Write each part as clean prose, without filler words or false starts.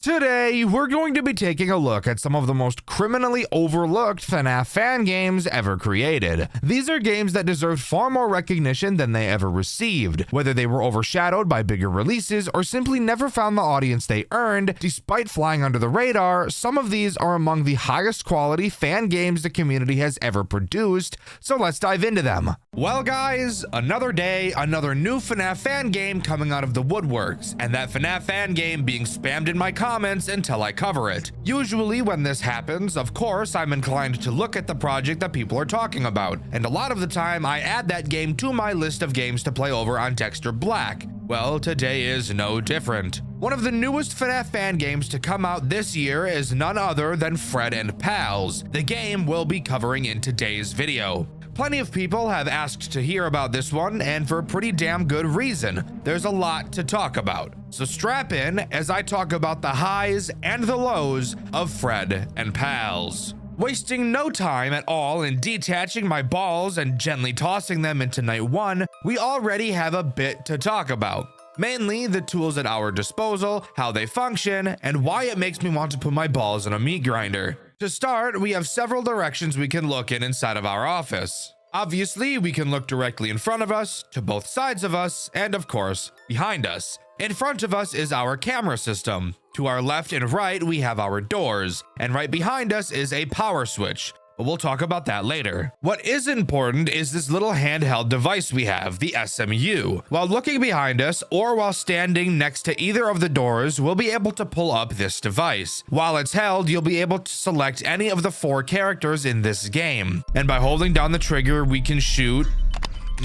Today, we're going to be taking a look at some of the most criminally overlooked FNAF fan games ever created. These are games that deserved far more recognition than they ever received, whether they were overshadowed by bigger releases or simply never found the audience they earned. Despite flying under the radar, some of these are among the highest quality fan games the community has ever produced, so let's dive into them. Well guys, another day, another new FNAF fan game coming out of the woodworks, and that FNAF fan game being spammed in my comments until I cover it. Usually when this happens, of course, I'm inclined to look at the project that people are talking about, and a lot of the time I add that game to my list of games to play over on Dexter Black. Well, today is no different. One of the newest FNAF fan games to come out this year is none other than Fred and Pals, the game we'll be covering in today's video. Plenty of people have asked to hear about this one, and for a pretty damn good reason. There's a lot to talk about. So strap in as I talk about the highs and the lows of Fred and Pals. Wasting no time at all in detaching my balls and gently tossing them into night one, we already have a bit to talk about. Mainly the tools at our disposal, how they function, and why it makes me want to put my balls in a meat grinder. To start, we have several directions we can look in inside of our office. Obviously, we can look directly in front of us, to both sides of us, and of course, behind us. In front of us is our camera system. To our left and right, we have our doors, and right behind us is a power switch. But we'll talk about that later. What is important is this little handheld device we have, the SMU. While looking behind us or while standing next to either of the doors, we'll be able to pull up this device. While it's held, you'll be able to select any of the 4 characters in this game. And by holding down the trigger, we can shoot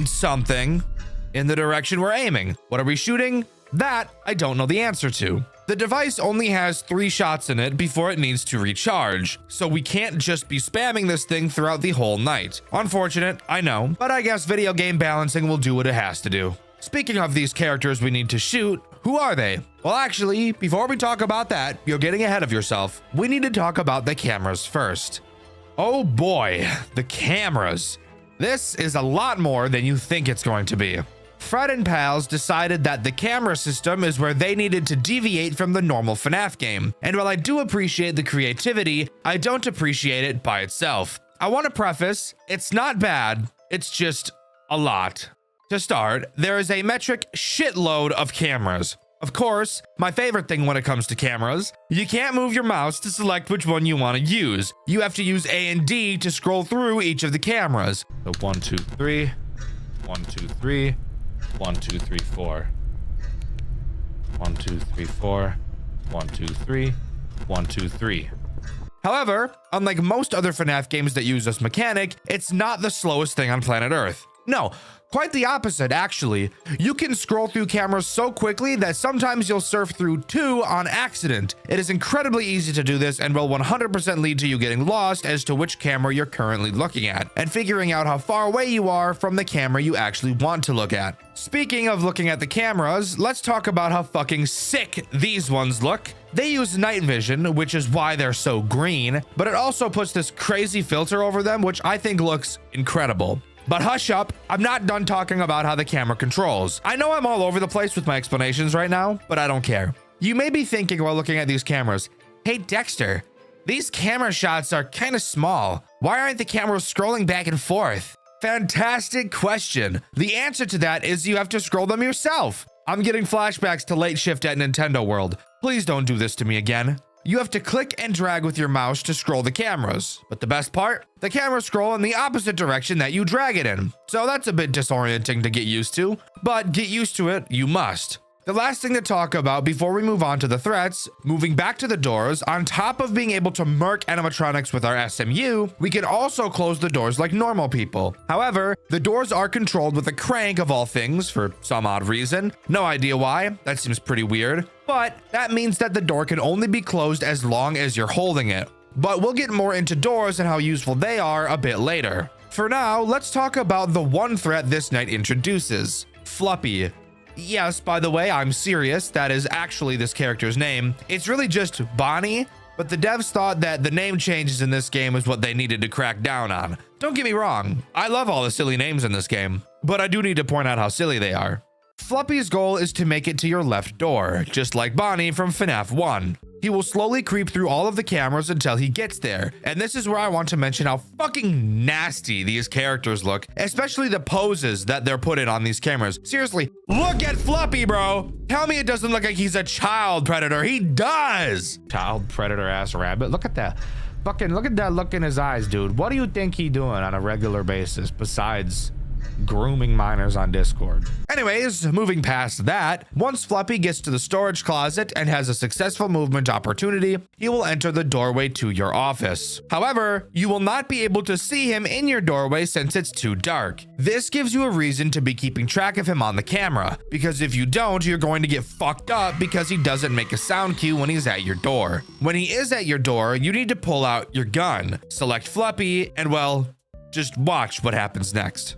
something in the direction we're aiming. What are we shooting? That I don't know the answer to. The device only has 3 shots in it before it needs to recharge, so we can't just be spamming this thing throughout the whole night. Unfortunate, I know, but I guess video game balancing will do what it has to do. Speaking of these characters we need to shoot, who are they? Well, actually, before we talk about that, you're getting ahead of yourself. We need to talk about the cameras first. Oh boy, the cameras. This is a lot more than you think it's going to be. Fred and Pals decided that the camera system is where they needed to deviate from the normal FNAF game. And while I do appreciate the creativity, I don't appreciate it by itself. I want to preface, it's not bad, it's just a lot. To start, there is a metric shitload of cameras. Of course, my favorite thing when it comes to cameras, you can't move your mouse to select which one you want to use. You have to use A and D to scroll through each of the cameras. So 1, 2, 3, 1, 2, 3. 1, 2, 3, 4. 1, 2, 3, 4. 1, 2, 3. 1, 2, 3. However, unlike most other FNAF games that use this mechanic, it's not the slowest thing on planet Earth. No, quite the opposite, actually. You can scroll through cameras so quickly that sometimes you'll surf through 2 on accident. It is incredibly easy to do this and will 100% lead to you getting lost as to which camera you're currently looking at, and figuring out how far away you are from the camera you actually want to look at. Speaking of looking at the cameras, let's talk about how fucking sick these ones look. They use night vision, which is why they're so green, but it also puts this crazy filter over them, which I think looks incredible. But hush up, I'm not done talking about how the camera controls. I know I'm all over the place with my explanations right now, but I don't care. You may be thinking while looking at these cameras, hey Dexter, these camera shots are kind of small. Why aren't the cameras scrolling back and forth? Fantastic question. The answer to that is you have to scroll them yourself. I'm getting flashbacks to late shift at Nintendo World. Please don't do this to me again. You have to click and drag with your mouse to scroll the cameras. But the best part, the cameras scroll in the opposite direction that you drag it in. So that's a bit disorienting to get used to, but get used to it, you must. The last thing to talk about before we move on to the threats, moving back to the doors, on top of being able to murk animatronics with our SMU, we can also close the doors like normal people. However, the doors are controlled with a crank of all things for some odd reason. No idea why, that seems pretty weird. But that means that the door can only be closed as long as you're holding it. But we'll get more into doors and how useful they are a bit later. For now, let's talk about the one threat this night introduces, Fluppy. Yes, by the way, I'm serious. That is actually this character's name. It's really just Bonnie, but the devs thought that the name changes in this game is what they needed to crack down on. Don't get me wrong, I love all the silly names in this game, but I do need to point out how silly they are. Fluppy's goal is to make it to your left door, just like Bonnie from FNAF 1. He will slowly creep through all of the cameras until he gets there. And this is where I want to mention how fucking nasty these characters look, especially the poses that they're put in on these cameras. Seriously, look at Fluffy, bro. Tell me it doesn't look like he's a child predator. He does. Child predator ass rabbit. Look at that. Look at that look in his eyes, dude. What do you think he doing on a regular basis besides grooming minors on Discord? Anyways, moving past that, once Fluffy gets to the storage closet and has a successful movement opportunity, he will enter the doorway to your office. However, you will not be able to see him in your doorway since it's too dark. This gives you a reason to be keeping track of him on the camera, because if you don't, you're going to get fucked up because he doesn't make a sound cue when he's at your door. When he is at your door, you need to pull out your gun, select Fluffy, and well, just watch what happens next.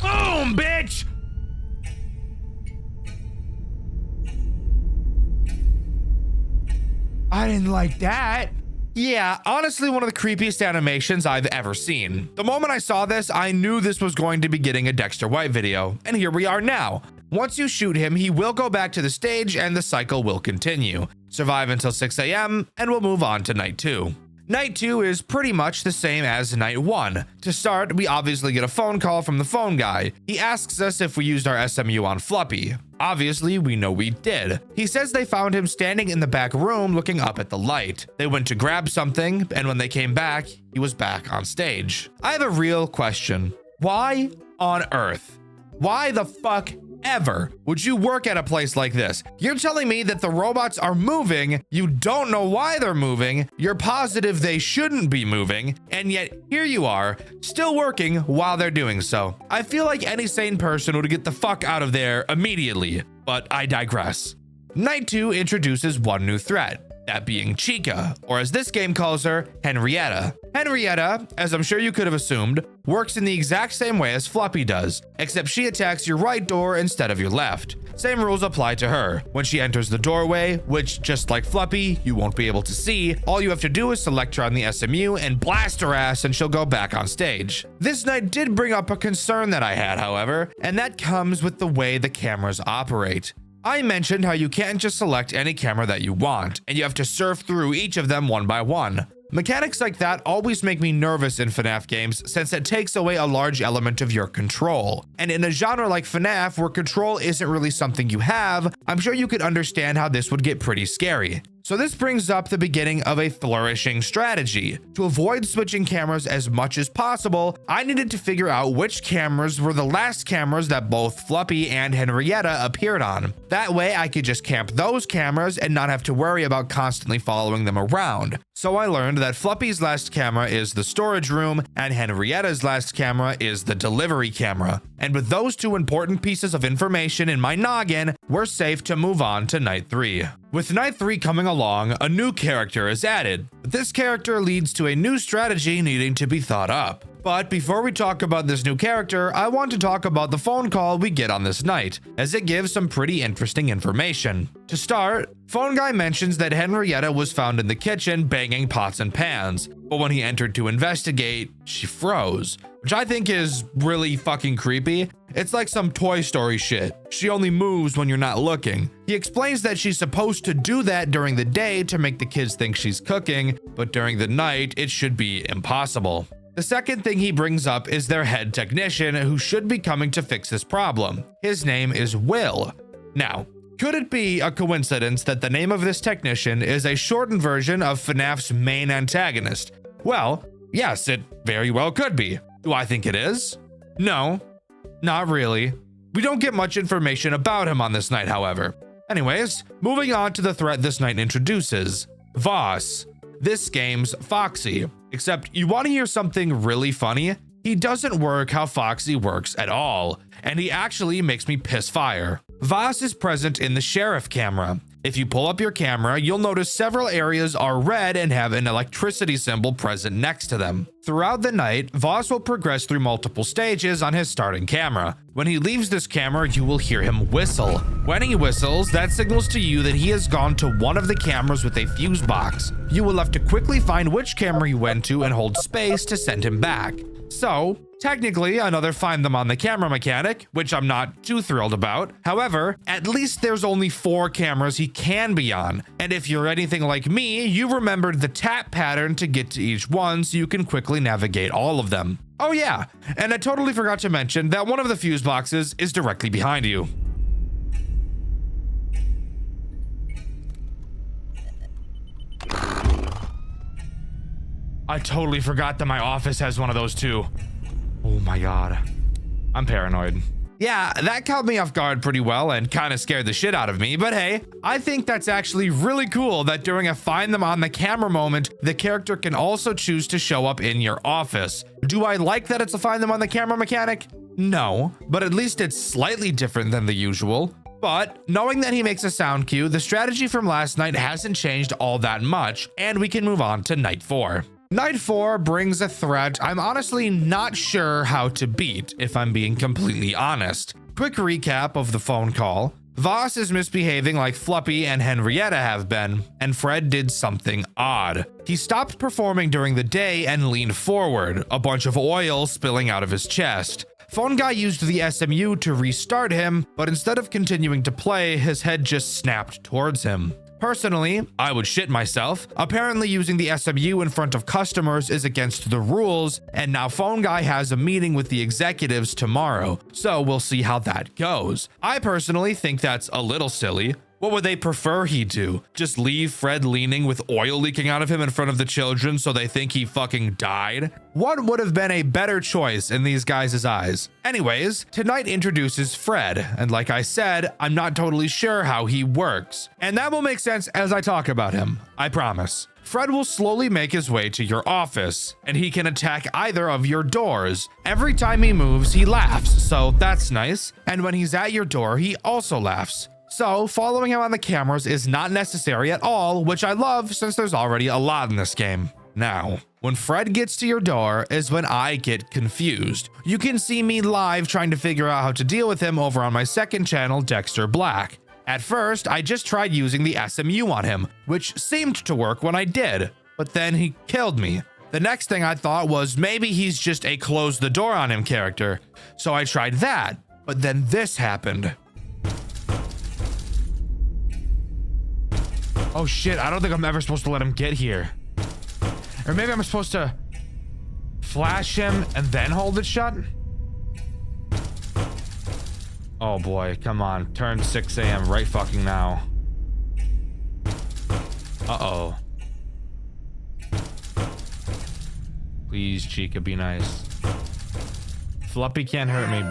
Boom, bitch! I didn't like that. Yeah, honestly, one of the creepiest animations I've ever seen. The moment I saw this, I knew this was going to be getting a Dexter White video, and here we are now. Once you shoot him, he will go back to the stage and the cycle will continue. Survive until 6 a.m. and we'll move on to night 2. Night 2 is pretty much the same as night 1. To start, we obviously get a phone call from the phone guy. He asks us if we used our SMU on Fluffy. Obviously, we know we did. He says they found him standing in the back room looking up at the light. They went to grab something, and when they came back, he was back on stage. I have a real question. Why on earth? Why the fuck ever would you work at a place like this? You're telling me that the robots are moving, you don't know why they're moving, you're positive they shouldn't be moving, and yet here you are, still working while they're doing so. I feel like any sane person would get the fuck out of there immediately, but I digress. Night 2 introduces one new threat, that being Chica, or as this game calls her, Henrietta. Henrietta, as I'm sure you could have assumed, works in the exact same way as Fluffy does, except she attacks your right door instead of your left. Same rules apply to her. When she enters the doorway, which just like Fluffy, you won't be able to see, all you have to do is select her on the SMU and blast her ass and she'll go back on stage. This night did bring up a concern that I had, however, and that comes with the way the cameras operate. I mentioned how you can't just select any camera that you want, and you have to surf through each of them one by one. Mechanics like that always make me nervous in FNAF games since it takes away a large element of your control. And in a genre like FNAF where control isn't really something you have, I'm sure you could understand how this would get pretty scary. So this brings up the beginning of a flourishing strategy. To avoid switching cameras as much as possible, I needed to figure out which cameras were the last cameras that both Fluffy and Henrietta appeared on. That way I could just camp those cameras and not have to worry about constantly following them around. So I learned that Fluffy's last camera is the storage room and Henrietta's last camera is the delivery camera. And with those two important pieces of information in my noggin, we're safe to move on to night 3. With night 3 coming along, a new character is added. This character leads to a new strategy needing to be thought up. But before we talk about this new character, I want to talk about the phone call we get on this night, as it gives some pretty interesting information. To start, phone guy mentions that Henrietta was found in the kitchen banging pots and pans, but when he entered to investigate, she froze, which I think is really fucking creepy. It's like some Toy Story shit. She only moves when you're not looking. He explains that she's supposed to do that during the day to make the kids think she's cooking, but during the night, it should be impossible. The second thing he brings up is their head technician who should be coming to fix this problem. His name is Will. Now, could it be a coincidence that the name of this technician is a shortened version of FNAF's main antagonist? Well, yes, it very well could be. Do I think it is? No, not really. We don't get much information about him on this night, however. Anyways, moving on to the threat this night introduces. Voss. This game's Foxy. Except you want to hear something really funny? He doesn't work how Foxy works at all, and he actually makes me piss fire. Voss is present in the sheriff camera. If you pull up your camera, you'll notice several areas are red and have an electricity symbol present next to them. Throughout the night, Voss will progress through multiple stages on his starting camera. When he leaves this camera, you will hear him whistle. When he whistles, that signals to you that he has gone to one of the cameras with a fuse box. You will have to quickly find which camera he went to and hold space to send him back. So technically another find them on the camera mechanic, which I'm not too thrilled about. However, at least there's only 4 cameras he can be on. And if you're anything like me, you remembered the tap pattern to get to each one so you can quickly navigate all of them. Oh yeah, and I totally forgot to mention that one of the fuse boxes is directly behind you. I totally forgot that my office has one of those too. Oh my god. I'm paranoid. Yeah, that caught me off guard pretty well and kind of scared the shit out of me, but hey, I think that's actually really cool that during a find them on the camera moment, the character can also choose to show up in your office. Do I like that it's a find them on the camera mechanic? No, but at least it's slightly different than the usual. But knowing that he makes a sound cue, the strategy from last night hasn't changed all that much, and we can move on to night 4. Night 4 brings a threat I'm honestly not sure how to beat, if I'm being completely honest. Quick recap of the phone call. Voss is misbehaving like Fluppy and Henrietta have been, and Fred did something odd. He stopped performing during the day and leaned forward, a bunch of oil spilling out of his chest. Phone Guy used the SMU to restart him, but instead of continuing to play, his head just snapped towards him. Personally, I would shit myself. Apparently using the SMU in front of customers is against the rules, and now Phone Guy has a meeting with the executives tomorrow, so we'll see how that goes. I personally think that's a little silly. What would they prefer he do? Just leave Fred leaning with oil leaking out of him in front of the children so they think he fucking died? What would have been a better choice in these guys' eyes? Anyways, tonight introduces Fred, and like I said, I'm not totally sure how he works. And that will make sense as I talk about him, I promise. Fred will slowly make his way to your office, and he can attack either of your doors. Every time he moves, he laughs, so that's nice. And when he's at your door, he also laughs. So following him on the cameras is not necessary at all, which I love since there's already a lot in this game. Now, when Fred gets to your door is when I get confused. You can see me live trying to figure out how to deal with him over on my second channel, Dexter Black. At first, I just tried using the SMU on him, which seemed to work when I did, but then he killed me. The next thing I thought was maybe he's just a close the door on him character. So I tried that, but then this happened. Oh shit, I don't think I'm ever supposed to let him get here. Or maybe I'm supposed to flash him and then hold it shut? Oh boy, come on. Turn 6 a.m. right fucking now. Uh-oh. Please, Chica, be nice. Fluppy can't hurt me.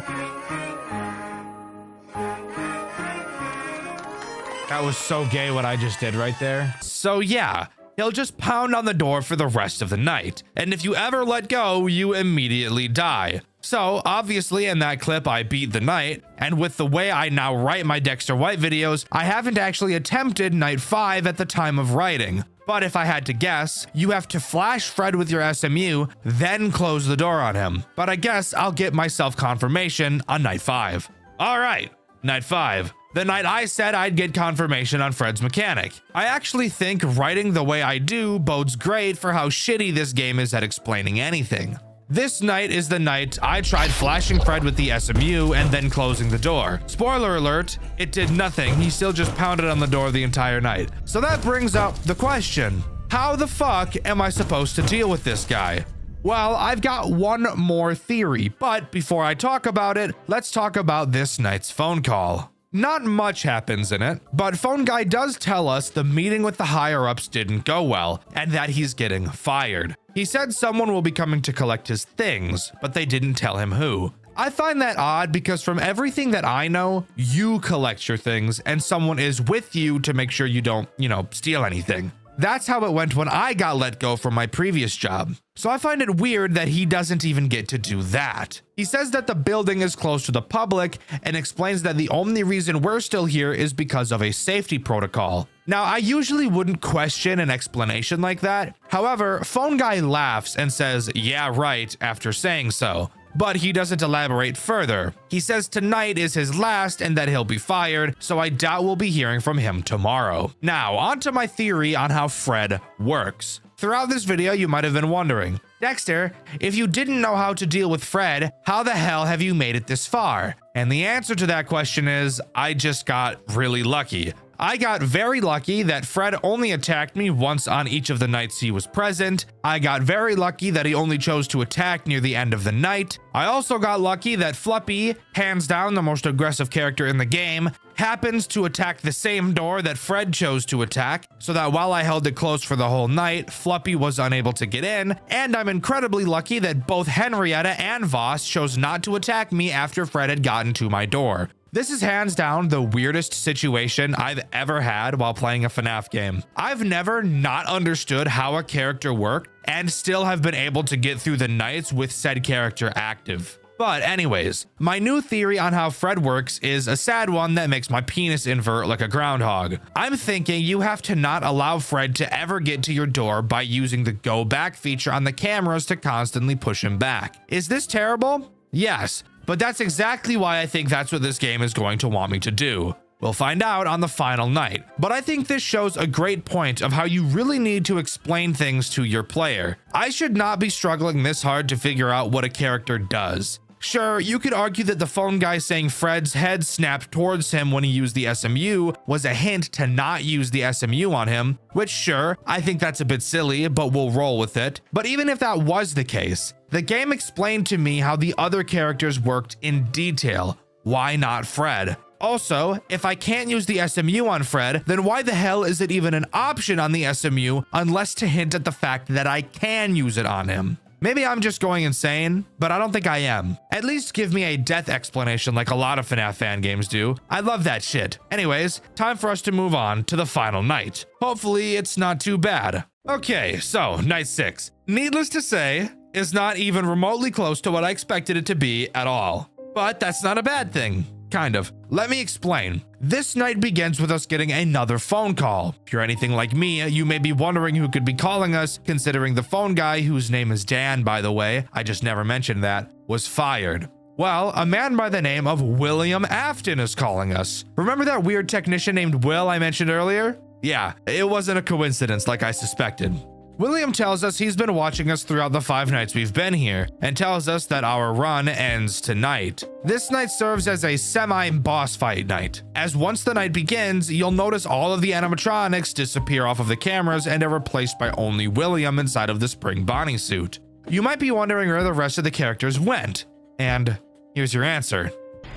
That was so gay what I just did right there. So yeah, he'll just pound on the door for the rest of the night. And if you ever let go, you immediately die. So obviously in that clip, I beat the night. And with the way I now write my Dexter White videos, I haven't actually attempted night 5 at the time of writing. But if I had to guess, you have to flash Fred with your SMU, then close the door on him. But I guess I'll get myself confirmation on night 5. All right, night 5. The night I said I'd get confirmation on Fred's mechanic. I actually think writing the way I do bodes great for how shitty this game is at explaining anything. This night is the night I tried flashing Fred with the SMU and then closing the door. Spoiler alert, it did nothing. He still just pounded on the door the entire night. So that brings up the question, how the fuck am I supposed to deal with this guy? Well, I've got one more theory, but before I talk about it, let's talk about this night's phone call. Not much happens in it, but Phone Guy does tell us the meeting with the higher-ups didn't go well, and that he's getting fired. He said someone will be coming to collect his things, but they didn't tell him who. I find that odd because from everything that I know, you collect your things and someone is with you to make sure you don't, steal anything. That's how it went when I got let go from my previous job. So I find it weird that he doesn't even get to do that. He says that the building is closed to the public and explains that the only reason we're still here is because of a safety protocol. Now, I usually wouldn't question an explanation like that. However, Phone Guy laughs and says, "Yeah, right," after saying so. But he doesn't elaborate further. He says tonight is his last and that he'll be fired, so I doubt we'll be hearing from him tomorrow. Now, on to my theory on how Fred works. Throughout this video, you might have been wondering, Dexter, if you didn't know how to deal with Fred, how the hell have you made it this far? And the answer to that question is, I just got really lucky. I got very lucky that Fred only attacked me once on each of the nights he was present. I got very lucky that he only chose to attack near the end of the night. I also got lucky that Fluppy, hands down the most aggressive character in the game, happens to attack the same door that Fred chose to attack, so that while I held it closed for the whole night, Fluppy was unable to get in, and I'm incredibly lucky that both Henrietta and Voss chose not to attack me after Fred had gotten to my door. This is hands down the weirdest situation I've ever had while playing a FNAF game. I've never not understood how a character worked and still have been able to get through the nights with said character active. But anyways, my new theory on how Fred works is a sad one that makes my penis invert like a groundhog. I'm thinking you have to not allow Fred to ever get to your door by using the go back feature on the cameras to constantly push him back. Is this terrible? Yes. But that's exactly why I think that's what this game is going to want me to do. We'll find out on the final night. But I think this shows a great point of how you really need to explain things to your player. I should not be struggling this hard to figure out what a character does. Sure, you could argue that the phone guy saying Fred's head snapped towards him when he used the SMU was a hint to not use the SMU on him, which sure, I think that's a bit silly, but we'll roll with it. But even if that was the case, the game explained to me how the other characters worked in detail. Why not Fred? Also, if I can't use the SMU on Fred, then why the hell is it even an option on the SMU unless to hint at the fact that I can use it on him? Maybe I'm just going insane, but I don't think I am. At least give me a death explanation like a lot of FNAF fan games do. I love that shit. Anyways, time for us to move on to the final night. Hopefully it's not too bad. Okay, so night 6. Needless to say, is not even remotely close to what I expected it to be at all. But that's not a bad thing. Kind of. Let me explain. This night begins with us getting another phone call. If you're anything like me, you may be wondering who could be calling us, considering the phone guy, whose name is Dan, by the way, I just never mentioned that, was fired. Well, a man by the name of William Afton is calling us. Remember that weird technician named Will I mentioned earlier? Yeah, it wasn't a coincidence like I suspected. William tells us he's been watching us throughout the 5 nights we've been here and tells us that our run ends tonight. This night serves as a semi-boss fight night, as once the night begins, you'll notice all of the animatronics disappear off of the cameras and are replaced by only William inside of the Spring Bonnie suit. You might be wondering where the rest of the characters went, and here's your answer.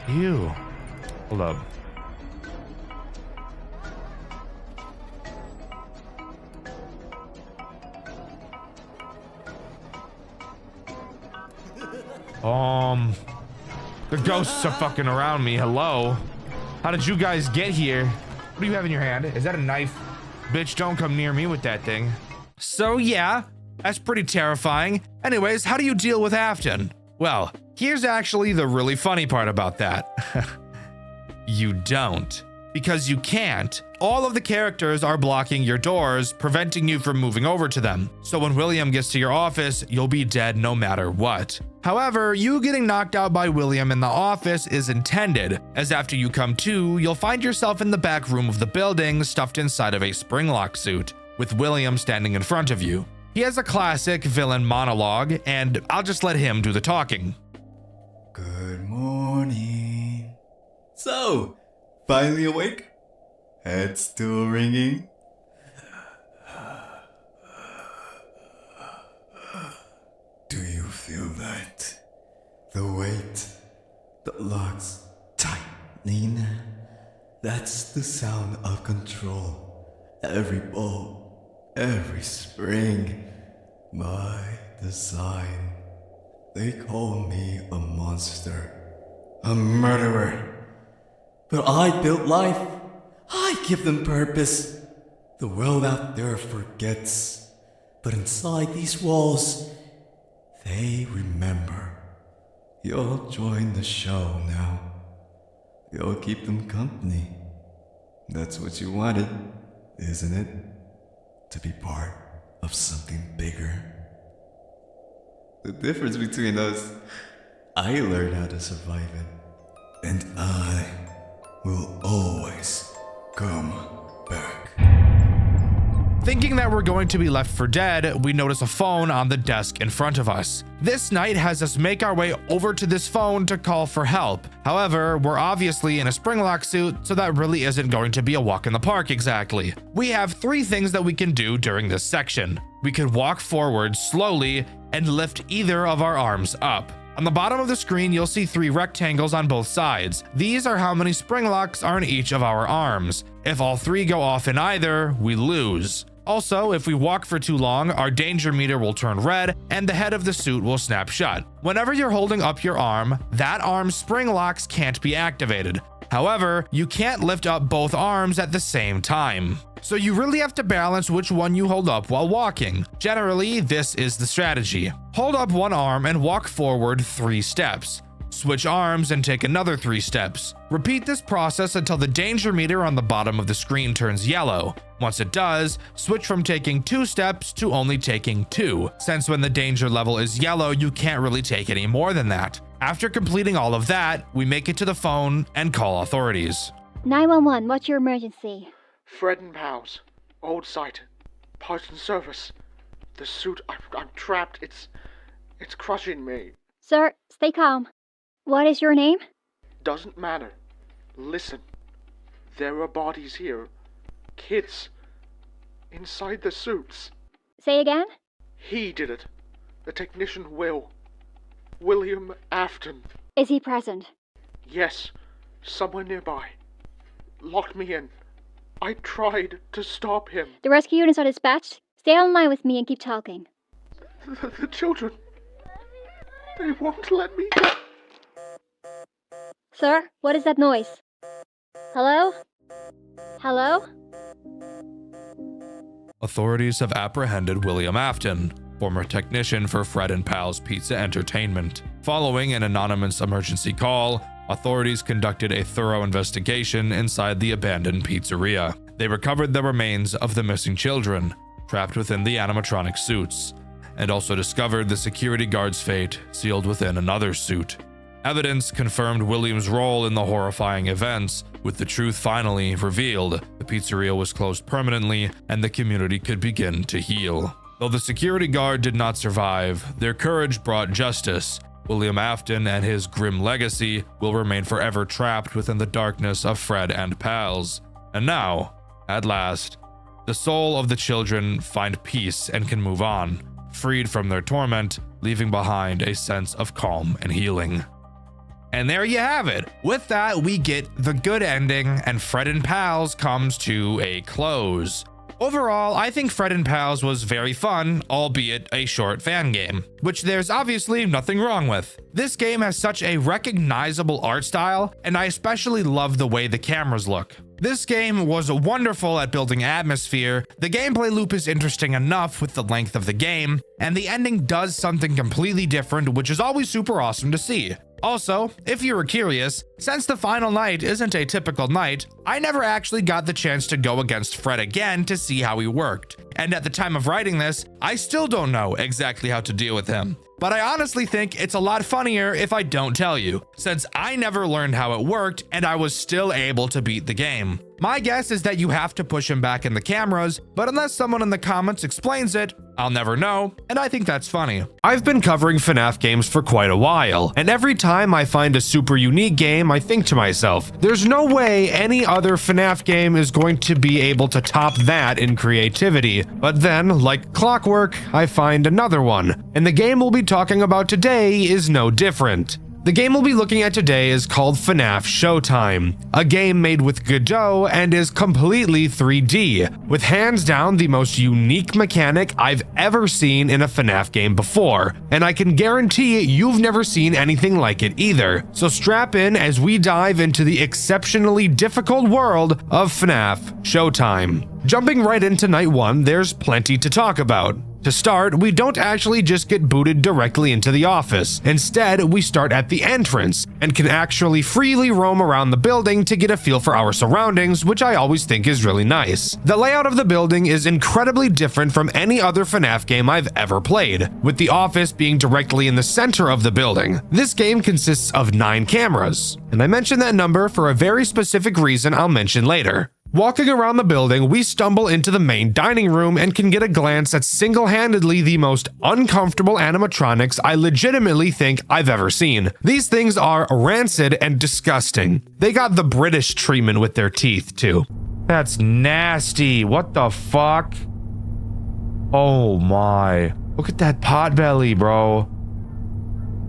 Ew. Hold up. The ghosts are fucking around me. Hello? How did you guys get here? What do you have in your hand? Is that a knife? Bitch, don't come near me with that thing. So yeah, that's pretty terrifying. Anyways, how do you deal with Afton? Well, here's actually the really funny part about that. You don't. Because you can't. All of the characters are blocking your doors, preventing you from moving over to them. So when William gets to your office, you'll be dead no matter what. However, you getting knocked out by William in the office is intended, as after you come to, you'll find yourself in the back room of the building, stuffed inside of a springlock suit, with William standing in front of you. He has a classic villain monologue, and I'll just let him do the talking. Good morning. So, finally awake? Head still ringing? Do you feel that? The weight, the locks tightening? That's the sound of control. Every bolt, every spring. My design. They call me a monster, a murderer. But I built life. I give them purpose. The world out there forgets. But inside these walls, they remember. You'll join the show now. You'll keep them company. That's what you wanted, isn't it? To be part of something bigger. The difference between us, I learned how to survive it. And I will always come back. Thinking that we're going to be left for dead, we notice a phone on the desk in front of us. This night has us make our way over to this phone to call for help. However, we're obviously in a springlock suit, so that really isn't going to be a walk in the park exactly. We have 3 things that we can do during this section. We could walk forward slowly and lift either of our arms up. On the bottom of the screen, you'll see 3 rectangles on both sides. These are how many spring locks are in each of our arms. If all 3 go off in either, we lose. Also, if we walk for too long, our danger meter will turn red and the head of the suit will snap shut. Whenever you're holding up your arm, that arm's spring locks can't be activated. However, you can't lift up both arms at the same time. So you really have to balance which one you hold up while walking. Generally, this is the strategy. Hold up one arm and walk forward 3 steps. Switch arms and take another 3 steps. Repeat this process until the danger meter on the bottom of the screen turns yellow. Once it does, switch from taking 2 steps to only taking 2, since when the danger level is yellow, you can't really take any more than that. After completing all of that, we make it to the phone and call authorities. 911, what's your emergency? Fred and pals. Old site. Parts and service. The suit, I'm trapped. It's crushing me. Sir, stay calm. What is your name? Doesn't matter. Listen. There are bodies here. Kids. Inside the suits. Say again? He did it. The technician Will. William Afton. Is he present? Yes. Somewhere nearby. Locked me in. I tried to stop him. The rescue units are dispatched. Stay online with me and keep talking. The children. They won't let me go. Sir, what is that noise? Hello? Hello? Authorities have apprehended William Afton, former technician for Fred and Pal's Pizza Entertainment. Following an anonymous emergency call, authorities conducted a thorough investigation inside the abandoned pizzeria. They recovered the remains of the missing children, trapped within the animatronic suits, and also discovered the security guard's fate sealed within another suit. Evidence confirmed William's role in the horrifying events. With the truth finally revealed, the pizzeria was closed permanently and the community could begin to heal. Though the security guard did not survive, their courage brought justice. William Afton and his grim legacy will remain forever trapped within the darkness of Fred and Pals. And now, at last, the soul of the children find peace and can move on, freed from their torment, leaving behind a sense of calm and healing. And there you have it. With that, we get the good ending, and Fred and Pals comes to a close. Overall, I think Fred and Pals was very fun, albeit a short fan game, which there's obviously nothing wrong with. This game has such a recognizable art style, and I especially love the way the cameras look. This game was wonderful at building atmosphere, the gameplay loop is interesting enough with the length of the game, and the ending does something completely different, which is always super awesome to see. Also, if you were curious, since the final night isn't a typical night, I never actually got the chance to go against Fred again to see how he worked. And at the time of writing this, I still don't know exactly how to deal with him. But I honestly think it's a lot funnier if I don't tell you, since I never learned how it worked and I was still able to beat the game. My guess is that you have to push him back in the cameras, but unless someone in the comments explains it, I'll never know, and I think that's funny. I've been covering FNAF games for quite a while, and every time I find a super unique game, I think to myself, there's no way any other FNAF game is going to be able to top that in creativity. But then, like clockwork, I find another one, and the game we'll be talking about today is no different. The game we'll be looking at today is called FNAF Showtime, a game made with Godot and is completely 3D, with hands down the most unique mechanic I've ever seen in a FNAF game before, and I can guarantee you've never seen anything like it either. So strap in as we dive into the exceptionally difficult world of FNAF Showtime. Jumping right into night one, there's plenty to talk about. To start, we don't actually just get booted directly into the office. Instead, we start at the entrance and can actually freely roam around the building to get a feel for our surroundings, which I always think is really nice. The layout of the building is incredibly different from any other FNAF game I've ever played, with the office being directly in the center of the building. This game consists of 9 cameras, and I mention that number for a very specific reason I'll mention later. Walking around the building, we stumble into the main dining room and can get a glance at single-handedly the most uncomfortable animatronics I legitimately think I've ever seen. These things are rancid and disgusting. They got the British treatment with their teeth, too. That's nasty. What the fuck? Oh my. Look at that pot belly, bro.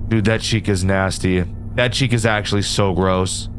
Dude, that cheek is nasty. That cheek is actually so gross.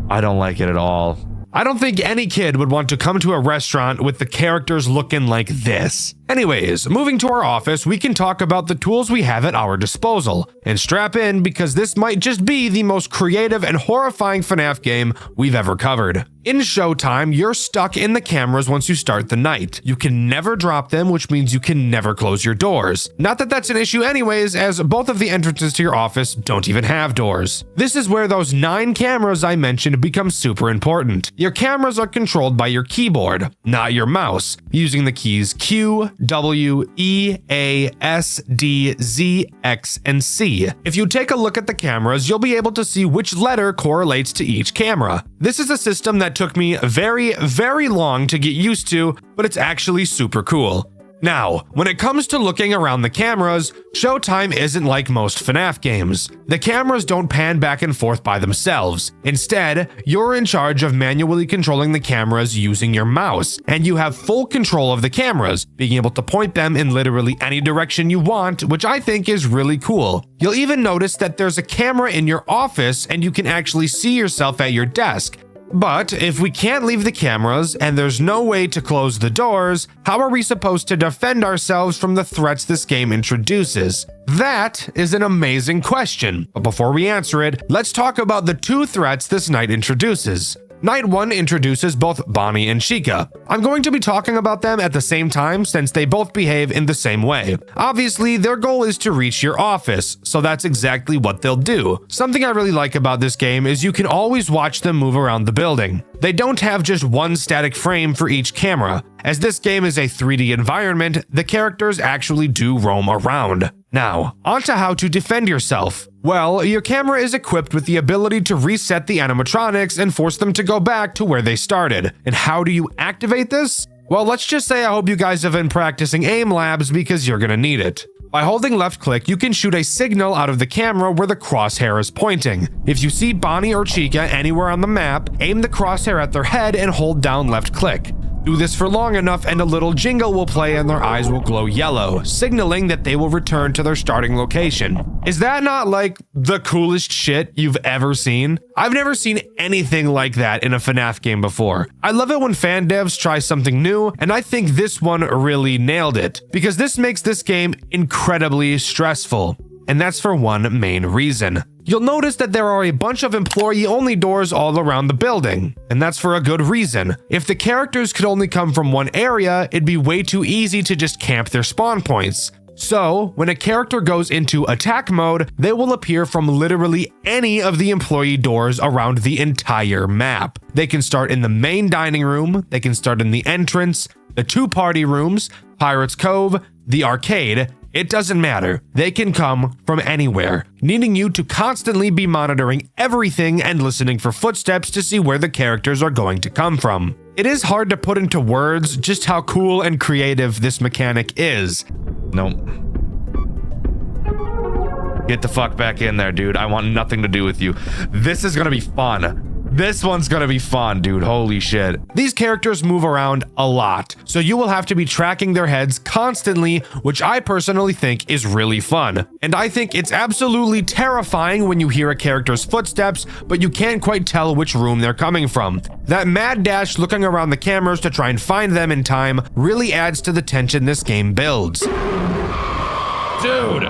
I don't like it at all. I don't think any kid would want to come to a restaurant with the characters looking like this. Anyways, moving to our office, we can talk about the tools we have at our disposal. And strap in, because this might just be the most creative and horrifying FNAF game we've ever covered. In Showtime, you're stuck in the cameras once you start the night. You can never drop them, which means you can never close your doors. Not that that's an issue anyways, as both of the entrances to your office don't even have doors. This is where those 9 cameras I mentioned become super important. Your cameras are controlled by your keyboard, not your mouse, using the keys Q, W, E, A, S, D, Z, X, and C. If you take a look at the cameras, you'll be able to see which letter correlates to each camera. This is a system that took me very, very long to get used to, but it's actually super cool. Now, when it comes to looking around the cameras, Showtime isn't like most FNAF games. The cameras don't pan back and forth by themselves. Instead, you're in charge of manually controlling the cameras using your mouse, and you have full control of the cameras, being able to point them in literally any direction you want, which I think is really cool. You'll even notice that there's a camera in your office and you can actually see yourself at your desk. But if we can't leave the cameras and there's no way to close the doors, how are we supposed to defend ourselves from the threats this game introduces? That is an amazing question. But before we answer it, let's talk about the 2 threats this night introduces. Night 1 introduces both Bonnie and Chica. I'm going to be talking about them at the same time since they both behave in the same way. Obviously, their goal is to reach your office, so that's exactly what they'll do. Something I really like about this game is you can always watch them move around the building. They don't have just one static frame for each camera. As this game is a 3D environment, the characters actually do roam around. Now, onto how to defend yourself. Well, your camera is equipped with the ability to reset the animatronics and force them to go back to where they started. And how do you activate this? Well, let's just say I hope you guys have been practicing aim labs because you're gonna need it. By holding left click, you can shoot a signal out of the camera where the crosshair is pointing. If you see Bonnie or Chica anywhere on the map, aim the crosshair at their head and hold down left click. Do this for long enough and a little jingle will play and their eyes will glow yellow, signaling that they will return to their starting location. Is that not like the coolest shit you've ever seen? I've never seen anything like that in a FNAF game before. I love it when fan devs try something new, and I think this one really nailed it, because this makes this game incredibly stressful. And that's for one main reason. You'll notice that there are a bunch of employee-only doors all around the building, and that's for a good reason. If the characters could only come from one area, it'd be way too easy to just camp their spawn points. So, when a character goes into attack mode, they will appear from literally any of the employee doors around the entire map. They can start in the main dining room, they can start in the entrance, the 2 party rooms, Pirates Cove, the arcade. It doesn't matter. They can come from anywhere, needing you to constantly be monitoring everything and listening for footsteps to see where the characters are going to come from. It is hard to put into words just how cool and creative this mechanic is. Nope. Get the fuck back in there, dude. I want nothing to do with you. This is gonna be fun. This one's gonna be fun, dude. Holy shit. These characters move around a lot, so you will have to be tracking their heads constantly, which I personally think is really fun. And I think it's absolutely terrifying when you hear a character's footsteps, but you can't quite tell which room they're coming from. That mad dash looking around the cameras to try and find them in time really adds to the tension this game builds. Dude,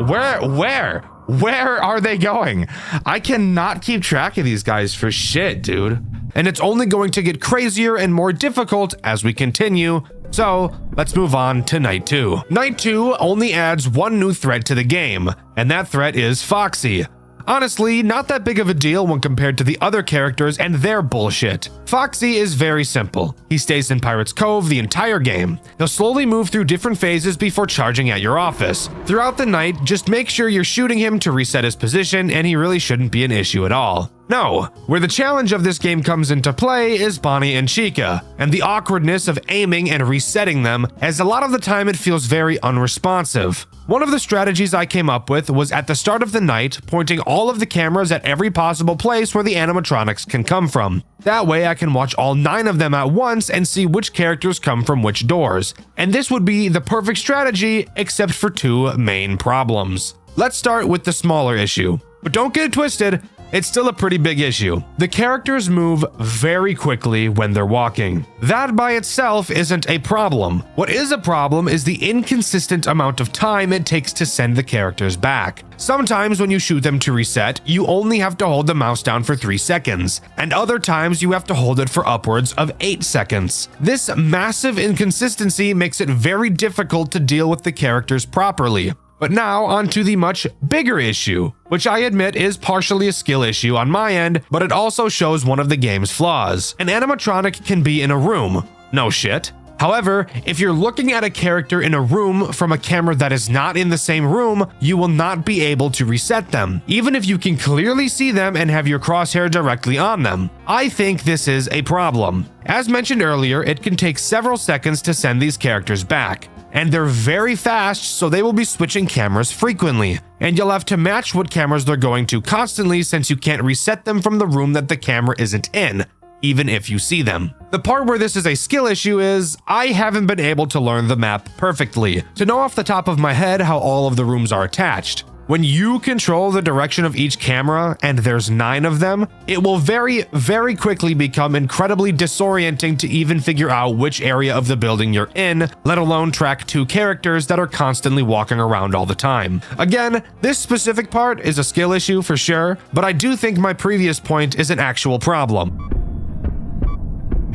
where are they going? I cannot keep track of these guys for shit, dude. And it's only going to get crazier and more difficult as we continue. So let's move on to Night 2. Night 2 only adds one new threat to the game, and that threat is Foxy. Honestly, not that big of a deal when compared to the other characters and their bullshit. Foxy is very simple. He stays in Pirates Cove the entire game. He'll slowly move through different phases before charging at your office. Throughout the night, just make sure you're shooting him to reset his position, and he really shouldn't be an issue at all. No, where the challenge of this game comes into play is Bonnie and Chica, and the awkwardness of aiming and resetting them, as a lot of the time it feels very unresponsive. One of the strategies I came up with was at the start of the night, pointing all of the cameras at every possible place where the animatronics can come from. That way I can watch all 9 of them at once and see which characters come from which doors. And this would be the perfect strategy, except for 2 main problems. Let's start with the smaller issue. But don't get it twisted, it's still a pretty big issue. The characters move very quickly when they're walking. That by itself isn't a problem. What is a problem is the inconsistent amount of time it takes to send the characters back. Sometimes when you shoot them to reset, you only have to hold the mouse down for 3 seconds, and other times you have to hold it for upwards of 8 seconds. This massive inconsistency makes it very difficult to deal with the characters properly. But now onto the much bigger issue, which I admit is partially a skill issue on my end, but it also shows one of the game's flaws. An animatronic can be in a room. No shit. However, if you're looking at a character in a room from a camera that is not in the same room, you will not be able to reset them, even if you can clearly see them and have your crosshair directly on them. I think this is a problem. As mentioned earlier, it can take several seconds to send these characters back. And they're very fast, so they will be switching cameras frequently. And you'll have to match what cameras they're going to constantly since you can't reset them from the room that the camera isn't in, even if you see them. The part where this is a skill issue is, I haven't been able to learn the map perfectly, to know off the top of my head how all of the rooms are attached. When you control the direction of each camera, and there's 9 of them, it will very, very quickly become incredibly disorienting to even figure out which area of the building you're in, let alone track 2 characters that are constantly walking around all the time. Again, this specific part is a skill issue for sure, but I do think my previous point is an actual problem.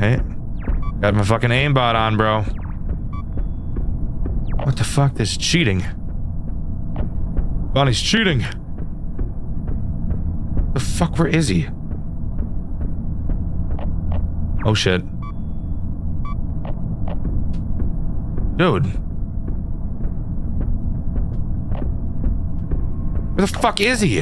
Hey, got my fucking aimbot on, bro. What the fuck? This is cheating. Bonnie's cheating. The fuck, where is he? Oh shit. Dude. Where the fuck is he?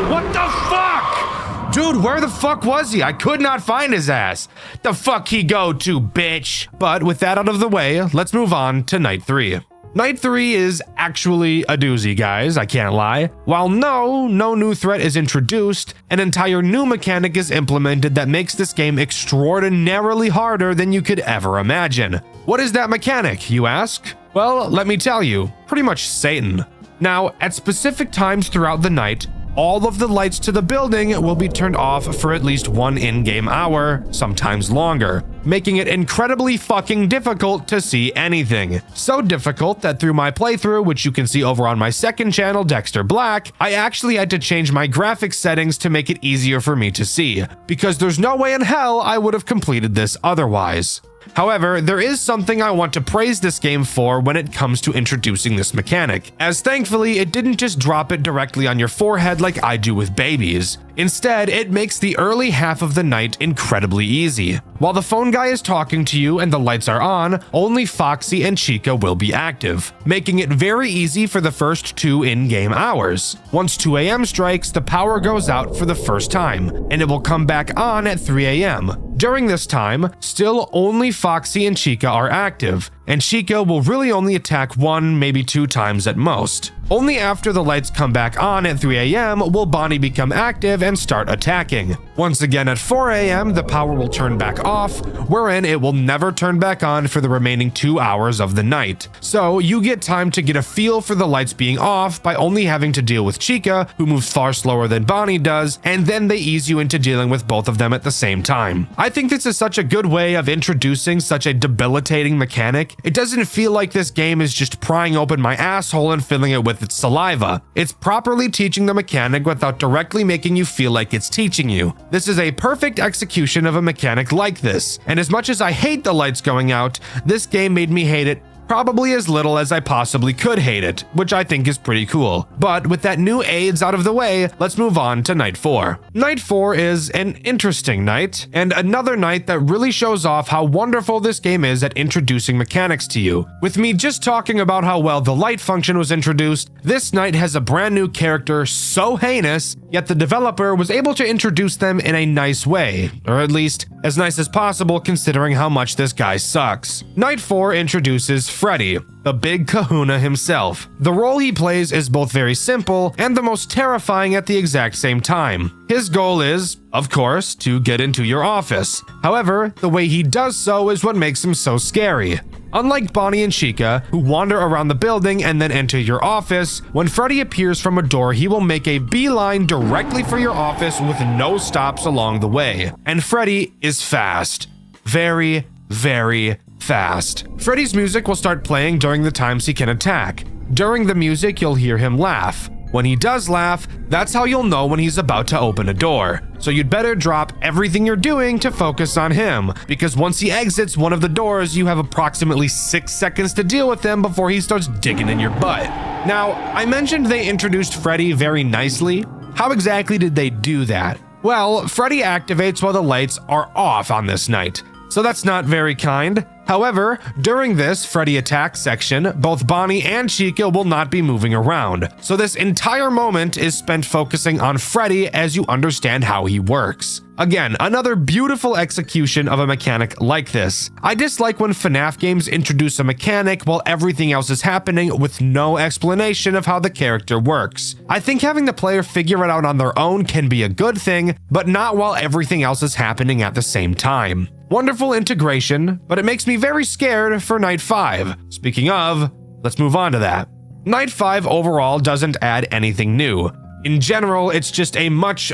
What the fuck? Dude, where the fuck was he? I could not find his ass. The fuck he go to, bitch? But with that out of the way, let's move on to night 3. Night 3 is actually a doozy, guys, I can't lie. While no new threat is introduced, an entire new mechanic is implemented that makes this game extraordinarily harder than you could ever imagine. What is that mechanic, you ask? Well, let me tell you, pretty much Satan. Now, at specific times throughout the night, all of the lights to the building will be turned off for at least 1 in-game hour, sometimes longer, making it incredibly fucking difficult to see anything. So difficult that through my playthrough, which you can see over on my second channel, Dexter Black, I actually had to change my graphics settings to make it easier for me to see, because there's no way in hell I would have completed this otherwise. However, there is something I want to praise this game for when it comes to introducing this mechanic, as thankfully it didn't just drop it directly on your forehead like I do with babies. Instead, it makes the early half of the night incredibly easy. While the phone guy is talking to you and the lights are on, only Foxy and Chica will be active, making it very easy for the first 2 in-game hours. Once 2 a.m. strikes, the power goes out for the first time, and it will come back on at 3 a.m. During this time, still only Foxy and Chica are active, and Chica will really only attack 1, maybe 2 times at most. Only after the lights come back on at 3 a.m. will Bonnie become active and start attacking. Once again at 4 a.m. the power will turn back off, wherein it will never turn back on for the remaining 2 hours of the night. So you get time to get a feel for the lights being off by only having to deal with Chica, who moves far slower than Bonnie does, and then they ease you into dealing with both of them at the same time. I think this is such a good way of introducing such a debilitating mechanic. It doesn't feel like this game is just prying open my asshole and filling it with its saliva. It's properly teaching the mechanic without directly making you feel like it's teaching you. This is a perfect execution of a mechanic like this, and as much as I hate the lights going out, this game made me hate it Probably as little as I possibly could hate it, which I think is pretty cool. But with that new AIDS out of the way, let's move on to night 4. Night 4 is an interesting night, and another night that really shows off how wonderful this game is at introducing mechanics to you. With me just talking about how well the light function was introduced, this night has a brand new character so heinous, yet the developer was able to introduce them in a nice way, or at least as nice as possible considering how much this guy sucks. Night 4 introduces Freddy, the big kahuna himself. The role he plays is both very simple and the most terrifying at the exact same time. His goal is, of course, to get into your office. However, the way he does so is what makes him so scary. Unlike Bonnie and Chica, who wander around the building and then enter your office, when Freddy appears from a door, he will make a beeline directly for your office with no stops along the way. And Freddy is fast. Very, very fast. Freddy's music will start playing during the times he can attack. During the music, you'll hear him laugh. When he does laugh, that's how you'll know when he's about to open a door. So you'd better drop everything you're doing to focus on him, because once he exits one of the doors, you have approximately 6 seconds to deal with him before he starts digging in your butt. Now, I mentioned they introduced Freddy very nicely. How exactly did they do that? Well, Freddy activates while the lights are off on this night, so that's not very kind. However, during this Freddy attack section, both Bonnie and Chica will not be moving around, so this entire moment is spent focusing on Freddy as you understand how he works. Again, another beautiful execution of a mechanic like this. I dislike when FNAF games introduce a mechanic while everything else is happening with no explanation of how the character works. I think having the player figure it out on their own can be a good thing, but not while everything else is happening at the same time. Wonderful integration, but it makes me very scared for Night 5. Speaking of, let's move on to that. Night 5 overall doesn't add anything new. In general, it's just a much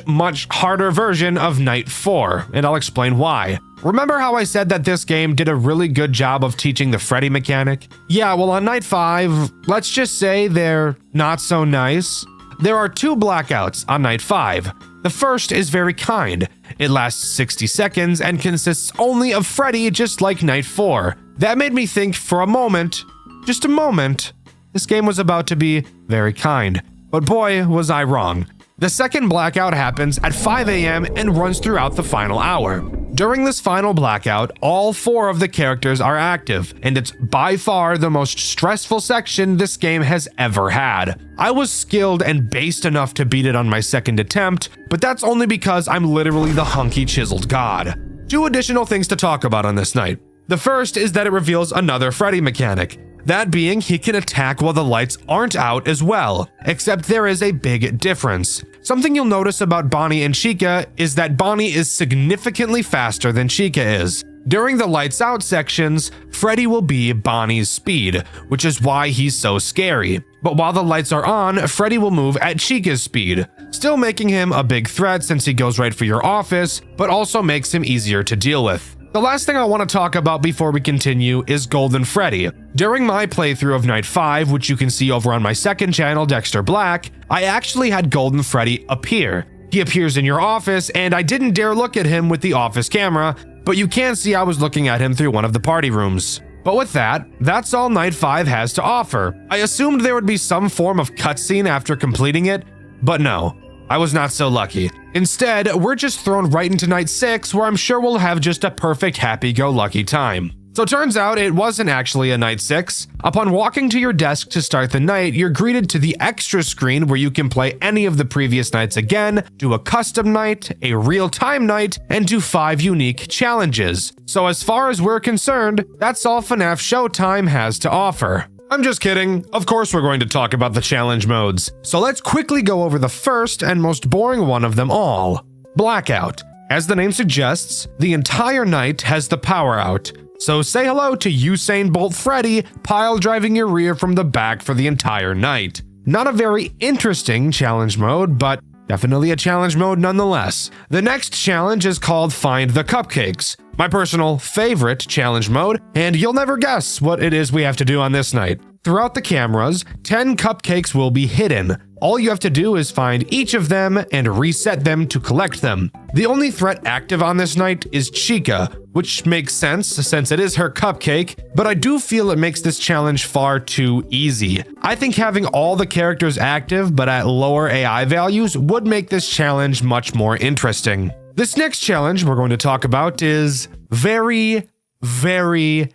harder version of Night 4, and I'll explain why. Remember how I said that this game did a really good job of teaching the Freddy mechanic? Yeah, well on Night 5, let's just say they're not so nice. There are 2 blackouts on Night 5. The first is very kind. It lasts 60 seconds and consists only of Freddy, just like Night 4. That made me think for a moment, just a moment, this game was about to be very kind. But boy, was I wrong. The second blackout happens at 5 a.m. and runs throughout the final hour. During this final blackout, all 4 of the characters are active, and it's by far the most stressful section this game has ever had. I was skilled and based enough to beat it on my second attempt, but that's only because I'm literally the hunky chiseled god. 2 additional things to talk about on this night. The first is that it reveals another Freddy mechanic. That being, he can attack while the lights aren't out as well, except there is a big difference. Something you'll notice about Bonnie and Chica is that Bonnie is significantly faster than Chica is. During the lights out sections, Freddy will be Bonnie's speed, which is why he's so scary. But while the lights are on, Freddy will move at Chica's speed, still making him a big threat since he goes right for your office, but also makes him easier to deal with. The last thing I want to talk about before we continue is Golden Freddy. During my playthrough of Night 5, which you can see over on my second channel, Dexter Black, I actually had Golden Freddy appear. He appears in your office, and I didn't dare look at him with the office camera, but you can see I was looking at him through one of the party rooms. But with that, that's all Night 5 has to offer. I assumed there would be some form of cutscene after completing it, but no. I was not so lucky. Instead, we're just thrown right into Night 6, where I'm sure we'll have just a perfect happy-go-lucky time. So turns out it wasn't actually a Night 6. Upon walking to your desk to start the night, you're greeted to the extra screen where you can play any of the previous nights again, do a custom night, a real-time night, and do 5 unique challenges. So as far as we're concerned, that's all FNAF Showtime has to offer. I'm just kidding. Of course we're going to talk about the challenge modes. So let's quickly go over the first and most boring one of them all. Blackout. As the name suggests, the entire night has the power out. So say hello to Usain Bolt Freddy pile driving your rear from the back for the entire night. Not a very interesting challenge mode, but definitely a challenge mode nonetheless. The next challenge is called Find the Cupcakes. my personal favorite challenge mode, and you'll never guess what it is we have to do on this night. Throughout the cameras, 10 cupcakes will be hidden. All you have to do is find each of them and reset them to collect them. The only threat active on this night is Chica, which makes sense since it is her cupcake, but I do feel it makes this challenge far too easy. I think having all the characters active but at lower AI values would make this challenge much more interesting. This next challenge we're going to talk about is very, very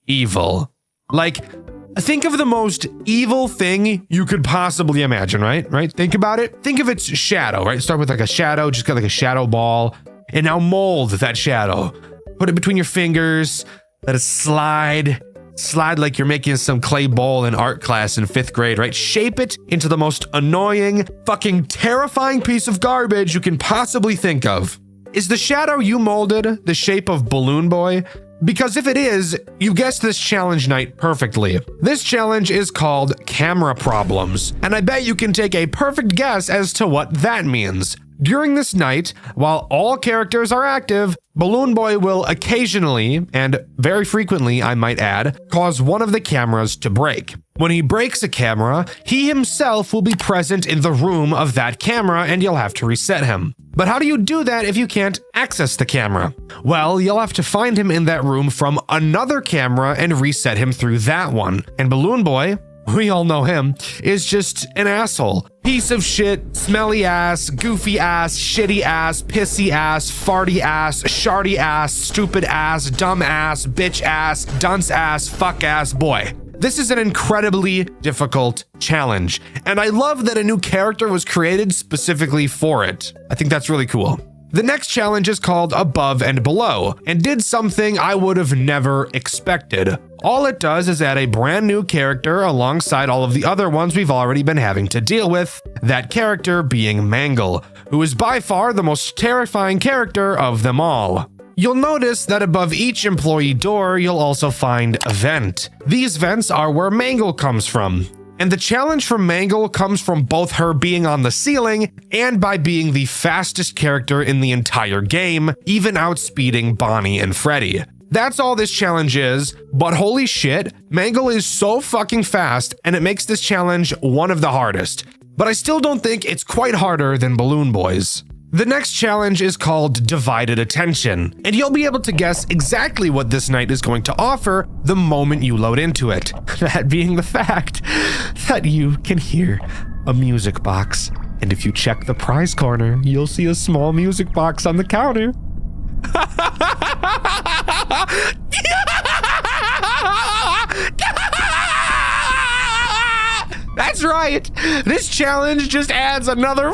evil. Like, think of the most evil thing you could possibly imagine, right? Think about it. Think of its shadow, right? Start with like a shadow, just got like a shadow ball, and now mold that shadow. Put it between your fingers, let it slide like you're making some clay ball in art class in 5th grade, right? Shape it into the most annoying, fucking terrifying piece of garbage you can possibly think of. Is the shadow you molded the shape of Balloon Boy? Because if it is, you guessed this challenge night perfectly. This challenge is called Camera Problems, and I bet you can take a perfect guess as to what that means. During this night, while all characters are active, Balloon Boy will occasionally, and very frequently I might add, cause one of the cameras to break. When he breaks a camera, he himself will be present in the room of that camera and you'll have to reset him. But how do you do that if you can't access the camera? Well, you'll have to find him in that room from another camera and reset him through that one. And Balloon Boy, we all know him, is just an asshole. Piece of shit, smelly ass, goofy ass, shitty ass, pissy ass, farty ass, sharty ass, stupid ass, dumb ass, bitch ass, dunce ass, fuck ass boy. This is an incredibly difficult challenge, and I love that a new character was created specifically for it. I think that's really cool. The next challenge is called Above and Below, and did something I would have never expected. All it does is add a brand new character alongside all of the other ones we've already been having to deal with, that character being Mangle, who is by far the most terrifying character of them all. You'll notice that above each employee door, you'll also find a vent. These vents are where Mangle comes from. And the challenge for Mangle comes from both her being on the ceiling and by being the fastest character in the entire game, even outspeeding Bonnie and Freddy. That's all this challenge is, but holy shit, Mangle is so fucking fast and it makes this challenge one of the hardest. But I still don't think it's quite harder than Balloon Boy's. The next challenge is called Divided Attention, and you'll be able to guess exactly what this night is going to offer the moment you load into it. That being the fact that you can hear a music box, and if you check the prize corner, you'll see a small music box on the counter. That's right! This challenge just adds another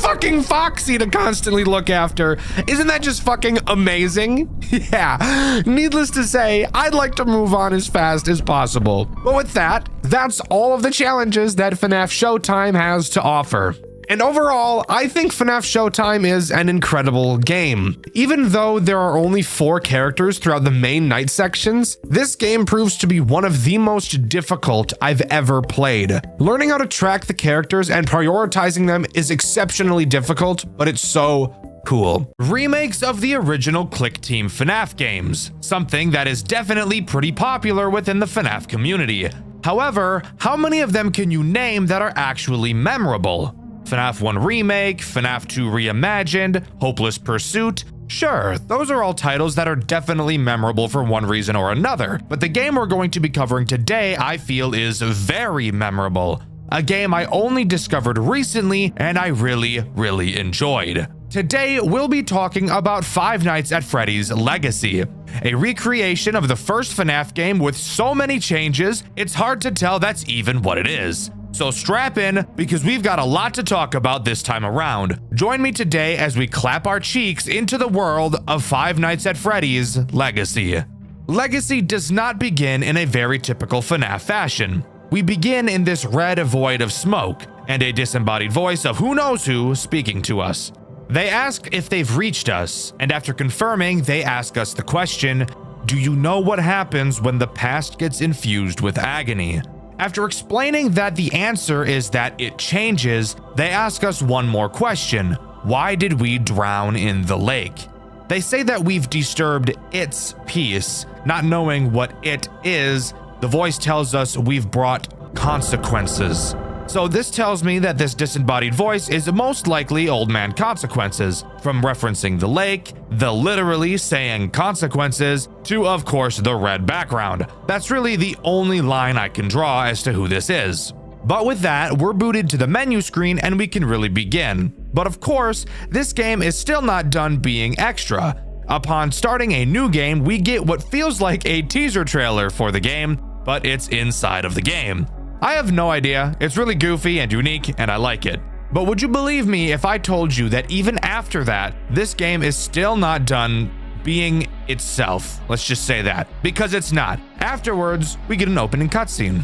fucking Foxy to constantly look after. Isn't that just fucking amazing? Yeah, needless to say, I'd like to move on as fast as possible. But with that, that's all of the challenges that FNAF Showtime has to offer. And overall, I think FNAF Showtime is an incredible game. Even though there are only 4 characters throughout the main night sections, this game proves to be one of the most difficult I've ever played. Learning how to track the characters and prioritizing them is exceptionally difficult, but it's so cool. Remakes of the original Click Team FNAF games, something that is definitely pretty popular within the FNAF community. However, how many of them can you name that are actually memorable? FNAF 1 Remake, FNAF 2 Reimagined, Hopeless Pursuit. Sure, those are all titles that are definitely memorable for one reason or another, but the game we're going to be covering today I feel is very memorable. A game I only discovered recently and I really enjoyed. Today, we'll be talking about Five Nights at Freddy's Legacy, a recreation of the first FNAF game with so many changes, it's hard to tell that's even what it is. So strap in, because we've got a lot to talk about this time around. Join me today as we clap our cheeks into the world of Five Nights at Freddy's Legacy. Legacy does not begin in a very typical FNAF fashion. We begin in this red void of smoke, and a disembodied voice of who knows who speaking to us. They ask if they've reached us, and after confirming, they ask us the question, do you know what happens when the past gets infused with agony? After explaining that the answer is that it changes, they ask us one more question. Why did we drown in the lake? They say that we've disturbed its peace. Not knowing what it is, the voice tells us we've brought consequences. So this tells me that this disembodied voice is most likely Old Man Consequences, from referencing the lake, the literally saying consequences, to of course the red background. That's really the only line I can draw as to who this is. But with that, we're booted to the menu screen and we can really begin. But of course, this game is still not done being extra. Upon starting a new game, we get what feels like a teaser trailer for the game, but it's inside of the game. I have no idea, it's really goofy and unique and I like it. But would you believe me if I told you that even after that, this game is still not done being itself? Let's just say that, because it's not. Afterwards, we get an opening cutscene.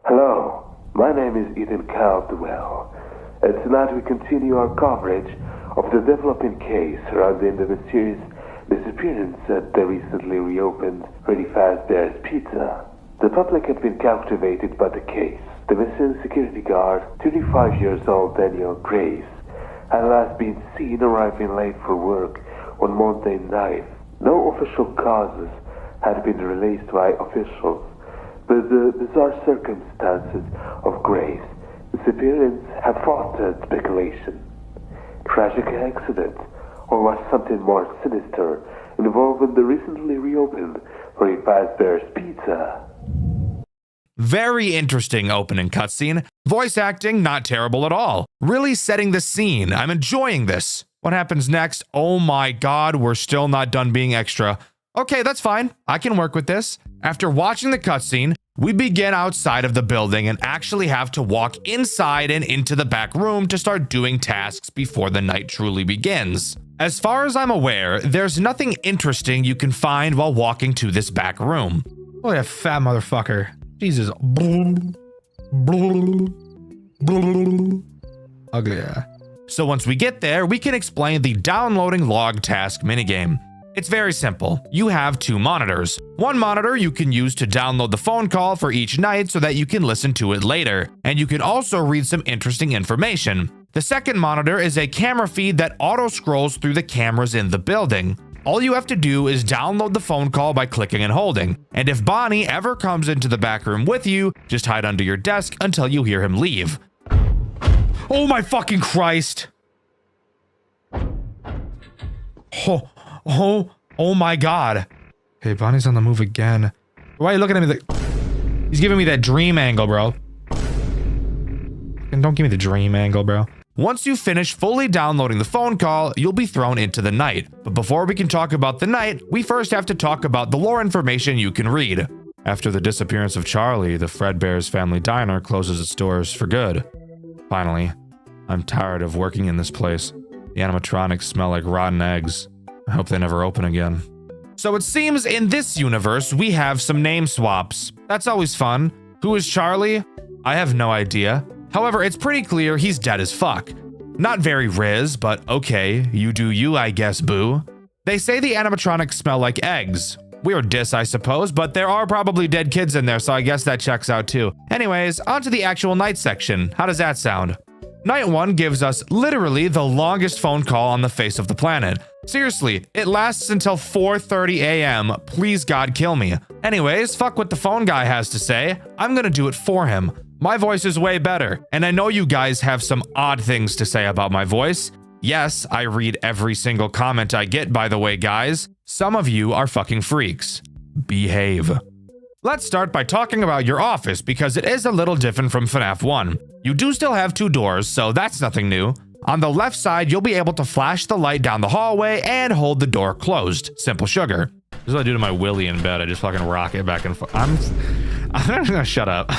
Hello, my name is Ethan Caldwell, and tonight we continue our coverage of the developing case surrounding the mysterious disappearance at the recently reopened Pretty Fast Bear's Pizza. The public had been captivated by the case. The missing security guard, 25 years old Daniel Grace, had last been seen arriving late for work on Monday night. No official causes had been released by officials, but the bizarre circumstances of Grace's disappearance have fostered speculation. Tragic accident, or was something more sinister involving the recently reopened Pretty Fast Bear's Pizza? Very interesting opening cutscene. Voice acting, not terrible at all. Really setting the scene. I'm enjoying this. What happens next? Oh my god, we're still not done being extra. Okay, that's fine. I can work with this. After watching the cutscene, we begin outside of the building and actually have to walk inside and into the back room to start doing tasks before the night truly begins. As far as I'm aware, there's nothing interesting you can find while walking to this back room. Oh, yeah, fat motherfucker. Jesus. Ugly, yeah. So once we get there, we can explain the downloading log task minigame. It's very simple. You have two monitors. One monitor you can use to download the phone call for each night so that you can listen to it later, and you can also read some interesting information. The second monitor is a camera feed that auto-scrolls through the cameras in the building. All you have to do is download the phone call by clicking and holding, and if Bonnie ever comes into the back room with you, just hide under your desk until you hear him leave. Oh my fucking Christ! Oh my god. Hey, Bonnie's on the move again. Why are you looking at me like... He's giving me that dream angle, bro. And don't give me the dream angle, bro. Once you finish fully downloading the phone call, you'll be thrown into the night. But before we can talk about the night, we first have to talk about the lore information you can read. After the disappearance of Charlie, the Fredbear's Family Diner closes its doors for good. Finally, I'm tired of working in this place. The animatronics smell like rotten eggs. I hope they never open again. So it seems in this universe, we have some name swaps. That's always fun. Who is Charlie? I have no idea. However, it's pretty clear he's dead as fuck. Not very Riz, but okay, you do you, I guess, boo. They say the animatronics smell like eggs. Weird diss, I suppose, but there are probably dead kids in there, so I guess that checks out too. Anyways, onto the actual night section. How does that sound? Night 1 gives us literally the longest phone call on the face of the planet. Seriously, it lasts until 4:30 a.m. Please God kill me. Anyways, fuck what the phone guy has to say. I'm gonna do it for him. My voice is way better, and I know you guys have some odd things to say about my voice. Yes, I read every single comment I get, by the way, guys. Some of you are fucking freaks. Behave. Let's start by talking about your office because it is a little different from FNAF 1. You do still have 2 doors, so that's nothing new. On the left side, you'll be able to flash the light down the hallway and hold the door closed. Simple sugar. This is what I do to my Willy in bed. I just fucking rock it back and forth. I'm gonna shut up.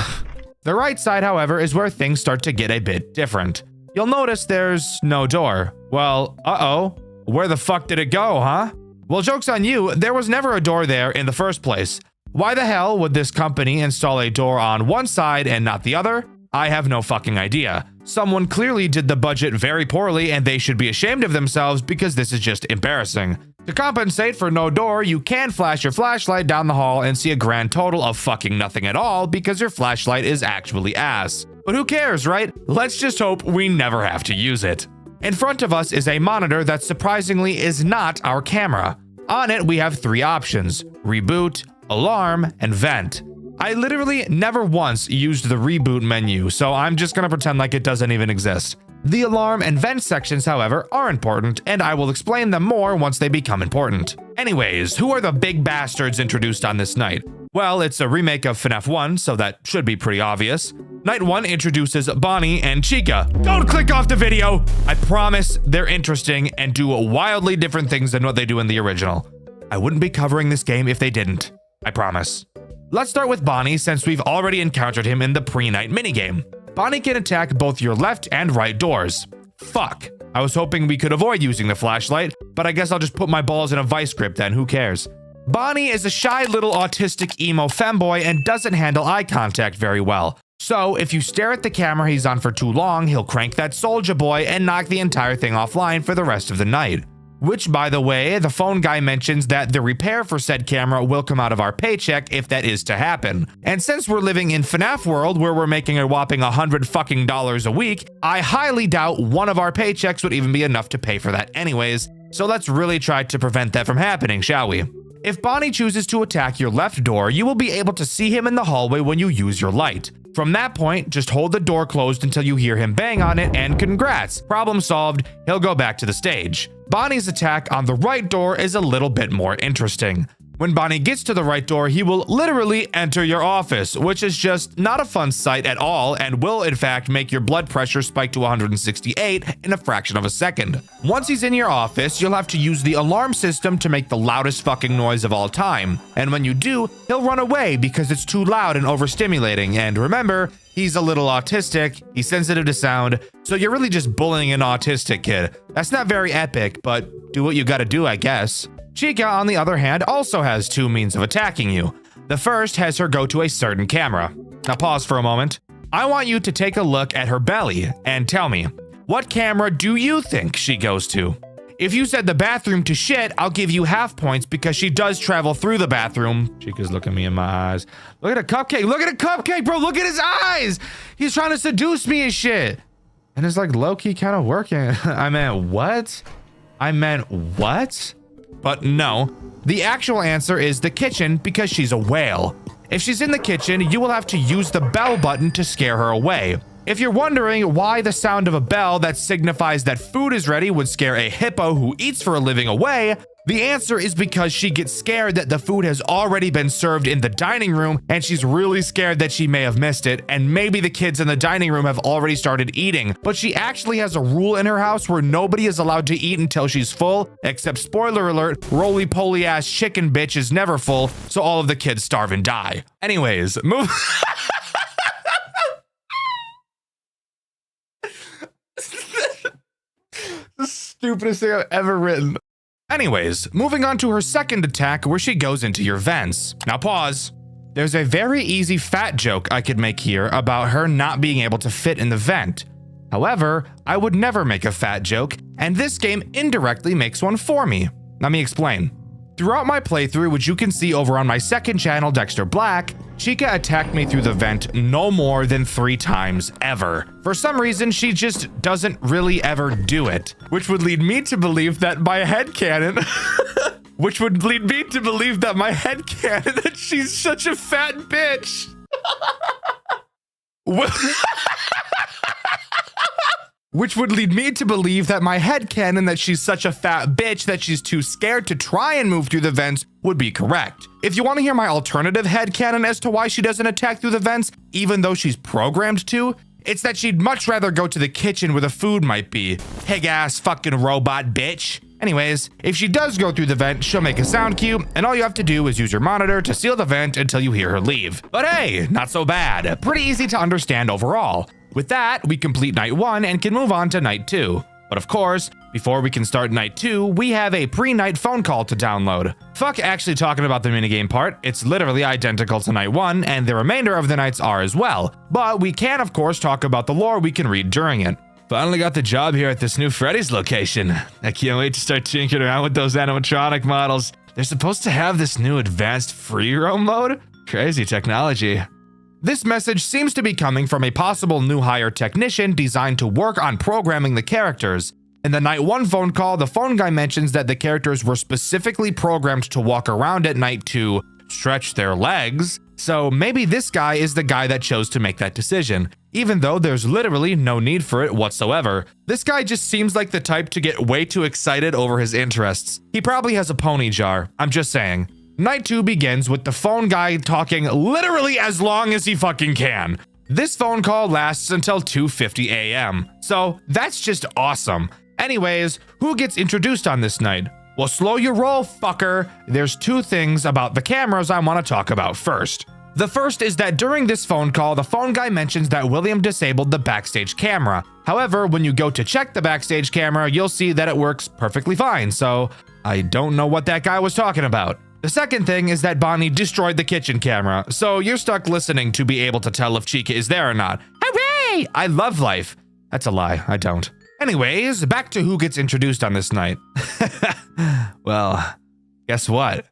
The right side, however, is where things start to get a bit different. You'll notice there's no door. Well, uh-oh. Where the fuck did it go, huh? Well, joke's on you, there was never a door there in the first place. Why the hell would this company install a door on one side and not the other? I have no fucking idea. Someone clearly did the budget very poorly and they should be ashamed of themselves because this is just embarrassing. To compensate for no door, you can flash your flashlight down the hall and see a grand total of fucking nothing at all because your flashlight is actually ass. But who cares, right? Let's just hope we never have to use it. In front of us is a monitor that surprisingly is not our camera. On it, we have 3 options: reboot, alarm, and vent. I literally never once used the reboot menu, so I'm just gonna pretend like it doesn't even exist. The alarm and vent sections, however, are important, and I will explain them more once they become important. Anyways, who are the big bastards introduced on this night? Well, it's a remake of FNAF 1, so that should be pretty obvious. Night 1 introduces Bonnie and Chica. Don't click off the video! I promise they're interesting and do wildly different things than what they do in the original. I wouldn't be covering this game if they didn't. I promise. Let's start with Bonnie, since we've already encountered him in the pre-night minigame. Bonnie can attack both your left and right doors. Fuck. I was hoping we could avoid using the flashlight, but I guess I'll just put my balls in a vice grip then, who cares? Bonnie is a shy little autistic emo femboy and doesn't handle eye contact very well. So if you stare at the camera he's on for too long, he'll crank that Soulja Boy and knock the entire thing offline for the rest of the night. Which, by the way, the phone guy mentions that the repair for said camera will come out of our paycheck if that is to happen. And since we're living in FNAF world where we're making a whopping $100 a week, I highly doubt one of our paychecks would even be enough to pay for that anyways. So let's really try to prevent that from happening, shall we? If Bonnie chooses to attack your left door, you will be able to see him in the hallway when you use your light. From that point, just hold the door closed until you hear him bang on it, and congrats, problem solved, he'll go back to the stage. Bonnie's attack on the right door is a little bit more interesting. When Bonnie gets to the right door, he will literally enter your office, which is just not a fun sight at all and will in fact make your blood pressure spike to 168 in a fraction of a second. Once he's in your office, you'll have to use the alarm system to make the loudest fucking noise of all time. And when you do, he'll run away because it's too loud and overstimulating. And remember, he's a little autistic, he's sensitive to sound, so you're really just bullying an autistic kid. That's not very epic, but do what you gotta do, I guess. Chica, on the other hand, also has 2 means of attacking you. The first has her go to a certain camera. Now pause for a moment. I want you to take a look at her belly and tell me, what camera do you think she goes to? If you said the bathroom to shit, I'll give you half points because she does travel through the bathroom. Chica's looking me in my eyes. Look at a cupcake. Look at a cupcake, bro. Look at his eyes. He's trying to seduce me and shit. And it's like low-key kind of working. I meant what? But no, the actual answer is the kitchen because she's a whale. If she's in the kitchen, you will have to use the bell button to scare her away. If you're wondering why the sound of a bell that signifies that food is ready would scare a hippo who eats for a living away, the answer is because she gets scared that the food has already been served in the dining room and she's really scared that she may have missed it, and maybe the kids in the dining room have already started eating, but she actually has a rule in her house where nobody is allowed to eat until she's full, except spoiler alert, roly-poly ass chicken bitch is never full, so all of the kids starve and die. Anyways, move. The stupidest thing I've ever written. Anyways, moving on to her second attack where she goes into your vents. Now pause. There's a very easy fat joke I could make here about her not being able to fit in the vent. However, I would never make a fat joke, and this game indirectly makes one for me. Let me explain. Throughout my playthrough, which you can see over on my second channel, Dexter Black, Chica attacked me through the vent no more than 3 times ever. For some reason, she just doesn't really ever do it, which would lead me to believe that my headcanon that she's such a fat bitch. Which would lead me to believe that my headcanon that she's such a fat bitch that she's too scared to try and move through the vents would be correct. If you want to hear my alternative headcanon as to why she doesn't attack through the vents, even though she's programmed to, it's that she'd much rather go to the kitchen where the food might be. Pig ass fucking robot bitch. Anyways, if she does go through the vent, she'll make a sound cue, and all you have to do is use your monitor to seal the vent until you hear her leave. But hey, not so bad. Pretty easy to understand overall. With that, we complete night 1 and can move on to night 2. But of course, before we can start night 2, we have a pre-night phone call to download. Fuck actually talking about the minigame part, it's literally identical to night 1, and the remainder of the nights are as well. But we can of course talk about the lore we can read during it. Finally got the job here at this new Freddy's location. I can't wait to start tinkering around with those animatronic models. They're supposed to have this new advanced free roam mode? Crazy technology. This message seems to be coming from a possible new hire technician designed to work on programming the characters. In the night 1 phone call, the phone guy mentions that the characters were specifically programmed to walk around at night to stretch their legs. So maybe this guy is the guy that chose to make that decision, even though there's literally no need for it whatsoever. This guy just seems like the type to get way too excited over his interests. He probably has a pony jar, I'm just saying. Night 2 begins with the phone guy talking literally as long as he fucking can. This phone call lasts until 2:50 a.m. So that's just awesome. Anyways, who gets introduced on this night? Well, slow your roll, fucker. There's 2 things about the cameras I want to talk about first. The first is that during this phone call, the phone guy mentions that William disabled the backstage camera. However, when you go to check the backstage camera, you'll see that it works perfectly fine. So I don't know what that guy was talking about. The second thing is that Bonnie destroyed the kitchen camera, so you're stuck listening to be able to tell if Chica is there or not. Hooray! I love life. That's a lie, I don't. Anyways, back to who gets introduced on this night. Well, guess what?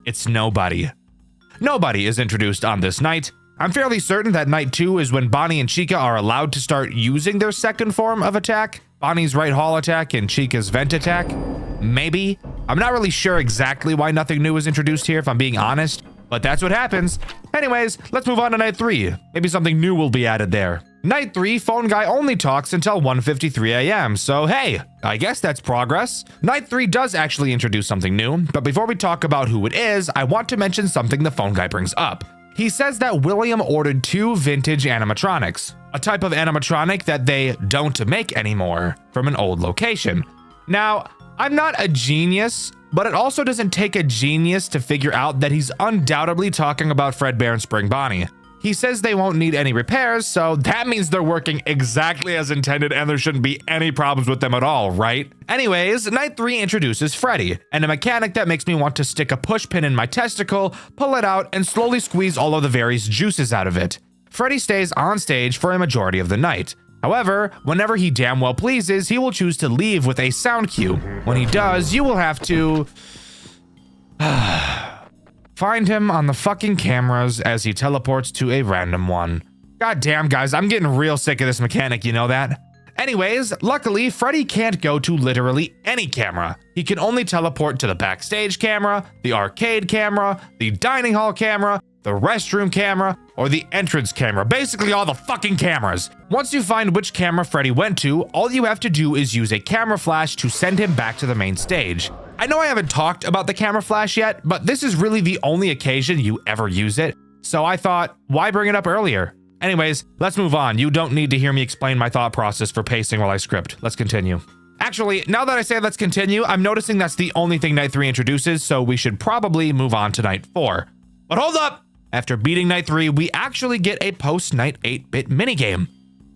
It's nobody. Nobody is introduced on this night. I'm fairly certain that night 2 is when Bonnie and Chica are allowed to start using their second form of attack. Bonnie's right hall attack and Chica's vent attack. Maybe. I'm not really sure exactly why nothing new is introduced here, if I'm being honest, but that's what happens. Anyways, let's move on to night 3. Maybe something new will be added there. Night 3, phone guy only talks until 1:53 a.m. So hey, I guess that's progress. Night 3 does actually introduce something new, but before we talk about who it is, I want to mention something the phone guy brings up. He says that William ordered 2 vintage animatronics, a type of animatronic that they don't make anymore, from an old location. Now, I'm not a genius, but it also doesn't take a genius to figure out that he's undoubtedly talking about Fredbear and Spring Bonnie. He says they won't need any repairs, so that means they're working exactly as intended and there shouldn't be any problems with them at all, right? Anyways, night 3 introduces Freddy, and a mechanic that makes me want to stick a push pin in my testicle, pull it out, and slowly squeeze all of the various juices out of it. Freddy stays on stage for a majority of the night. However, whenever he damn well pleases, he will choose to leave with a sound cue. When he does, you will have to find him on the fucking cameras as he teleports to a random one. God damn, guys, I'm getting real sick of this mechanic, you know that? Anyways, luckily, Freddy can't go to literally any camera. He can only teleport to the backstage camera, the arcade camera, the dining hall camera, the restroom camera, or the entrance camera. Basically all the fucking cameras. Once you find which camera Freddy went to, all you have to do is use a camera flash to send him back to the main stage. I know I haven't talked about the camera flash yet, but this is really the only occasion you ever use it. So I thought, why bring it up earlier? Anyways, let's move on. You don't need to hear me explain my thought process for pacing while I script. Let's continue. Actually, now that I say let's continue, I'm noticing that's the only thing night 3 introduces, so we should probably move on to night 4. But hold up! After beating night 3, we actually get a post-night 8-bit minigame.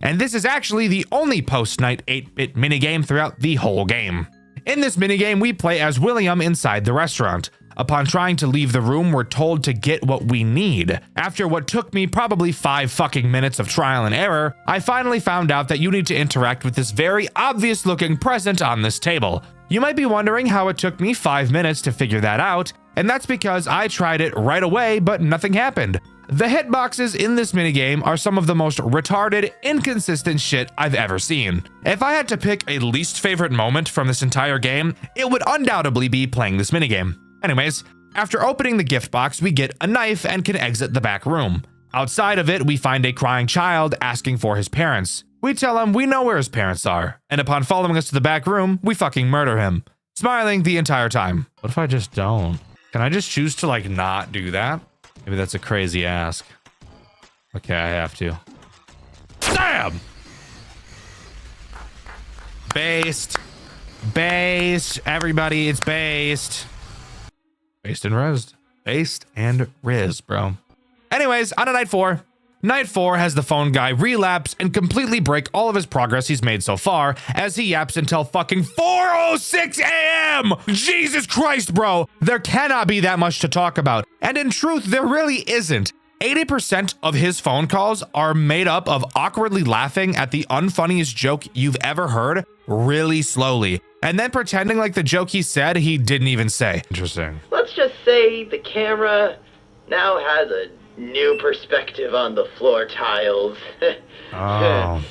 And this is actually the only post-night 8-bit minigame throughout the whole game. In this minigame, we play as William inside the restaurant. Upon trying to leave the room, we're told to get what we need. After what took me probably 5 fucking minutes of trial and error, I finally found out that you need to interact with this very obvious looking present on this table. You might be wondering how it took me 5 minutes to figure that out, and that's because I tried it right away, but nothing happened. The hitboxes in this minigame are some of the most retarded, inconsistent shit I've ever seen. If I had to pick a least favorite moment from this entire game, it would undoubtedly be playing this minigame. Anyways, after opening the gift box, we get a knife and can exit the back room. Outside of it, we find a crying child asking for his parents. We tell him we know where his parents are, and upon following us to the back room, we fucking murder him, smiling the entire time. What if I just don't? Can I just choose to like not do that? Maybe that's a crazy ask. Okay, I have to. Damn! Based. Based. Everybody, it's based. Based and Riz. Based and Riz, bro. Anyways, on to night 4. Night 4 has the phone guy relapse and completely break all of his progress he's made so far as he yaps until fucking 4:06 a.m. Jesus Christ, bro. There cannot be that much to talk about. And in truth, there really isn't. 80% of his phone calls are made up of awkwardly laughing at the unfunniest joke you've ever heard really slowly, and then pretending like the joke he said he didn't even say. Interesting. Let's just say the camera now has a new perspective on the floor tiles. Oh.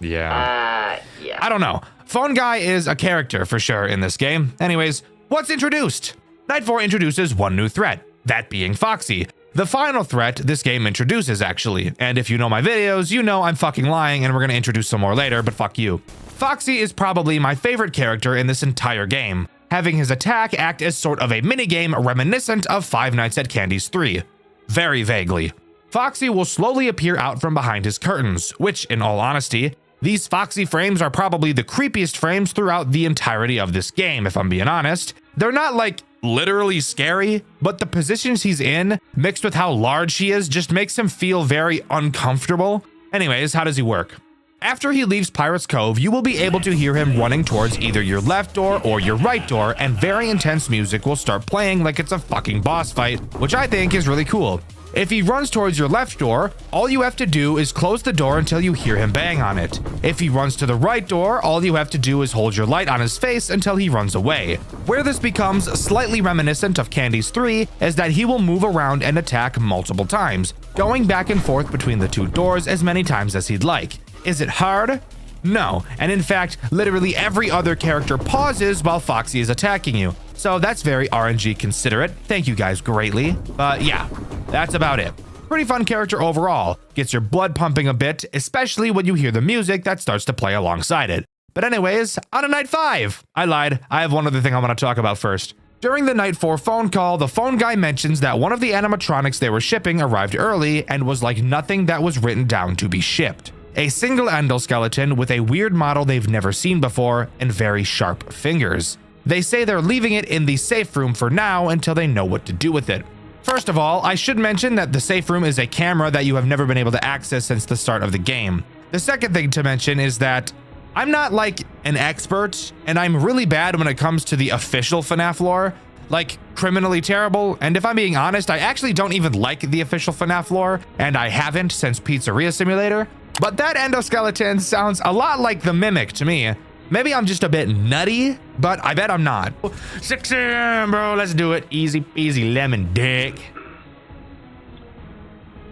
Yeah. Yeah. I don't know. Phone Guy is a character for sure in this game. Anyways, what's introduced? Night 4 introduces one new threat, that being Foxy. The final threat this game introduces, actually. And if you know my videos, you know I'm fucking lying and we're gonna introduce some more later, but fuck you. Foxy is probably my favorite character in this entire game, having his attack act as sort of a minigame reminiscent of Five Nights at Candy's 3. Very vaguely. Foxy will slowly appear out from behind his curtains, which, in all honesty, these Foxy frames are probably the creepiest frames throughout the entirety of this game, if I'm being honest. They're not like literally scary, but the positions he's in, mixed with how large he is, just makes him feel very uncomfortable. Anyways, how does he work? After he leaves Pirate's Cove, you will be able to hear him running towards either your left door or your right door, and very intense music will start playing like it's a fucking boss fight, which I think is really cool. If he runs towards your left door, all you have to do is close the door until you hear him bang on it. If he runs to the right door, all you have to do is hold your light on his face until he runs away. Where this becomes slightly reminiscent of Candy's 3 is that he will move around and attack multiple times, going back and forth between the two doors as many times as he'd like. Is it hard? No, and in fact, literally every other character pauses while Foxy is attacking you. So that's very RNG considerate. Thank you guys greatly. But yeah, that's about it. Pretty fun character overall. Gets your blood pumping a bit, especially when you hear the music that starts to play alongside it. But anyways, on to Night 5. I lied. I have one other thing I want to talk about first. During the Night 4 phone call, the phone guy mentions that one of the animatronics they were shipping arrived early and was like nothing that was written down to be shipped. A single endoskeleton with a weird model they've never seen before and very sharp fingers. They say they're leaving it in the safe room for now until they know what to do with it. First of all, I should mention that the safe room is a camera that you have never been able to access since the start of the game. The second thing to mention is that I'm not like an expert, and I'm really bad when it comes to the official FNAF lore, like criminally terrible, and if I'm being honest, I actually don't even like the official FNAF lore, and I haven't since Pizzeria Simulator. But that endoskeleton sounds a lot like the Mimic to me. Maybe I'm just a bit nutty, but I bet I'm not. 6 a.m., bro, let's do it. Easy peasy lemon dick.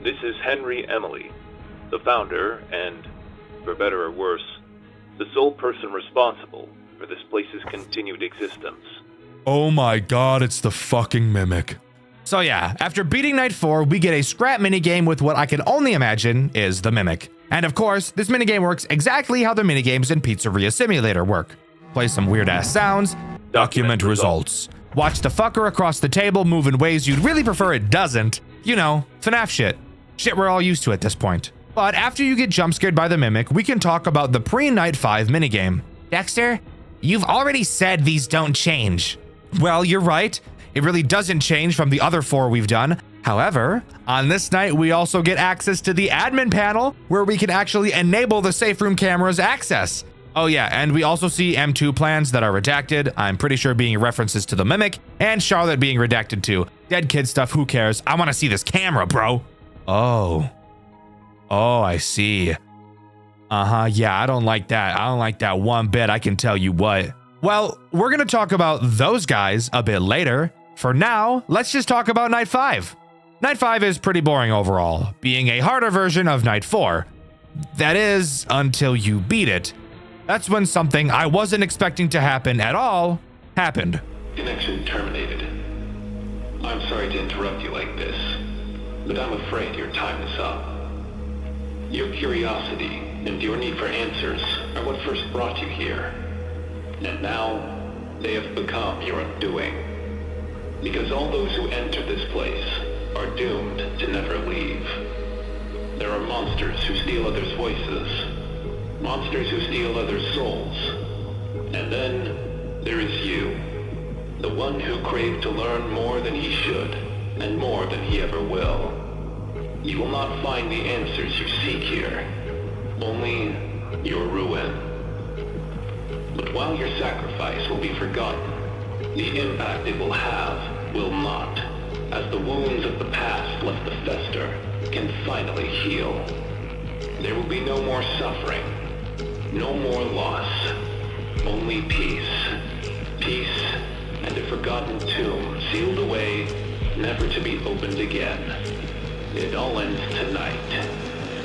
This is Henry Emily, the founder and, for better or worse, the sole person responsible for this place's continued existence. Oh my god, it's the fucking Mimic. So yeah, after beating Night 4, we get a scrap minigame with what I can only imagine is the Mimic. And of course, this minigame works exactly how the minigames in Pizzeria Simulator work. Play some weird-ass sounds, document results. Watch the fucker across the table move in ways you'd really prefer it doesn't. You know, FNAF shit. Shit we're all used to at this point. But after you get jump-scared by the Mimic, we can talk about the pre-Night 5 minigame. Dexter, you've already said these don't change. Well, you're right. It really doesn't change from the other 4 we've done. However, on this night, we also get access to the admin panel where we can actually enable the safe room camera's access. Oh yeah, and we also see M2 plans that are redacted. I'm pretty sure being references to the Mimic, and Charlotte being redacted too. Dead kid stuff, who cares? I want to see this camera, bro. Oh, I see. Yeah, I don't like that. I don't like that one bit, I can tell you what. Well, we're gonna talk about those guys a bit later. For now, let's just talk about Night 5. Night 5 is pretty boring overall, being a harder version of Night 4. That is, until you beat it. That's when something I wasn't expecting to happen at all happened. Connection terminated. I'm sorry to interrupt you like this, but I'm afraid your time is up. Your curiosity and your need for answers are what first brought you here. And now, they have become your undoing. Because all those who enter this place are doomed to never leave. There are monsters who steal others' voices, monsters who steal others' souls, and then there is you, the one who craved to learn more than he should, and more than he ever will. You will not find the answers you seek here, only your ruin. But while your sacrifice will be forgotten, the impact it will have will not, as the wounds of the past left to fester can finally heal. There will be no more suffering, no more loss, only peace. Peace and a forgotten tomb sealed away, never to be opened again. It all ends tonight.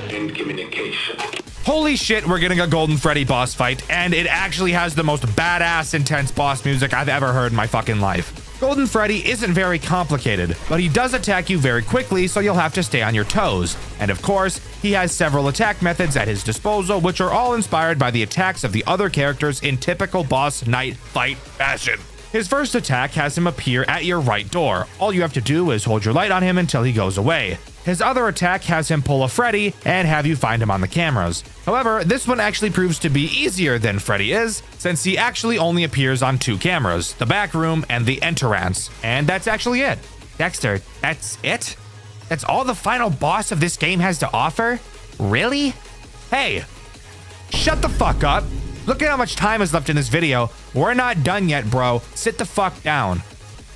End communication. Holy shit, we're getting a Golden Freddy boss fight, and it actually has the most badass intense boss music I've ever heard in my fucking life. Golden Freddy isn't very complicated, but he does attack you very quickly, so you'll have to stay on your toes. And of course, he has several attack methods at his disposal, which are all inspired by the attacks of the other characters in typical boss night fight fashion. His first attack has him appear at your right door. All you have to do is hold your light on him until he goes away. His other attack has him pull a Freddy and have you find him on the cameras. However, this one actually proves to be easier than Freddy is, since he actually only appears on 2 cameras, the back room and the entrance. And that's actually it. Dexter, that's it? That's all the final boss of this game has to offer? Really? Hey, shut the fuck up. Look at how much time is left in this video. We're not done yet, bro. Sit the fuck down.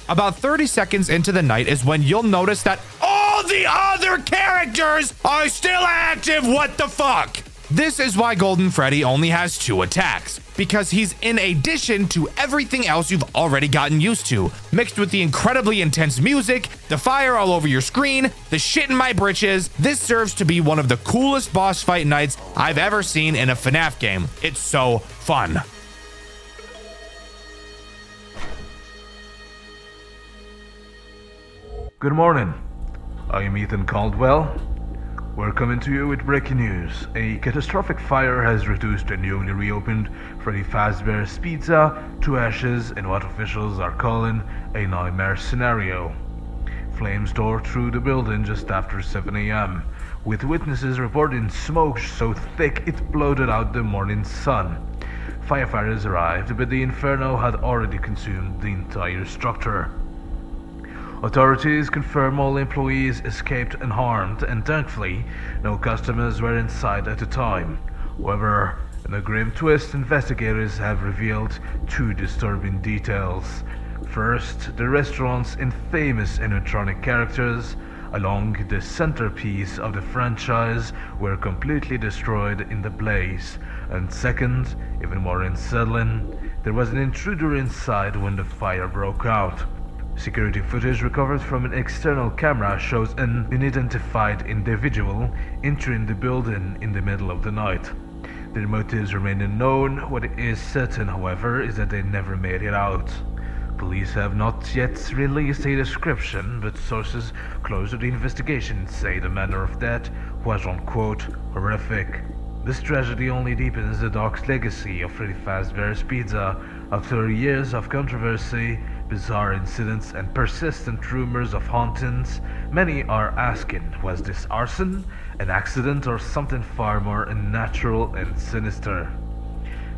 About 30 seconds into the night is when you'll notice that all the other characters are still active. What the fuck? This is why Golden Freddy only has 2 attacks, because he's in addition to everything else you've already gotten used to, mixed with the incredibly intense music, the fire all over your screen, the shit in my britches. This serves to be one of the coolest boss fight nights I've ever seen in a FNAF game. It's so fun. Good morning. I am Ethan Caldwell. We're coming to you with breaking news. A catastrophic fire has reduced a newly reopened Freddy Fazbear's Pizza to ashes in what officials are calling a nightmare scenario. Flames tore through the building just after 7 a.m., with witnesses reporting smoke so thick it blotted out the morning sun. Firefighters arrived, but the inferno had already consumed the entire structure. Authorities confirm all employees escaped unharmed, and thankfully, no customers were inside at the time. However, in a grim twist, investigators have revealed 2 disturbing details. First, the restaurant's infamous animatronic characters, along the centerpiece of the franchise, were completely destroyed in the blaze. And second, even more unsettling, there was an intruder inside when the fire broke out. Security footage recovered from an external camera shows an unidentified individual entering the building in the middle of the night. Their motives remain unknown. What is certain, however, is that they never made it out. Police have not yet released a description, but sources close to the investigation say the manner of death was, unquote, horrific. This tragedy only deepens the dark legacy of Freddy Fazbear's Pizza. After years of controversy, bizarre incidents, and persistent rumors of hauntings, many are asking, was this arson, an accident, or something far more unnatural and sinister?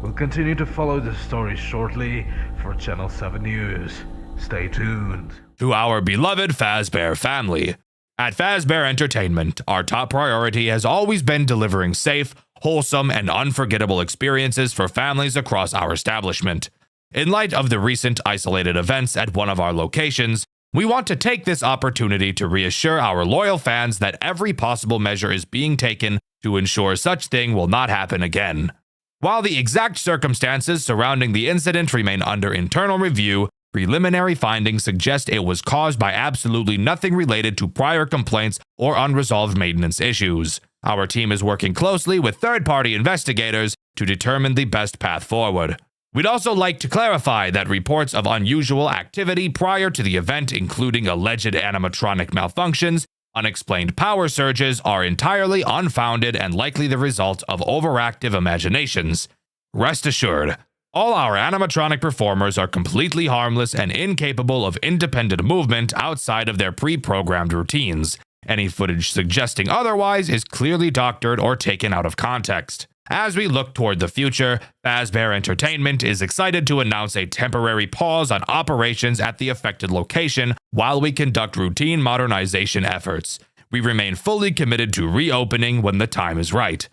We'll continue to follow the story shortly for Channel 7 News. Stay tuned. To our beloved Fazbear family. At Fazbear Entertainment, our top priority has always been delivering safe, wholesome, and unforgettable experiences for families across our establishment. In light of the recent isolated events at one of our locations, we want to take this opportunity to reassure our loyal fans that every possible measure is being taken to ensure such thing will not happen again. While the exact circumstances surrounding the incident remain under internal review, preliminary findings suggest it was caused by absolutely nothing related to prior complaints or unresolved maintenance issues. Our team is working closely with third-party investigators to determine the best path forward. We'd also like to clarify that reports of unusual activity prior to the event, including alleged animatronic malfunctions, unexplained power surges, are entirely unfounded and likely the result of overactive imaginations. Rest assured, all our animatronic performers are completely harmless and incapable of independent movement outside of their pre-programmed routines. Any footage suggesting otherwise is clearly doctored or taken out of context. As we look toward the future, Fazbear Entertainment is excited to announce a temporary pause on operations at the affected location while we conduct routine modernization efforts. We remain fully committed to reopening when the time is right.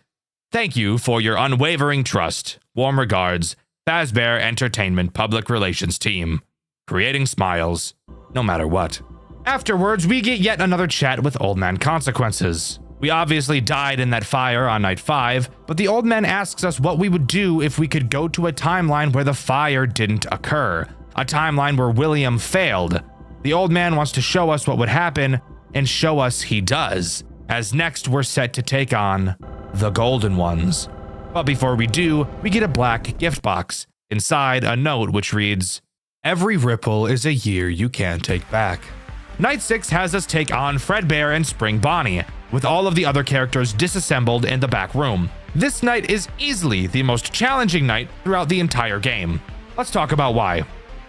Thank you for your unwavering trust. Warm regards, Fazbear Entertainment Public Relations Team. Creating smiles, no matter what. Afterwards, we get yet another chat with Old Man Consequences. We obviously died in that fire on night 5, but the old man asks us what we would do if we could go to a timeline where the fire didn't occur, a timeline where William failed. The old man wants to show us what would happen, and show us he does, as next we're set to take on the golden ones. But before we do, we get a black gift box. Inside, a note which reads, "Every ripple is a year you can't take back." Night 6 has us take on Fredbear and Spring Bonnie, with all of the other characters disassembled in the back room. This night is easily the most challenging night throughout the entire game. Let's talk about why.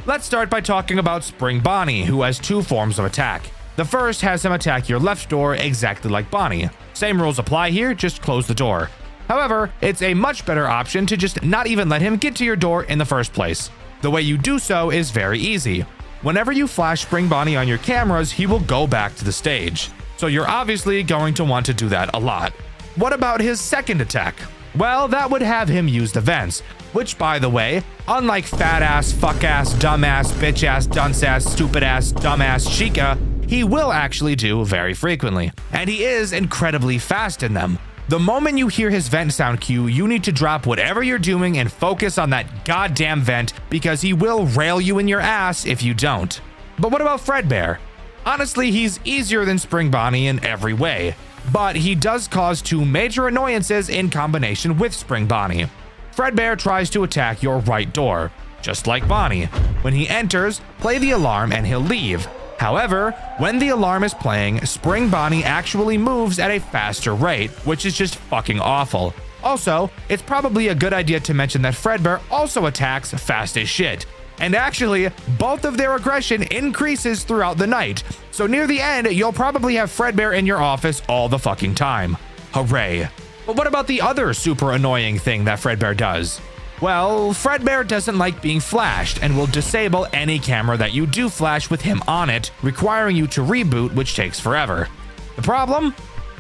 Let's start by talking about Spring Bonnie, who has two forms of attack. The first has him attack your left door exactly like Bonnie. Same rules apply here, just close the door. However, it's a much better option to just not even let him get to your door in the first place. The way you do so is very easy. Whenever you flash Spring Bonnie on your cameras, he will go back to the stage. So you're obviously going to want to do that a lot. What about his second attack? Well, that would have him use the vents, which, by the way, unlike fat ass, fuck ass, dumb ass, bitch ass, dunce ass, stupid ass, dumb ass Chica, he will actually do very frequently, and he is incredibly fast in them. The moment you hear his vent sound cue, you need to drop whatever you're doing and focus on that goddamn vent, because he will rail you in your ass if you don't. But what about Fredbear? Honestly, he's easier than Spring Bonnie in every way, but he does cause two major annoyances in combination with Spring Bonnie. Fredbear tries to attack your right door, just like Bonnie. When he enters, play the alarm and he'll leave. However, when the alarm is playing, Spring Bonnie actually moves at a faster rate, which is just fucking awful. Also, it's probably a good idea to mention that Fredbear also attacks fast as shit. And actually, both of their aggression increases throughout the night, so near the end, you'll probably have Fredbear in your office all the fucking time. Hooray. But what about the other super annoying thing that Fredbear does? Well, Fredbear doesn't like being flashed and will disable any camera that you do flash with him on it, requiring you to reboot, which takes forever. The problem?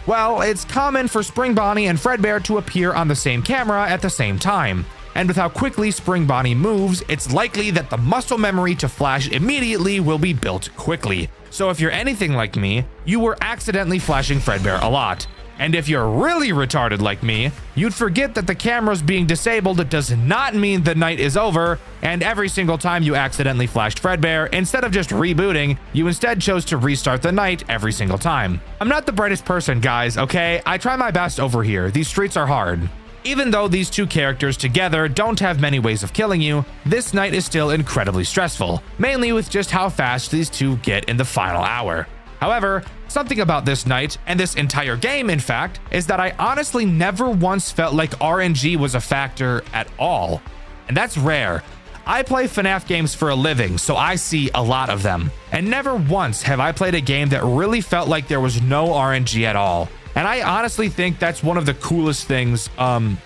Well, it's common for Spring Bonnie and Fredbear to appear on the same camera at the same time. And with how quickly Spring Bonnie moves, it's likely that the muscle memory to flash immediately will be built quickly. So if you're anything like me, you were accidentally flashing Fredbear a lot. And if you're really retarded like me, you'd forget that the camera's being disabled does not mean the night is over, and every single time you accidentally flashed Fredbear, instead of just rebooting, you instead chose to restart the night every single time. I'm not the brightest person, guys, okay? I try my best over here. These streets are hard. Even though these two characters together don't have many ways of killing you, this night is still incredibly stressful, mainly with just how fast these two get in the final hour. However, something about this night, and this entire game in fact, is that I honestly never once felt like RNG was a factor at all. And that's rare. I play FNAF games for a living, so I see a lot of them. And never once have I played a game that really felt like there was no RNG at all. And I honestly think that's one of the coolest things,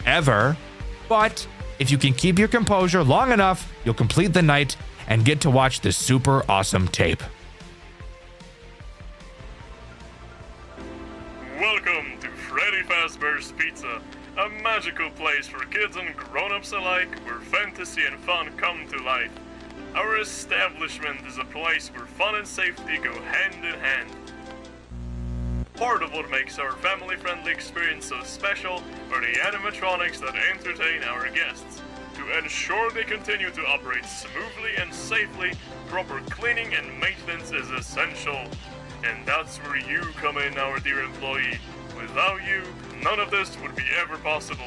ever. But if you can keep your composure long enough, you'll complete the night and get to watch this super awesome tape. Welcome to Freddy Fazbear's Pizza, a magical place for kids and grown-ups alike where fantasy and fun come to life. Our establishment is a place where fun and safety go hand in hand. Part of what makes our family-friendly experience so special are the animatronics that entertain our guests. To ensure they continue to operate smoothly and safely, proper cleaning and maintenance is essential. And that's where you come in, our dear employee. Without you, none of this would be ever possible.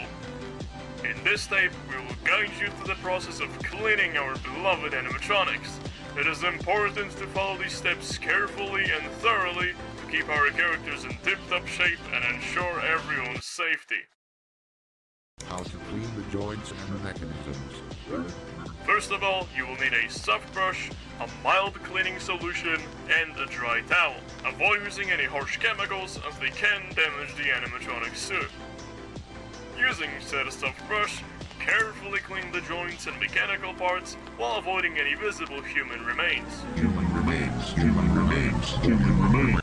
In this tape, we will guide you through the process of cleaning our beloved animatronics. It is important to follow these steps carefully and thoroughly to keep our characters in tip-top shape and ensure everyone's safety. How to clean the joints and mechanisms. First of all, you will need a soft brush, a mild cleaning solution, and a dry towel. Avoid using any harsh chemicals as they can damage the animatronic suit. Using said soft brush, carefully clean the joints and mechanical parts while avoiding any visible human remains. Human remains, human remains, human remains.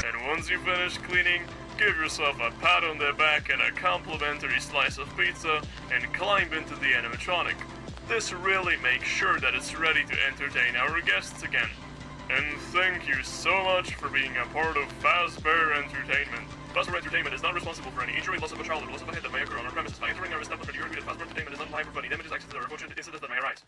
And once you finish cleaning, give yourself a pat on the back and a complimentary slice of pizza, and climb into the animatronic. This really makes sure that it's ready to entertain our guests again. And thank you so much for being a part of Fazbear Entertainment. Fazbear Entertainment is not responsible for any injury, loss of a child, or loss of a head that may occur on our premises. By entering our establishment, you agree that Fazbear Entertainment is not liable for any damages, accidents, or unfortunate incidents that may arise.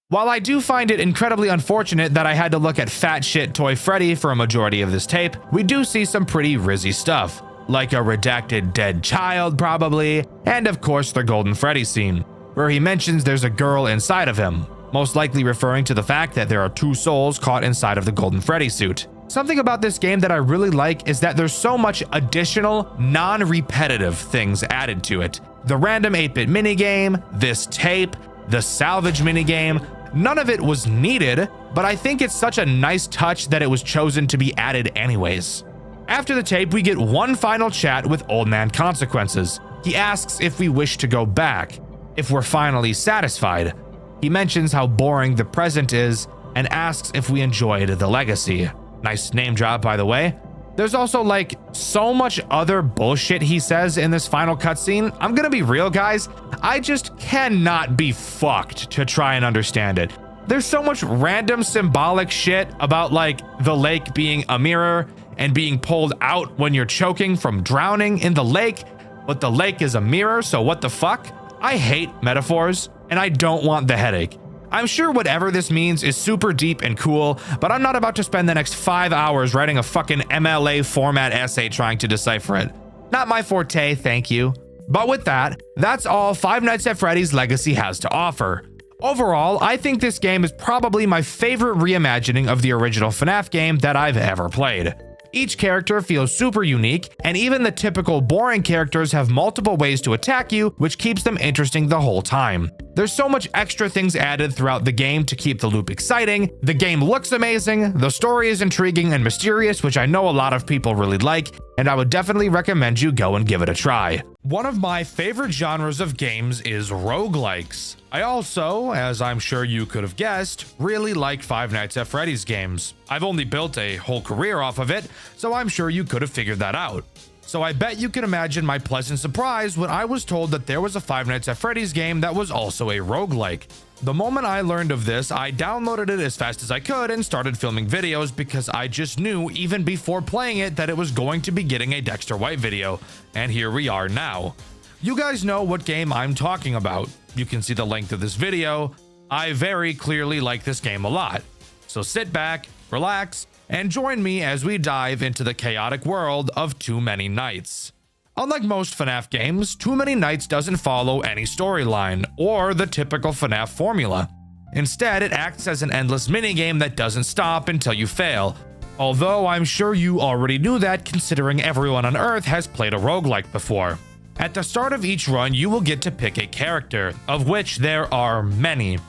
While I do find it incredibly unfortunate that I had to look at Fat Shit Toy Freddy for a majority of this tape, we do see some pretty rizzy stuff, like a redacted dead child probably, and of course the Golden Freddy scene, where he mentions there's a girl inside of him, most likely referring to the fact that there are two souls caught inside of the Golden Freddy suit. Something about this game that I really like is that there's so much additional, non-repetitive things added to it. The random 8-bit minigame, this tape, the salvage minigame, none of it was needed, but I think it's such a nice touch that it was chosen to be added anyways. After the tape, we get one final chat with Old Man Consequences. He asks if we wish to go back, if we're finally satisfied. He mentions how boring the present is and asks if we enjoyed the legacy. Nice name drop, by the way. There's also like so much other bullshit he says in this final cutscene. I'm gonna be real, guys. I just cannot be fucked to try and understand it. There's so much random symbolic shit about like the lake being a mirror and being pulled out when you're choking from drowning in the lake, but the lake is a mirror, so what the fuck? I hate metaphors, and I don't want the headache. I'm sure whatever this means is super deep and cool, but I'm not about to spend the next 5 hours writing a fucking MLA format essay trying to decipher it. Not my forte, thank you. But with that, that's all Five Nights at Freddy's Legacy has to offer. Overall, I think this game is probably my favorite reimagining of the original FNAF game that I've ever played. Each character feels super unique, and even the typical boring characters have multiple ways to attack you, which keeps them interesting the whole time. There's so much extra things added throughout the game to keep the loop exciting. The game looks amazing, the story is intriguing and mysterious, which I know a lot of people really like, and I would definitely recommend you go and give it a try. One of my favorite genres of games is roguelikes. I also, as I'm sure you could have guessed, really like Five Nights at Freddy's games. I've only built a whole career off of it, so I'm sure you could have figured that out. So I bet you can imagine my pleasant surprise when I was told that there was a Five Nights at Freddy's game that was also a roguelike. The moment I learned of this, I downloaded it as fast as I could and started filming videos because I just knew even before playing it that it was going to be getting a Dexter White video, and here we are now. You guys know what game I'm talking about. You can see the length of this video. I very clearly like this game a lot. So sit back, relax, and join me as we dive into the chaotic world of Too Many Nights. Unlike most FNAF games, Too Many Nights doesn't follow any storyline or the typical FNAF formula. Instead, it acts as an endless minigame that doesn't stop until you fail. Although I'm sure you already knew that considering everyone on Earth has played a roguelike before. At the start of each run, you will get to pick a character, of which there are many.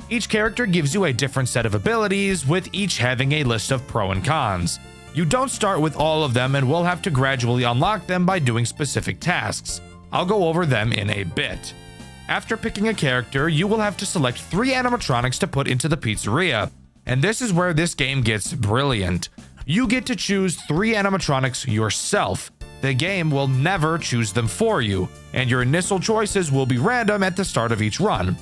Each character gives you a different set of abilities, with each having a list of pro and cons. You don't start with all of them and will have to gradually unlock them by doing specific tasks. I'll go over them in a bit. After picking a character, you will have to select 3 animatronics to put into the pizzeria. And this is where this game gets brilliant. You get to choose 3 animatronics yourself. The game will never choose them for you, and your initial choices will be random at the start of each run.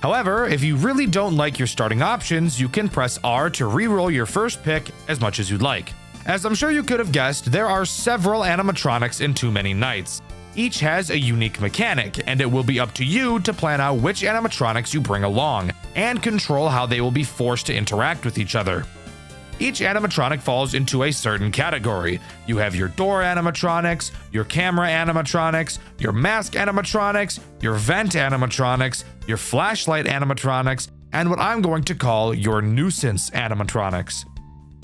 However, if you really don't like your starting options, you can press R to re-roll your first pick as much as you'd like. As I'm sure you could have guessed, there are several animatronics in Too Many Nights. Each has a unique mechanic, and it will be up to you to plan out which animatronics you bring along, and control how they will be forced to interact with each other. Each animatronic falls into a certain category. You have your door animatronics, your camera animatronics, your mask animatronics, your vent animatronics, your flashlight animatronics, and what I'm going to call your nuisance animatronics.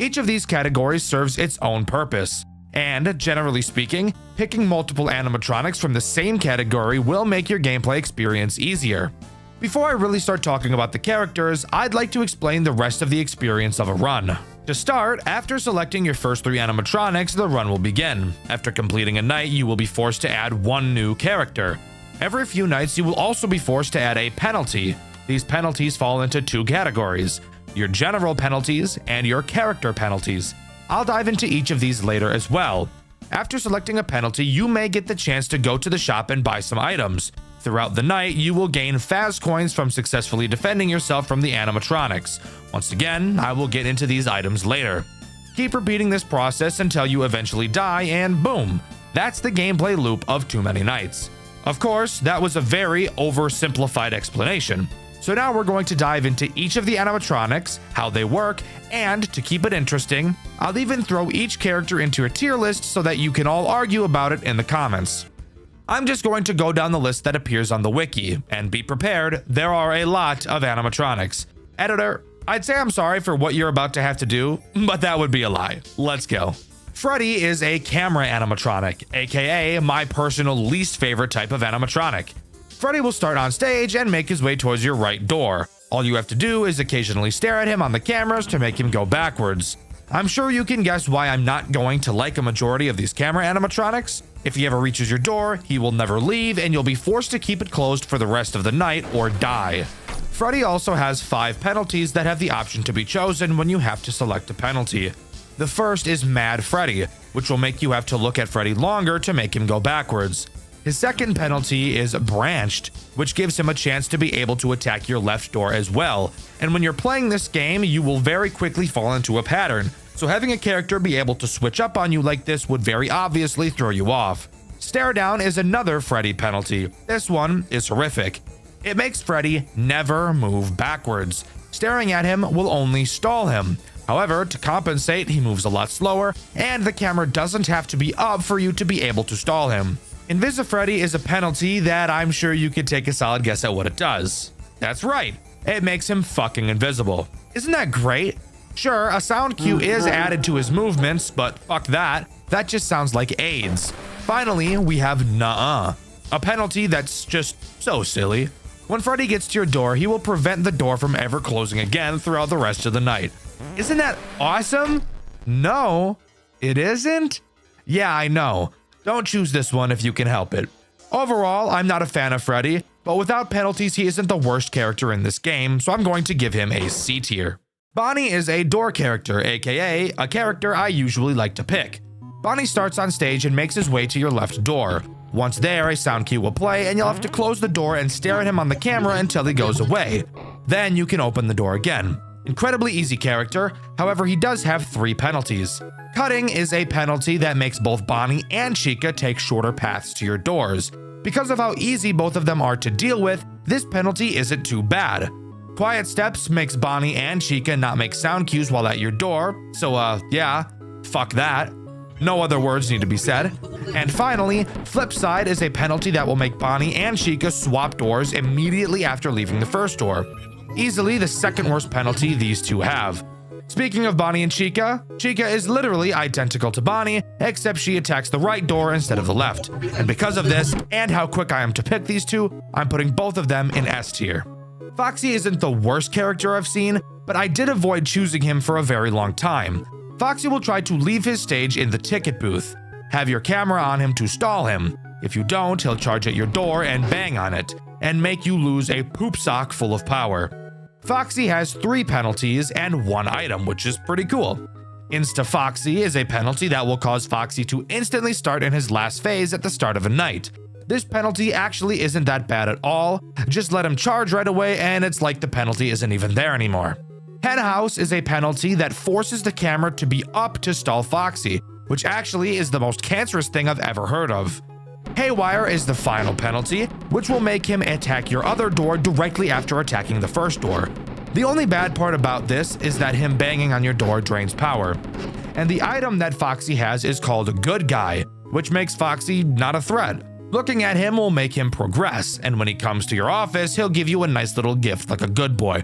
Each of these categories serves its own purpose, and generally speaking, picking multiple animatronics from the same category will make your gameplay experience easier. Before I really start talking about the characters, I'd like to explain the rest of the experience of a run. To start, after selecting your first 3 animatronics, the run will begin. After completing a night, you will be forced to add 1 new character. Every few nights, you will also be forced to add a penalty. These penalties fall into 2 categories: your general penalties and your character penalties. I'll dive into each of these later as well. After selecting a penalty, you may get the chance to go to the shop and buy some items. Throughout the night, you will gain Faz coins from successfully defending yourself from the animatronics. Once again, I will get into these items later. Keep repeating this process until you eventually die, and boom, that's the gameplay loop of Too Many Nights. Of course, that was a very oversimplified explanation. So now we're going to dive into each of the animatronics, how they work, and to keep it interesting, I'll even throw each character into a tier list so that you can all argue about it in the comments. I'm just going to go down the list that appears on the wiki, and be prepared, there are a lot of animatronics. Editor, I'd say I'm sorry for what you're about to have to do, but that would be a lie. Let's go. Freddy is a camera animatronic, aka my personal least favorite type of animatronic. Freddy will start on stage and make his way towards your right door. All you have to do is occasionally stare at him on the cameras to make him go backwards. I'm sure you can guess why I'm not going to like a majority of these camera animatronics. If he ever reaches your door, he will never leave and you'll be forced to keep it closed for the rest of the night or die. Freddy also has 5 penalties that have the option to be chosen when you have to select a penalty. The first is Mad Freddy, which will make you have to look at Freddy longer to make him go backwards. His second penalty is Branched, which gives him a chance to be able to attack your left door as well. And when you're playing this game, you will very quickly fall into a pattern, so having a character be able to switch up on you like this would very obviously throw you off. Stare Down is another Freddy penalty. This one is horrific. It makes Freddy never move backwards. Staring at him will only stall him. However, to compensate, he moves a lot slower, and the camera doesn't have to be up for you to be able to stall him. Invisifreddy is a penalty that I'm sure you could take a solid guess at what it does. That's right, it makes him fucking invisible. Isn't that great? Sure, a sound cue is added to his movements, but fuck that. That just sounds like AIDS. Finally, we have Nuh-uh, a penalty that's just so silly. When Freddy gets to your door, he will prevent the door from ever closing again throughout the rest of the night. Isn't that awesome? No, it isn't? Yeah, I know. Don't choose this one if you can help it. Overall, I'm not a fan of Freddy, but without penalties, he isn't the worst character in this game, so I'm going to give him a C tier. Bonnie is a door character, aka a character I usually like to pick. Bonnie starts on stage and makes his way to your left door. Once there, a sound cue will play and you'll have to close the door and stare at him on the camera until he goes away. Then you can open the door again. Incredibly easy character, however he does have 3 penalties. Cutting is a penalty that makes both Bonnie and Chica take shorter paths to your doors. Because of how easy both of them are to deal with, this penalty isn't too bad. Quiet Steps makes Bonnie and Chica not make sound cues while at your door, so yeah, fuck that. No other words need to be said. And finally, Flip Side is a penalty that will make Bonnie and Chica swap doors immediately after leaving the first door. Easily the second worst penalty these two have. Speaking of Bonnie and Chica, Chica is literally identical to Bonnie, except she attacks the right door instead of the left. And because of this, and how quick I am to pick these two, I'm putting both of them in S tier. Foxy isn't the worst character I've seen, but I did avoid choosing him for a very long time. Foxy will try to leave his stage in the ticket booth. Have your camera on him to stall him. If you don't, he'll charge at your door and bang on it, and make you lose a poop sock full of power. Foxy has 3 penalties and 1 item, which is pretty cool. Insta Foxy is a penalty that will cause Foxy to instantly start in his last phase at the start of a night. This penalty actually isn't that bad at all, just let him charge right away and it's like the penalty isn't even there anymore. Hen House is a penalty that forces the camera to be up to stall Foxy, which actually is the most cancerous thing I've ever heard of. Haywire is the final penalty, which will make him attack your other door directly after attacking the first door. The only bad part about this is that him banging on your door drains power. And the item that Foxy has is called Good Guy, which makes Foxy not a threat. Looking at him will make him progress, and when he comes to your office, he'll give you a nice little gift like a good boy.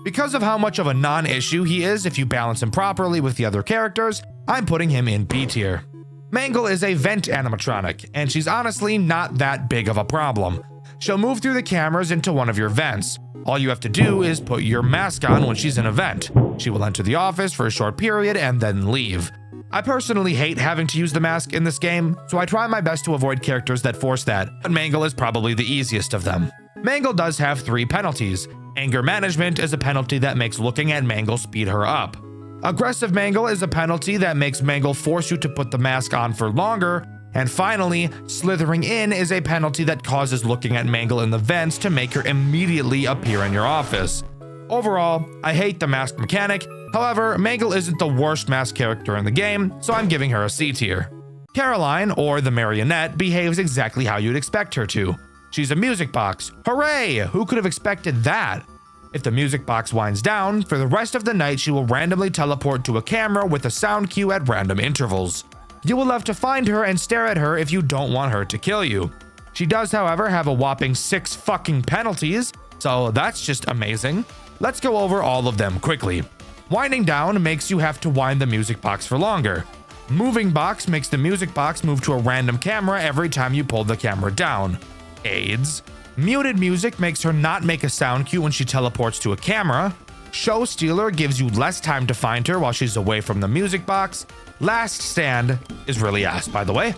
Because of how much of a non-issue he is if you balance him properly with the other characters, I'm putting him in B tier. Mangle is a vent animatronic, and she's honestly not that big of a problem. She'll move through the cameras into one of your vents. All you have to do is put your mask on when she's in a vent. She will enter the office for a short period and then leave. I personally hate having to use the mask in this game, so I try my best to avoid characters that force that, but Mangle is probably the easiest of them. Mangle does have 3 penalties. Anger Management is a penalty that makes looking at Mangle speed her up. Aggressive Mangle is a penalty that makes Mangle force you to put the mask on for longer. And finally, Slithering In is a penalty that causes looking at Mangle in the vents to make her immediately appear in your office. Overall, I hate the mask mechanic. However, Mangle isn't the worst mask character in the game, so I'm giving her a C tier. Caroline, or the Marionette, behaves exactly how you'd expect her to. She's a music box. Hooray! Who could have expected that? If the music box winds down, for the rest of the night she will randomly teleport to a camera with a sound cue at random intervals. You will have to find her and stare at her if you don't want her to kill you. She does, however, have a whopping 6 fucking penalties, so that's just amazing. Let's go over all of them quickly. Winding down makes you have to wind the music box for longer. Moving box makes the music box move to a random camera every time you pull the camera down. AIDS. Muted music makes her not make a sound cue when she teleports to a camera. Show Stealer gives you less time to find her while she's away from the music box. Last Stand is really ass, by the way.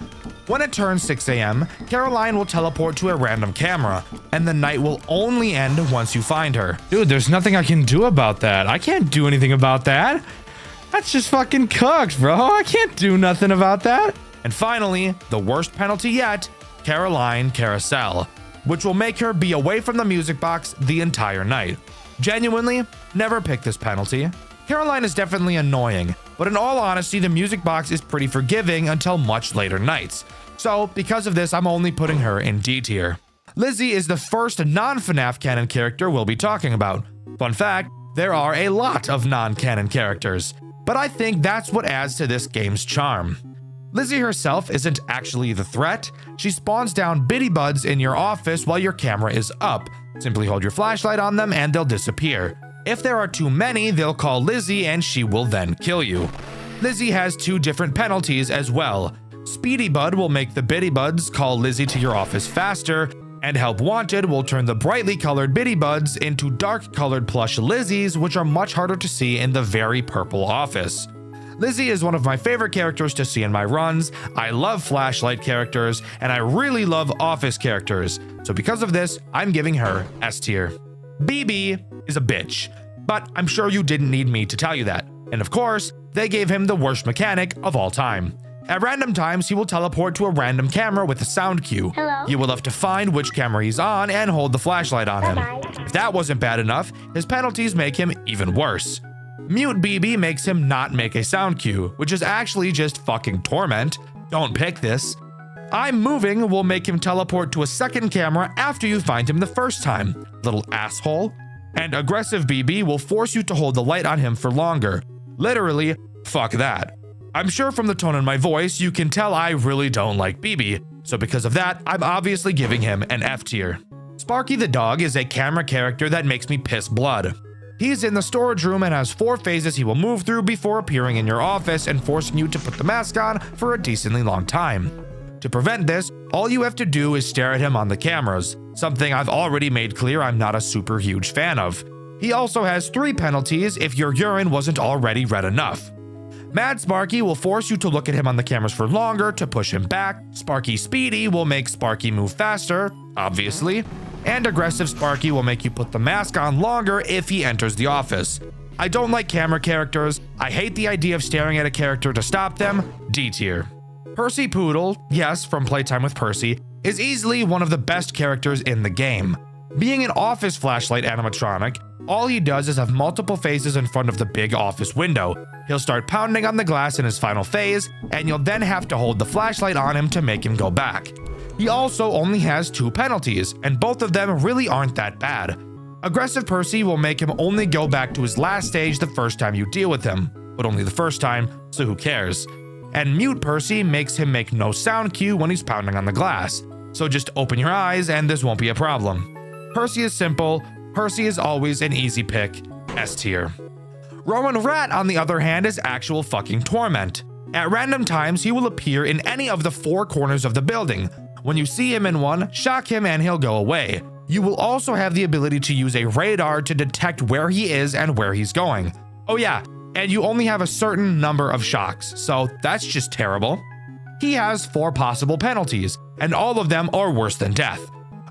When it turns 6 a.m., Caroline will teleport to a random camera, and the night will only end once you find her. Dude, there's nothing I can do about that. I can't do anything about that. That's just fucking cooked, bro. I can't do nothing about that. And finally, the worst penalty yet, Caroline Carousel, which will make her be away from the music box the entire night. Genuinely, never pick this penalty. Caroline is definitely annoying, but in all honesty, the music box is pretty forgiving until much later nights. So, because of this, I'm only putting her in D tier. Lizzie is the first non-FNAF canon character we'll be talking about. Fun fact, there are a lot of non-canon characters, but I think that's what adds to this game's charm. Lizzie herself isn't actually the threat. She spawns down bitty buds in your office while your camera is up. Simply hold your flashlight on them and they'll disappear. If there are too many, they'll call Lizzie and she will then kill you. Lizzie has 2 different penalties as well. Speedy Bud will make the bitty buds call Lizzie to your office faster, and Help Wanted will turn the brightly colored bitty buds into dark colored plush Lizzies, which are much harder to see in the very purple office. Lizzie is one of my favorite characters to see in my runs. I love flashlight characters, and I really love office characters. So because of this, I'm giving her S tier. BB is a bitch, but I'm sure you didn't need me to tell you that. And of course, they gave him the worst mechanic of all time. At random times, he will teleport to a random camera with a sound cue. Hello? You will have to find which camera he's on and hold the flashlight on him. If that wasn't bad enough, his penalties make him even worse. Mute BB makes him not make a sound cue, which is actually just fucking torment. Don't pick this. I'm Moving will make him teleport to a second camera after you find him the first time. Little asshole. And Aggressive BB will force you to hold the light on him for longer. Literally, fuck that. I'm sure from the tone in my voice, you can tell I really don't like BB. So because of that, I'm obviously giving him an F tier. Sparky the dog is a camera character that makes me piss blood. He's in the storage room and has 4 phases he will move through before appearing in your office and forcing you to put the mask on for a decently long time. To prevent this, all you have to do is stare at him on the cameras, something I've already made clear I'm not a super huge fan of. He also has 3 penalties if your urine wasn't already red enough. Mad Sparky will force you to look at him on the cameras for longer to push him back. Sparky Speedy will make Sparky move faster, obviously. And Aggressive Sparky will make you put the mask on longer if he enters the office. I don't like camera characters. I hate the idea of staring at a character to stop them. D tier. Percy Poodle, yes, from Playtime with Percy, is easily one of the best characters in the game. Being an office flashlight animatronic, all he does is have multiple phases in front of the big office window. He'll start pounding on the glass in his final phase, and you'll then have to hold the flashlight on him to make him go back. He also only has 2 penalties, and both of them really aren't that bad. Aggressive Percy will make him only go back to his last stage the first time you deal with him, but only the first time, so who cares? And Mute Percy makes him make no sound cue when he's pounding on the glass, so just open your eyes and this won't be a problem. Percy is simple. Percy is always an easy pick. S tier. Rowan Rat, on the other hand, is actual fucking torment. At random times, he will appear in any of the 4 corners of the building. When you see him in one, shock him and he'll go away. You will also have the ability to use a radar to detect where he is and where he's going. Oh yeah, and you only have a certain number of shocks, so that's just terrible. He has 4 possible penalties, and all of them are worse than death.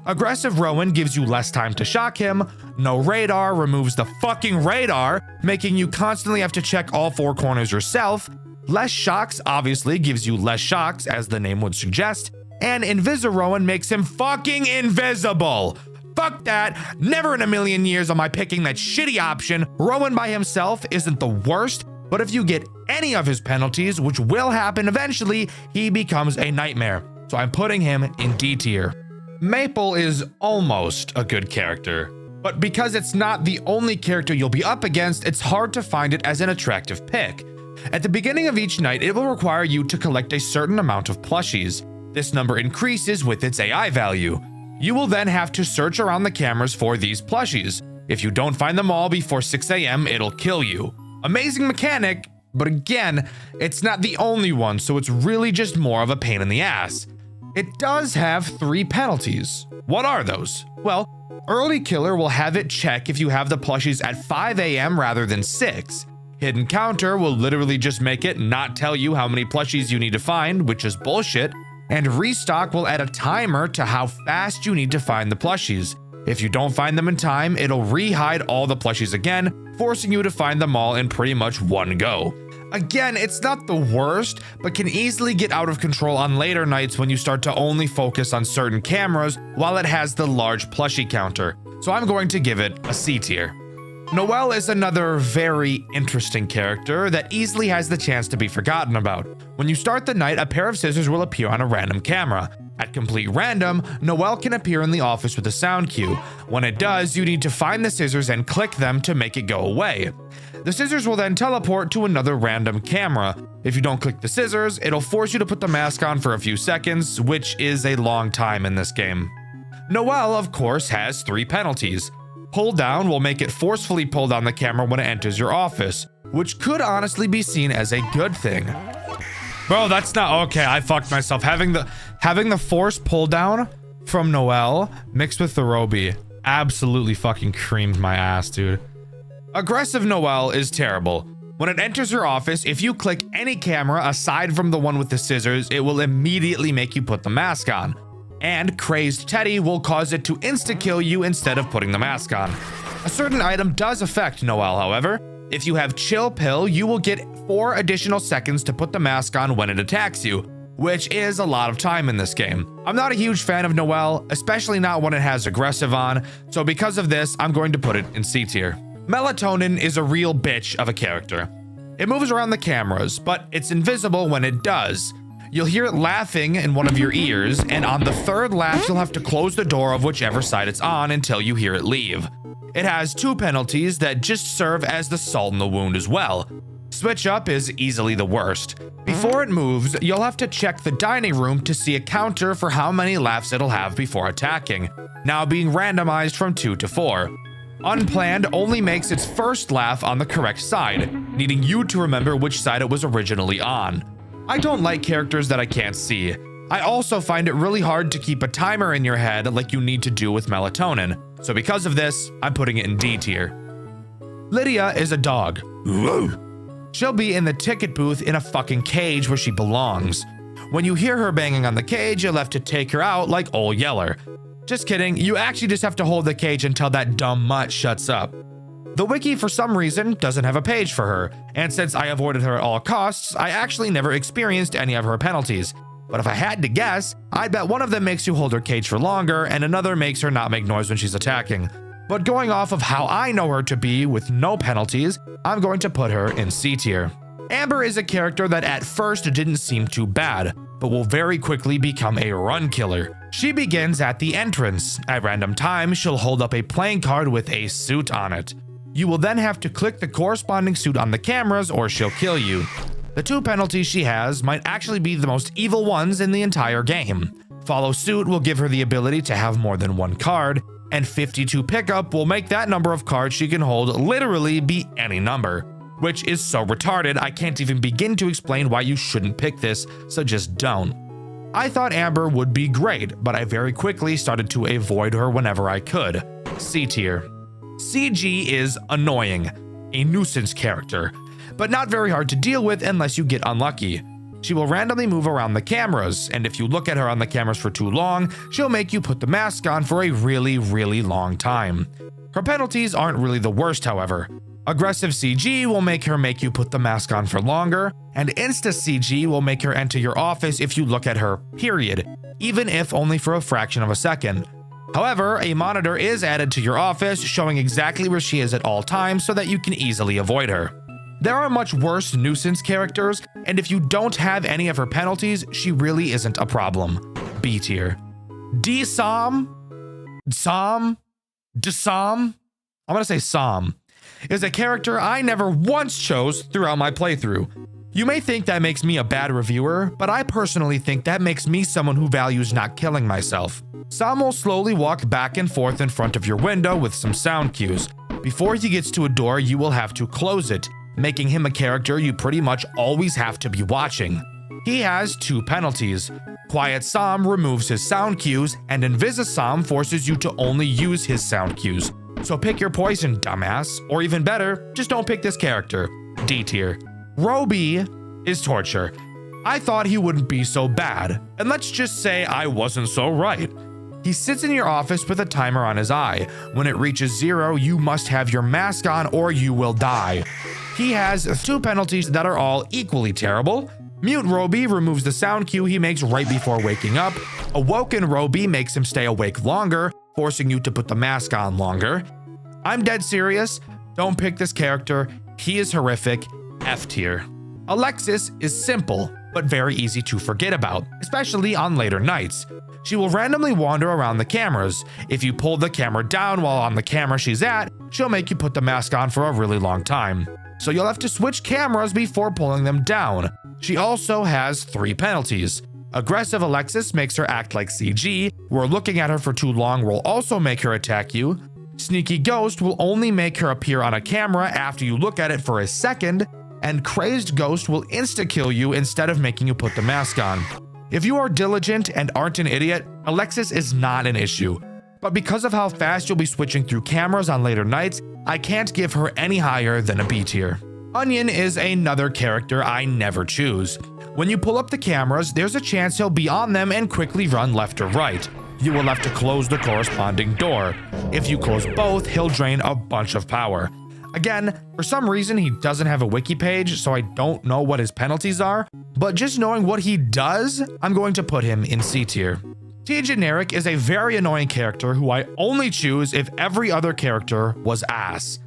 Aggressive Rowan gives you less time to shock him. No radar removes the fucking radar, making you constantly have to check all four corners yourself. Less shocks obviously gives you less shocks, as the name would suggest. And Invisirowan makes him fucking invisible. Fuck that. Never in a million years am I picking that shitty option. Rowan by himself isn't the worst, but if you get any of his penalties, which will happen eventually, he becomes a nightmare. So I'm putting him in D tier. Maple is almost a good character, but because it's not the only character you'll be up against, it's hard to find it as an attractive pick. At the beginning of each night, it will require you to collect a certain amount of plushies. This number increases with its AI value. You will then have to search around the cameras for these plushies. If you don't find them all before 6 a.m., it'll kill you. Amazing mechanic, but again, it's not the only one, so it's really just more of a pain in the ass. It does have 3 penalties. What are those? Well, Early Killer will have it check if you have the plushies at 5 a.m. rather than 6. Hidden Counter will literally just make it not tell you how many plushies you need to find, which is bullshit. And Restock will add a timer to how fast you need to find the plushies. If you don't find them in time, it'll re-hide all the plushies again, forcing you to find them all in pretty much one go. Again, it's not the worst, but can easily get out of control on later nights when you start to only focus on certain cameras while it has the large plushie counter. So I'm going to give it a C tier. Noelle is another very interesting character that easily has the chance to be forgotten about. When you start the night, a pair of scissors will appear on a random camera. At complete random, Noelle can appear in the office with a sound cue. When it does, you need to find the scissors and click them to make it go away. The scissors will then teleport to another random camera. If you don't click the scissors, it'll force you to put the mask on for a few seconds, which is a long time in this game. Noelle, of course, has 3 penalties. Pull down will make it forcefully pull down the camera when it enters your office, which could honestly be seen as a good thing. Bro, that's not okay. I fucked myself. Having the force pull down from Noelle mixed with the Roby absolutely fucking creamed my ass, dude. Aggressive Noelle is terrible. When it enters your office, if you click any camera aside from the one with the scissors, it will immediately make you put the mask on. And Crazed Teddy will cause it to insta-kill you instead of putting the mask on. A certain item does affect Noelle, however. If you have Chill Pill, you will get 4 additional seconds to put the mask on when it attacks you, which is a lot of time in this game. I'm not a huge fan of Noelle, especially not when it has Aggressive on, so because of this, I'm going to put it in C tier. Melatonin is a real bitch of a character. It moves around the cameras, but it's invisible when it does. You'll hear it laughing in one of your ears, and on the 3rd laugh, you'll have to close the door of whichever side it's on until you hear it leave. It has 2 penalties that just serve as the salt in the wound as well. Switch Up is easily the worst. Before it moves, you'll have to check the dining room to see a counter for how many laughs it'll have before attacking, now being randomized from 2 to 4. Unplanned only makes its first laugh on the correct side, needing you to remember which side it was originally on. I don't like characters that I can't see. I also find it really hard to keep a timer in your head like you need to do with Melatonin, so because of this, I'm putting it in D tier. Lydia is a dog. She'll be in the ticket booth in a fucking cage where she belongs. When you hear her banging on the cage, you'll have to take her out like Ol' Yeller. Just kidding, you actually just have to hold the cage until that dumb mutt shuts up. The wiki, for some reason, doesn't have a page for her, and since I avoided her at all costs, I actually never experienced any of her penalties. But if I had to guess, I'd bet one of them makes you hold her cage for longer, and another makes her not make noise when she's attacking. But going off of how I know her to be with no penalties, I'm going to put her in C tier. Amber is a character that at first didn't seem too bad, but will very quickly become a run killer. She begins at the entrance. At random times, she'll hold up a playing card with a suit on it. You will then have to click the corresponding suit on the cameras or she'll kill you. The 2 penalties she has might actually be the most evil ones in the entire game. Follow Suit will give her the ability to have more than 1 card, and 52 Pickup will make that number of cards she can hold literally be any number, which is so retarded I can't even begin to explain why you shouldn't pick this, so just don't. I thought Amber would be great, but I very quickly started to avoid her whenever I could. C tier. CG is annoying, a nuisance character, but not very hard to deal with unless you get unlucky. She will randomly move around the cameras, and if you look at her on the cameras for too long, she'll make you put the mask on for a really, really long time. Her penalties aren't really the worst, however. Aggressive CG will make you put the mask on for longer, and Insta CG will make her enter your office if you look at her, period, even if only for a fraction of a second. However, a monitor is added to your office, showing exactly where she is at all times so that you can easily avoid her. There are much worse nuisance characters, and if you don't have any of her penalties, she really isn't a problem. B tier. Desam? I'm gonna say Sam, is a character I never once chose throughout my playthrough. You may think that makes me a bad reviewer, but I personally think that makes me someone who values not killing myself. Sam will slowly walk back and forth in front of your window with some sound cues. Before he gets to a door, you will have to close it, making him a character you pretty much always have to be watching. He has 2 penalties. Quiet Sam removes his sound cues, and Invisa Sam forces you to only use his sound cues. So pick your poison, dumbass, or even better, just don't pick this character. D tier. Roby is torture. I thought he wouldn't be so bad, and let's just say I wasn't so right. He sits in your office with a timer on his eye. When it reaches 0, you must have your mask on or you will die. He has 2 penalties that are all equally terrible. Mute Roby removes the sound cue he makes right before waking up. Awoken Roby makes him stay awake longer, forcing you to put the mask on longer. I'm dead serious. Don't pick this character. He is horrific. F tier. Alexis is simple, but very easy to forget about, especially on later nights. She will randomly wander around the cameras. If you pull the camera down while on the camera she's at, she'll make you put the mask on for a really long time. So you'll have to switch cameras before pulling them down. She also has 3 penalties. Aggressive Alexis makes her act like CG, where looking at her for too long will also make her attack you. Sneaky Ghost will only make her appear on a camera after you look at it for a second, and Crazed Ghost will insta-kill you instead of making you put the mask on. If you are diligent and aren't an idiot, Alexis is not an issue. But because of how fast you'll be switching through cameras on later nights, I can't give her any higher than a B tier. Onion is another character I never choose. When you pull up the cameras, there's a chance he'll be on them and quickly run left or right. You will have to close the corresponding door. If you close both, he'll drain a bunch of power. Again, for some reason he doesn't have a wiki page, so I don't know what his penalties are, but just knowing what he does, I'm going to put him in C tier. T Generic is a very annoying character who I only choose if every other character was ass.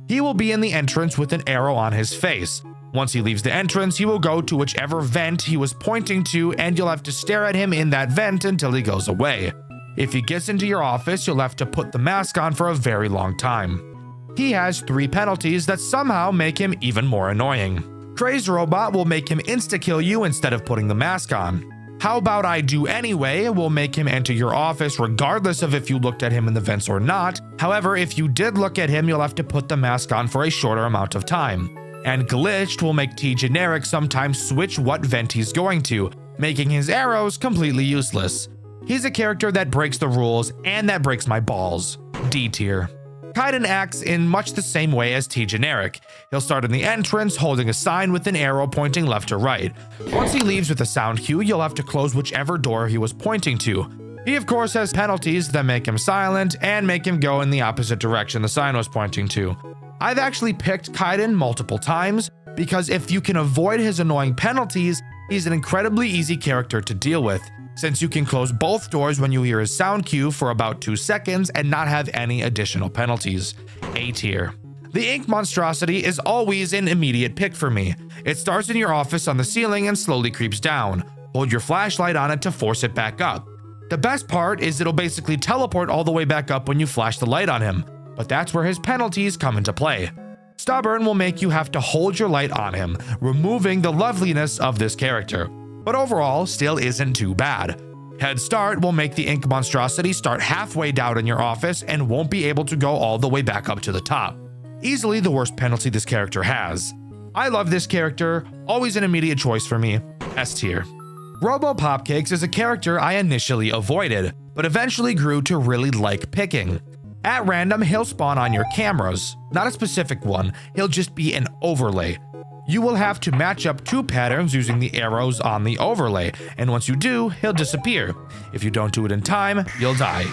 He will be in the entrance with an arrow on his face. Once he leaves the entrance, he will go to whichever vent he was pointing to, and you'll have to stare at him in that vent until he goes away. If he gets into your office, you'll have to put the mask on for a very long time. He has 3 penalties that somehow make him even more annoying. Crazed Robot will make him insta-kill you instead of putting the mask on. How About I Do Anyway will make him enter your office regardless of if you looked at him in the vents or not. However, if you did look at him, you'll have to put the mask on for a shorter amount of time. And Glitched will make T Generic sometimes switch what vent he's going to, making his arrows completely useless. He's a character that breaks the rules and that breaks my balls. D tier. Kaiden acts in much the same way as T Generic. He'll start in the entrance holding a sign with an arrow pointing left or right. Once he leaves with a sound cue, you'll have to close whichever door he was pointing to. He of course has penalties that make him silent and make him go in the opposite direction the sign was pointing to. I've actually picked Kaiden multiple times because if you can avoid his annoying penalties, he's an incredibly easy character to deal with, since you can close both doors when you hear his sound cue for about 2 seconds and not have any additional penalties. A tier. The Ink Monstrosity is always an immediate pick for me. It starts in your office on the ceiling and slowly creeps down. Hold your flashlight on it to force it back up. The best part is it'll basically teleport all the way back up when you flash the light on him, but that's where his penalties come into play. Stubborn will make you have to hold your light on him, removing the loveliness of this character, but overall still isn't too bad. Head Start will make the Ink Monstrosity start halfway down in your office and won't be able to go all the way back up to the top. Easily the worst penalty this character has. I love this character, always an immediate choice for me. S tier. Robo Popcakes is a character I initially avoided, but eventually grew to really like picking. At random, he'll spawn on your cameras. Not a specific one, he'll just be an overlay. You will have to match up 2 patterns using the arrows on the overlay, and once you do, he'll disappear. If you don't do it in time, you'll die.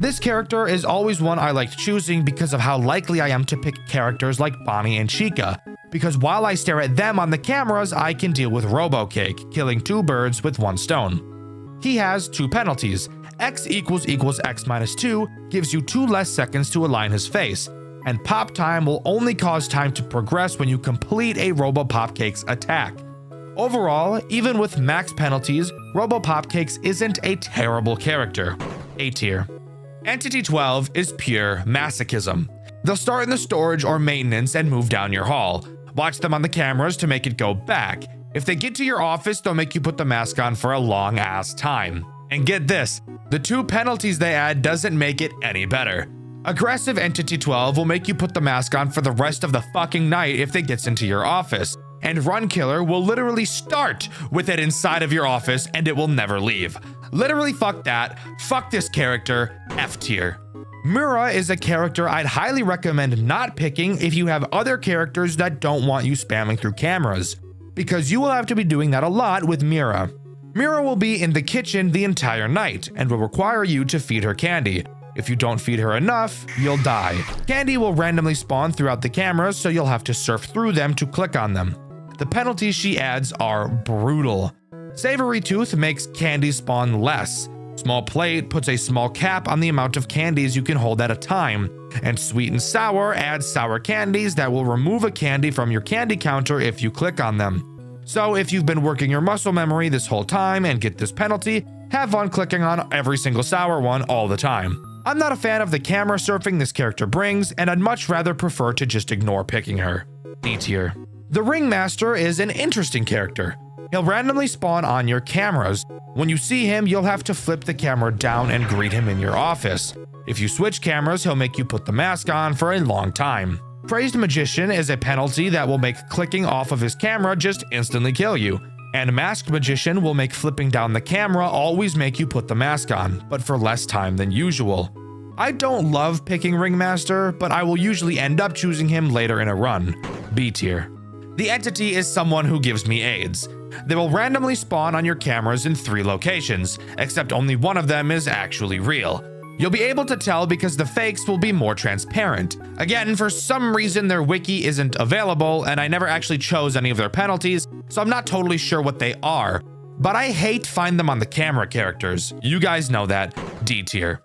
This character is always one I liked choosing because of how likely I am to pick characters like Bonnie and Chica, because while I stare at them on the cameras, I can deal with RoboCake, killing 2 birds with 1 stone. He has 2 penalties. X = X minus 2 gives you 2 less seconds to align his face, and pop time will only cause time to progress when you complete a RoboPopcake's attack. Overall, even with max penalties, RoboPopcakes isn't a terrible character. A tier. Entity 12 is pure masochism. They'll start in the storage or maintenance and move down your hall. Watch them on the cameras to make it go back. If they get to your office, they'll make you put the mask on for a long ass time. And get this, the 2 penalties they add doesn't make it any better. Aggressive Entity 12 will make you put the mask on for the rest of the fucking night if it gets into your office. And Run Killer will literally start with it inside of your office and it will never leave. Literally fuck that, fuck this character, F tier. Mura is a character I'd highly recommend not picking if you have other characters that don't want you spamming through cameras, because you will have to be doing that a lot with Mira. Mira will be in the kitchen the entire night and will require you to feed her candy. If you don't feed her enough, you'll die. Candy will randomly spawn throughout the cameras, so you'll have to surf through them to click on them. The penalties she adds are brutal. Savory Tooth makes candy spawn less. Small Plate puts a small cap on the amount of candies you can hold at a time. And Sweet and Sour adds sour candies that will remove a candy from your candy counter if you click on them. So if you've been working your muscle memory this whole time and get this penalty, have fun clicking on every single sour one all the time. I'm not a fan of the camera surfing this character brings, and I'd much rather prefer to just ignore picking her. D tier. The Ringmaster is an interesting character. He'll randomly spawn on your cameras. When you see him, you'll have to flip the camera down and greet him in your office. If you switch cameras, he'll make you put the mask on for a long time. Crazed Magician is a penalty that will make clicking off of his camera just instantly kill you. And Masked Magician will make flipping down the camera always make you put the mask on, but for less time than usual. I don't love picking Ringmaster, but I will usually end up choosing him later in a run. B tier. The entity is someone who gives me AIDS. They will randomly spawn on your cameras in 3 locations, except only one of them is actually real. You'll be able to tell because the fakes will be more transparent. Again, for some reason their wiki isn't available, and I never actually chose any of their penalties, so I'm not totally sure what they are. But I hate find them on the camera characters. You guys know that. D tier.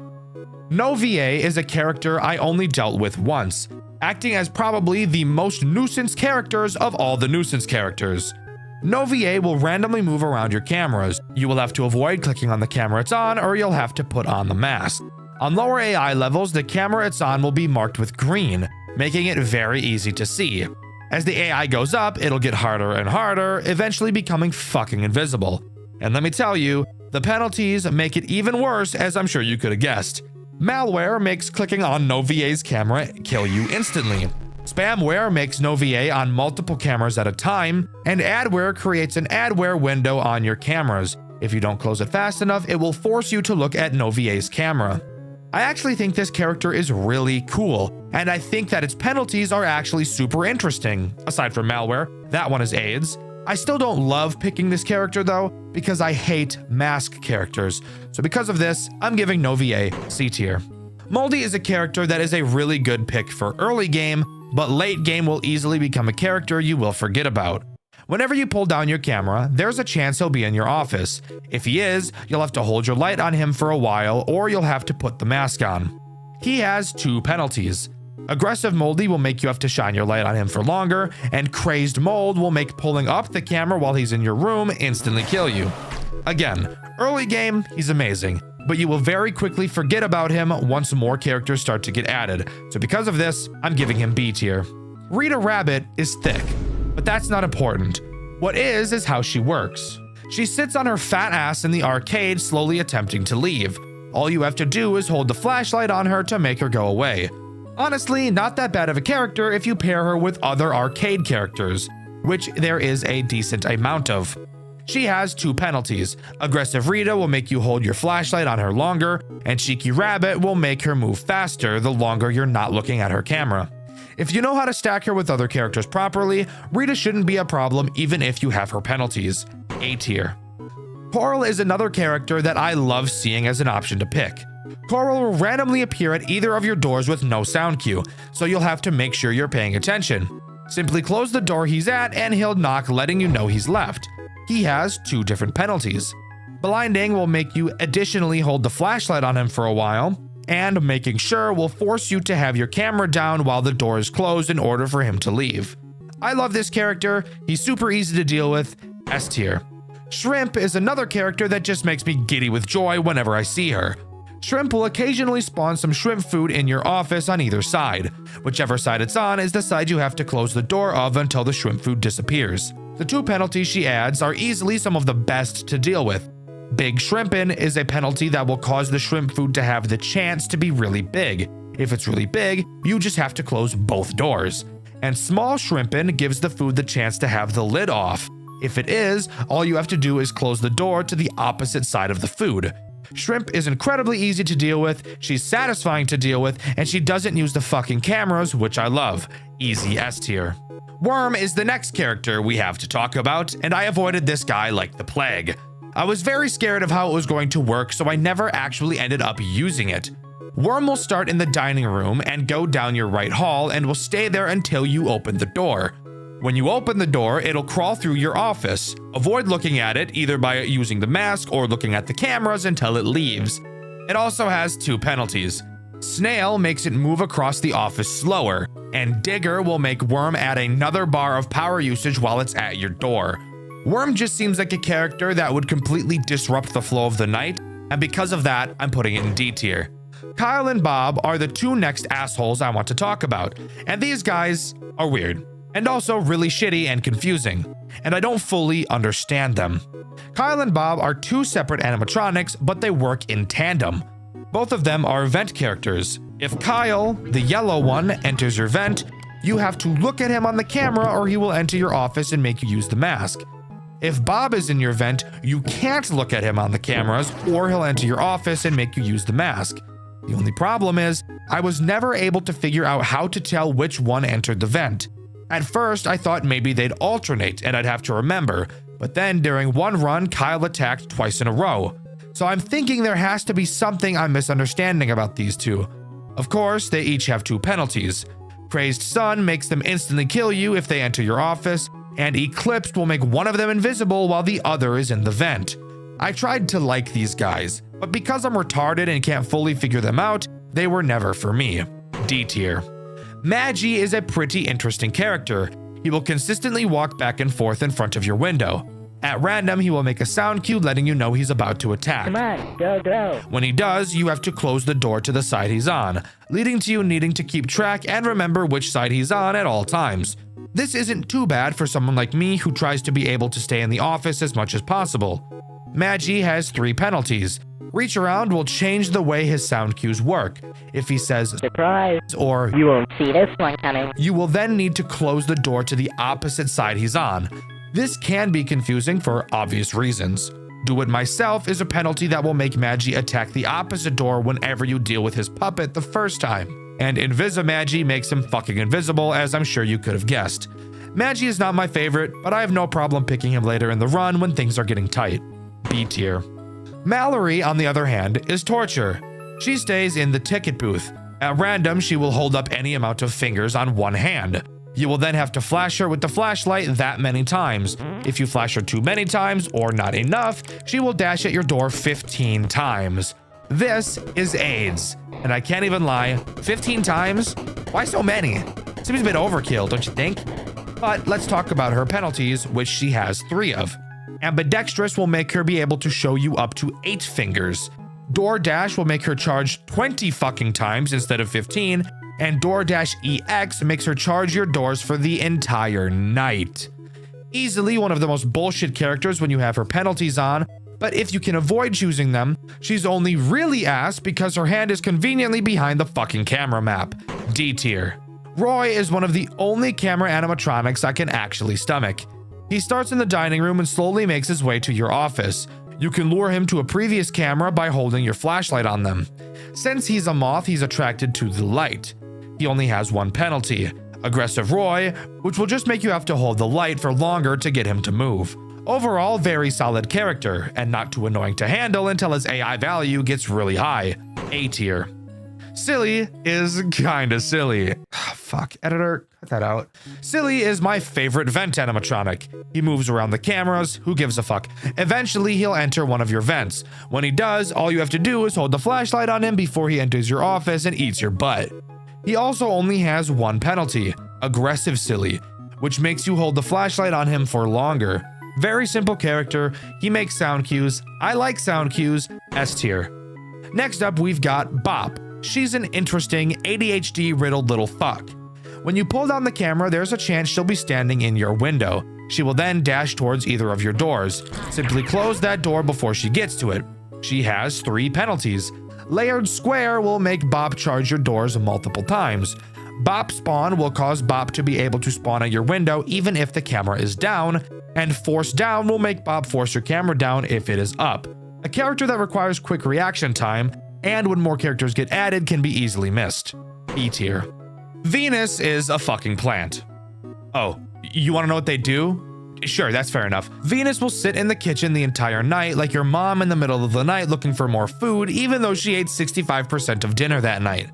No VA is a character I only dealt with once, acting as probably the most nuisance characters of all the nuisance characters. No VA will randomly move around your cameras. You will have to avoid clicking on the camera it's on, or you'll have to put on the mask. On lower AI levels, the camera it's on will be marked with green, making it very easy to see. As the AI goes up, it'll get harder and harder, eventually becoming fucking invisible. And let me tell you, the penalties make it even worse, as I'm sure you could have guessed. Malware makes clicking on No VA's camera kill you instantly. Spamware makes No VA on multiple cameras at a time, and adware creates an adware window on your cameras. If you don't close it fast enough, it will force you to look at No VA's camera. I actually think this character is really cool, and I think that its penalties are actually super interesting. Aside from malware, that one is AIDS. I still don't love picking this character though, because I hate mask characters. So because of this, I'm giving No VA C tier. Moldy is a character that is a really good pick for early game, but late game will easily become a character you will forget about. Whenever you pull down your camera, there's a chance he'll be in your office. If he is, you'll have to hold your light on him for a while, or you'll have to put the mask on. He has 2 penalties. Aggressive Moldy will make you have to shine your light on him for longer, and Crazed Mold will make pulling up the camera while he's in your room instantly kill you. Again, early game, he's amazing, but you will very quickly forget about him once more characters start to get added, so because of this, I'm giving him B tier. Rita Rabbit is thick, but that's not important. What is how she works. She sits on her fat ass in the arcade slowly attempting to leave. All you have to do is hold the flashlight on her to make her go away. Honestly, not that bad of a character if you pair her with other arcade characters, which there is a decent amount of. She has 2 penalties. Aggressive Rita will make you hold your flashlight on her longer, and Cheeky Rabbit will make her move faster the longer you're not looking at her camera. If you know how to stack her with other characters properly, Rita shouldn't be a problem even if you have her penalties. A tier. Coral is another character that I love seeing as an option to pick. Coral will randomly appear at either of your doors with no sound cue, so you'll have to make sure you're paying attention. Simply close the door he's at and he'll knock, letting you know he's left. He has 2 different penalties. Blinding will make you additionally hold the flashlight on him for a while, and making sure will force you to have your camera down while the door is closed in order for him to leave. I love this character, he's super easy to deal with, S tier. Shrimp is another character that just makes me giddy with joy whenever I see her. Shrimp will occasionally spawn some shrimp food in your office on either side. Whichever side it's on is the side you have to close the door of until the shrimp food disappears. The 2 penalties she adds are easily some of the best to deal with. Big Shrimpin' is a penalty that will cause the shrimp food to have the chance to be really big. If it's really big, you just have to close both doors. And Small Shrimpin' gives the food the chance to have the lid off. If it is, all you have to do is close the door to the opposite side of the food. Shrimp is incredibly easy to deal with, she's satisfying to deal with, and she doesn't use the fucking cameras, which I love. Easy S tier. Worm is the next character we have to talk about, and I avoided this guy like the plague. I was very scared of how it was going to work, so I never actually ended up using it. Worm will start in the dining room and go down your right hall and will stay there until you open the door. When you open the door, it'll crawl through your office. Avoid looking at it either by using the mask or looking at the cameras until it leaves. It also has 2 penalties. Snail makes it move across the office slower, and Digger will make Worm add another bar of power usage while it's at your door. Worm just seems like a character that would completely disrupt the flow of the night, and because of that, I'm putting it in D tier. Kyle and Bob are the 2 next assholes I want to talk about, and these guys are weird, and also really shitty and confusing, and I don't fully understand them. Kyle and Bob are 2 separate animatronics, but they work in tandem. Both of them are vent characters. If Kyle, the yellow one, enters your vent, you have to look at him on the camera or he will enter your office and make you use the mask. If Bob is in your vent, you can't look at him on the cameras or he'll enter your office and make you use the mask. The only problem is, I was never able to figure out how to tell which one entered the vent. At first, I thought maybe they'd alternate and I'd have to remember, but then during one run, Kyle attacked twice in a row. So I'm thinking there has to be something I'm misunderstanding about these 2. Of course, they each have 2 penalties. Crazed Sun makes them instantly kill you if they enter your office, and Eclipsed will make one of them invisible while the other is in the vent. I tried to like these guys, but because I'm retarded and can't fully figure them out, they were never for me. D tier. Magi is a pretty interesting character. He will consistently walk back and forth in front of your window. At random, he will make a sound cue letting you know he's about to attack. Come on, go. When he does, you have to close the door to the side he's on, leading to you needing to keep track and remember which side he's on at all times. This isn't too bad for someone like me who tries to be able to stay in the office as much as possible. Magi has 3 penalties. Reach around will change the way his sound cues work. If he says surprise or you won't see this one coming, you will then need to close the door to the opposite side he's on. This can be confusing for obvious reasons. Do it myself is a penalty that will make Magi attack the opposite door whenever you deal with his puppet the first time. And Invisimagi makes him fucking invisible, as I'm sure you could have guessed. Magi is not my favorite, but I have no problem picking him later in the run when things are getting tight. B tier. Mallory, on the other hand, is torture. She stays in the ticket booth. At random, she will hold up any amount of fingers on one hand. You will then have to flash her with the flashlight that many times. If you flash her too many times or not enough, she will dash at your door 15 times. This is AIDS, and I can't even lie, 15 times? Why so many? Seems a bit overkill, don't you think? But let's talk about her penalties, which she has 3 of. Ambidextrous will make her be able to show you up to 8 fingers. DoorDash will make her charge 20 fucking times instead of 15, and DoorDash EX makes her charge your doors for the entire night. Easily one of the most bullshit characters when you have her penalties on, but if you can avoid choosing them, she's only really ass because her hand is conveniently behind the fucking camera map. D tier. Roy is one of the only camera animatronics I can actually stomach. He starts in the dining room and slowly makes his way to your office. You can lure him to a previous camera by holding your flashlight on them. Since he's a moth, he's attracted to the light. He only has 1 penalty. Aggressive Roy, which will just make you have to hold the light for longer to get him to move. Overall, very solid character, and not too annoying to handle until his AI value gets really high. A tier. Silly is kinda silly. Fuck, editor, cut that out. Silly is my favorite vent animatronic. He moves around the cameras, who gives a fuck? Eventually, he'll enter one of your vents. When he does, all you have to do is hold the flashlight on him before he enters your office and eats your butt. He also only has one penalty, aggressive silly, which makes you hold the flashlight on him for longer. Very simple character, he makes sound cues, I like sound cues, S tier. Next up, we've got Bop. She's an interesting, ADHD-riddled little fuck. When you pull down the camera, there's a chance she'll be standing in your window. She will then dash towards either of your doors. Simply close that door before she gets to it. She has 3 penalties. Layered Square will make Bop charge your doors multiple times. Bop Spawn will cause Bop to be able to spawn at your window even if the camera is down, and Force Down will make Bop force your camera down if it is up. A character that requires quick reaction time, and when more characters get added can be easily missed. E tier. Venus is a fucking plant. Oh, you want to know what they do? Sure, that's fair enough. Venus will sit in the kitchen the entire night like your mom in the middle of the night looking for more food even though she ate 65% of dinner that night.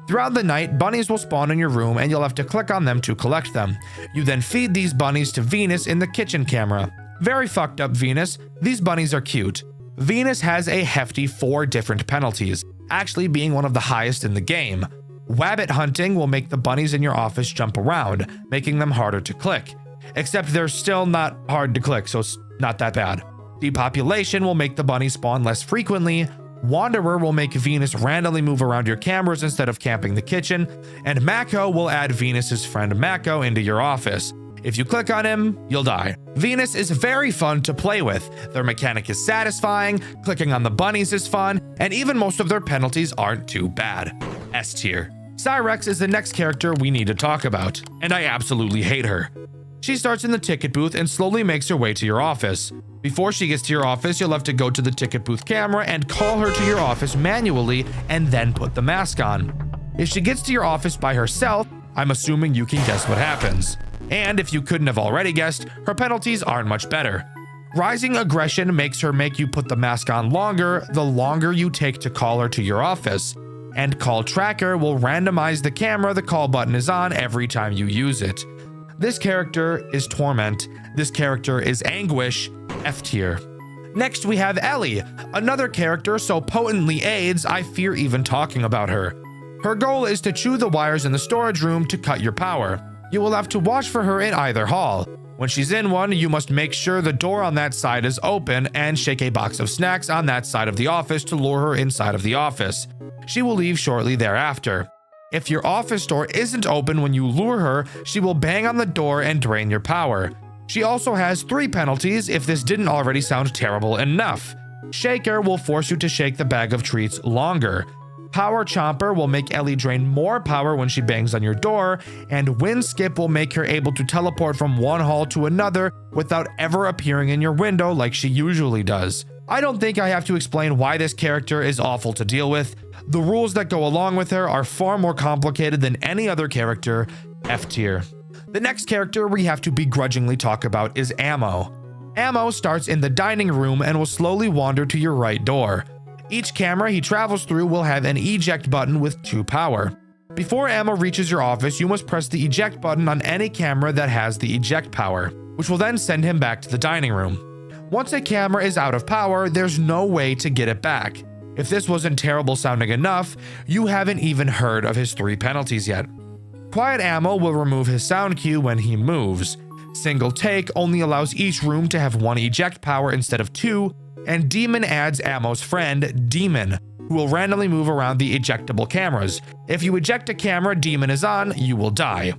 Throughout the night, bunnies will spawn in your room and you'll have to click on them to collect them. You then feed these bunnies to Venus in the kitchen camera. Very fucked up, Venus. These bunnies are cute. Venus has a hefty 4 different penalties, actually being one of the highest in the game. Wabbit hunting will make the bunnies in your office jump around, making them harder to click. Except they're still not hard to click, so it's not that bad. Depopulation will make the bunnies spawn less frequently. Wanderer will make Venus randomly move around your cameras instead of camping the kitchen. And Mako will add Venus's friend Mako into your office. If you click on him, you'll die. Venus is very fun to play with. Their mechanic is satisfying, clicking on the bunnies is fun, and even most of their penalties aren't too bad. S tier. Cyrex is the next character we need to talk about, and I absolutely hate her. She starts in the ticket booth and slowly makes her way to your office. Before she gets to your office, you'll have to go to the ticket booth camera and call her to your office manually and then put the mask on. If she gets to your office by herself, I'm assuming you can guess what happens. And if you couldn't have already guessed, her penalties aren't much better. Rising aggression makes her make you put the mask on longer the longer you take to call her to your office. And call tracker will randomize the camera the call button is on every time you use it. This character is Torment. This character is Anguish, F tier. Next we have Ellie, another character so potently AIDS I fear even talking about her. Her goal is to chew the wires in the storage room to cut your power. You will have to watch for her in either hall. When she's in one, you must make sure the door on that side is open and shake a box of snacks on that side of the office to lure her inside of the office. She will leave shortly thereafter. If your office door isn't open when you lure her, she will bang on the door and drain your power. She also has 3 penalties if this didn't already sound terrible enough. Shaker will force you to shake the bag of treats longer. Power Chomper will make Ellie drain more power when she bangs on your door, and Wind Skip will make her able to teleport from one hall to another without ever appearing in your window like she usually does. I don't think I have to explain why this character is awful to deal with. The rules that go along with her are far more complicated than any other character, F tier. The next character we have to begrudgingly talk about is Ammo. Ammo starts in the dining room and will slowly wander to your right door. Each camera he travels through will have an eject button with 2 power. Before Ammo reaches your office, you must press the eject button on any camera that has the eject power, which will then send him back to the dining room. Once a camera is out of power, there's no way to get it back. If this wasn't terrible sounding enough, you haven't even heard of his 3 penalties yet. Quiet Ammo will remove his sound cue when he moves. Single Take only allows each room to have 1 eject power instead of 2, and Demon adds Ammo's friend, Demon, who will randomly move around the ejectable cameras. If you eject a camera Demon is on, you will die.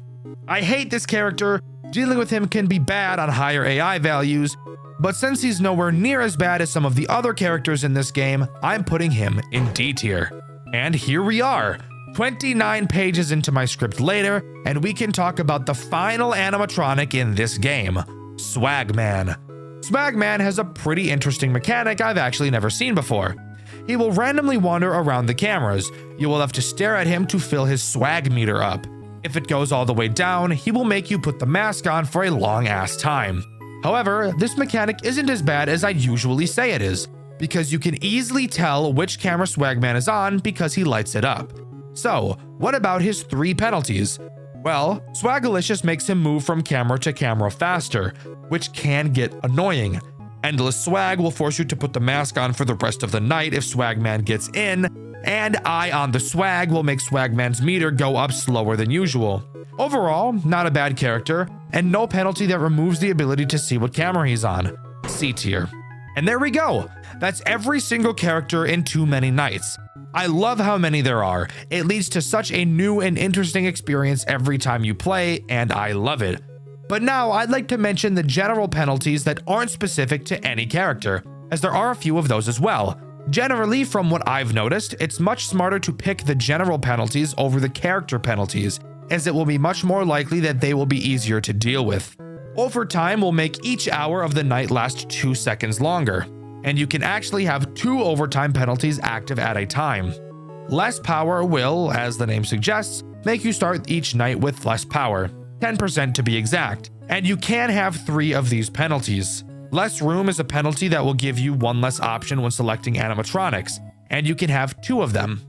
I hate this character. Dealing with him can be bad on higher AI values, but since he's nowhere near as bad as some of the other characters in this game, I'm putting him in D tier. And here we are, 29 pages into my script later, and we can talk about the final animatronic in this game, Swagman. Swagman has a pretty interesting mechanic I've actually never seen before. He will randomly wander around the cameras. You will have to stare at him to fill his swag meter up. If it goes all the way down, he will make you put the mask on for a long ass time. However, this mechanic isn't as bad as I usually say it is, because you can easily tell which camera Swagman is on because he lights it up. So, what about his 3 penalties? Well, Swagalicious makes him move from camera to camera faster, which can get annoying. Endless Swag will force you to put the mask on for the rest of the night if Swagman gets in, and Eye on the Swag will make Swagman's meter go up slower than usual. Overall, not a bad character, and no penalty that removes the ability to see what camera he's on. C tier. And there we go! That's every single character in Too Many Nights. I love how many there are. It leads to such a new and interesting experience every time you play, and I love it. But now I'd like to mention the general penalties that aren't specific to any character, as there are a few of those as well. Generally, from what I've noticed, it's much smarter to pick the general penalties over the character penalties, as it will be much more likely that they will be easier to deal with. Overtime will make each hour of the night last 2 seconds longer, and you can actually have 2 overtime penalties active at a time. Less power will, as the name suggests, make you start each night with less power, 10% to be exact, and you can have 3 of these penalties. Less room is a penalty that will give you 1 less option when selecting animatronics, and you can have 2 of them.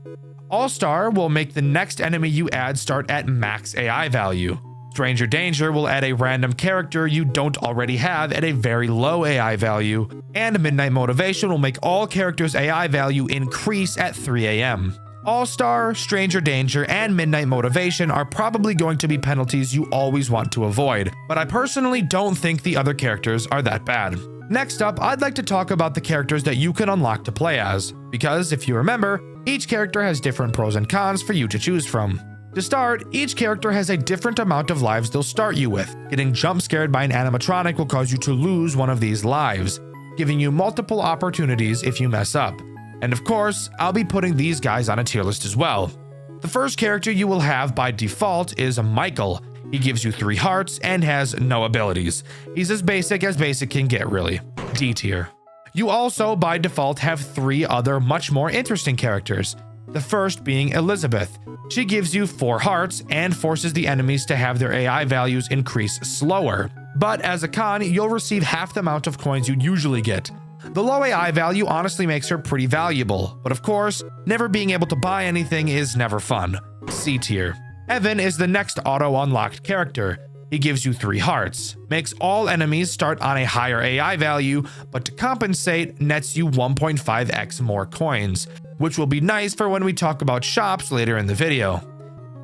All-Star will make the next enemy you add start at max AI value. Stranger Danger will add a random character you don't already have at a very low AI value, and Midnight Motivation will make all characters' AI value increase at 3 AM. All-Star, Stranger Danger, and Midnight Motivation are probably going to be penalties you always want to avoid, but I personally don't think the other characters are that bad. Next up, I'd like to talk about the characters that you can unlock to play as, because if you remember, each character has different pros and cons for you to choose from. To start, each character has a different amount of lives they'll start you with. Getting jump scared by an animatronic will cause you to lose one of these lives, giving you multiple opportunities if you mess up. And of course, I'll be putting these guys on a tier list as well. The first character you will have by default is Michael. He gives you 3 hearts and has no abilities. He's as basic can get, really. D tier. You also, by default, have 3 other much more interesting characters. The first being Elizabeth. She gives you 4 hearts and forces the enemies to have their AI values increase slower. But as a con, you'll receive half the amount of coins you'd usually get. The low AI value honestly makes her pretty valuable, but of course, never being able to buy anything is never fun. C tier. Evan is the next auto-unlocked character. He gives you 3 hearts, makes all enemies start on a higher AI value, but to compensate, nets you 1.5x more coins, which will be nice for when we talk about shops later in the video.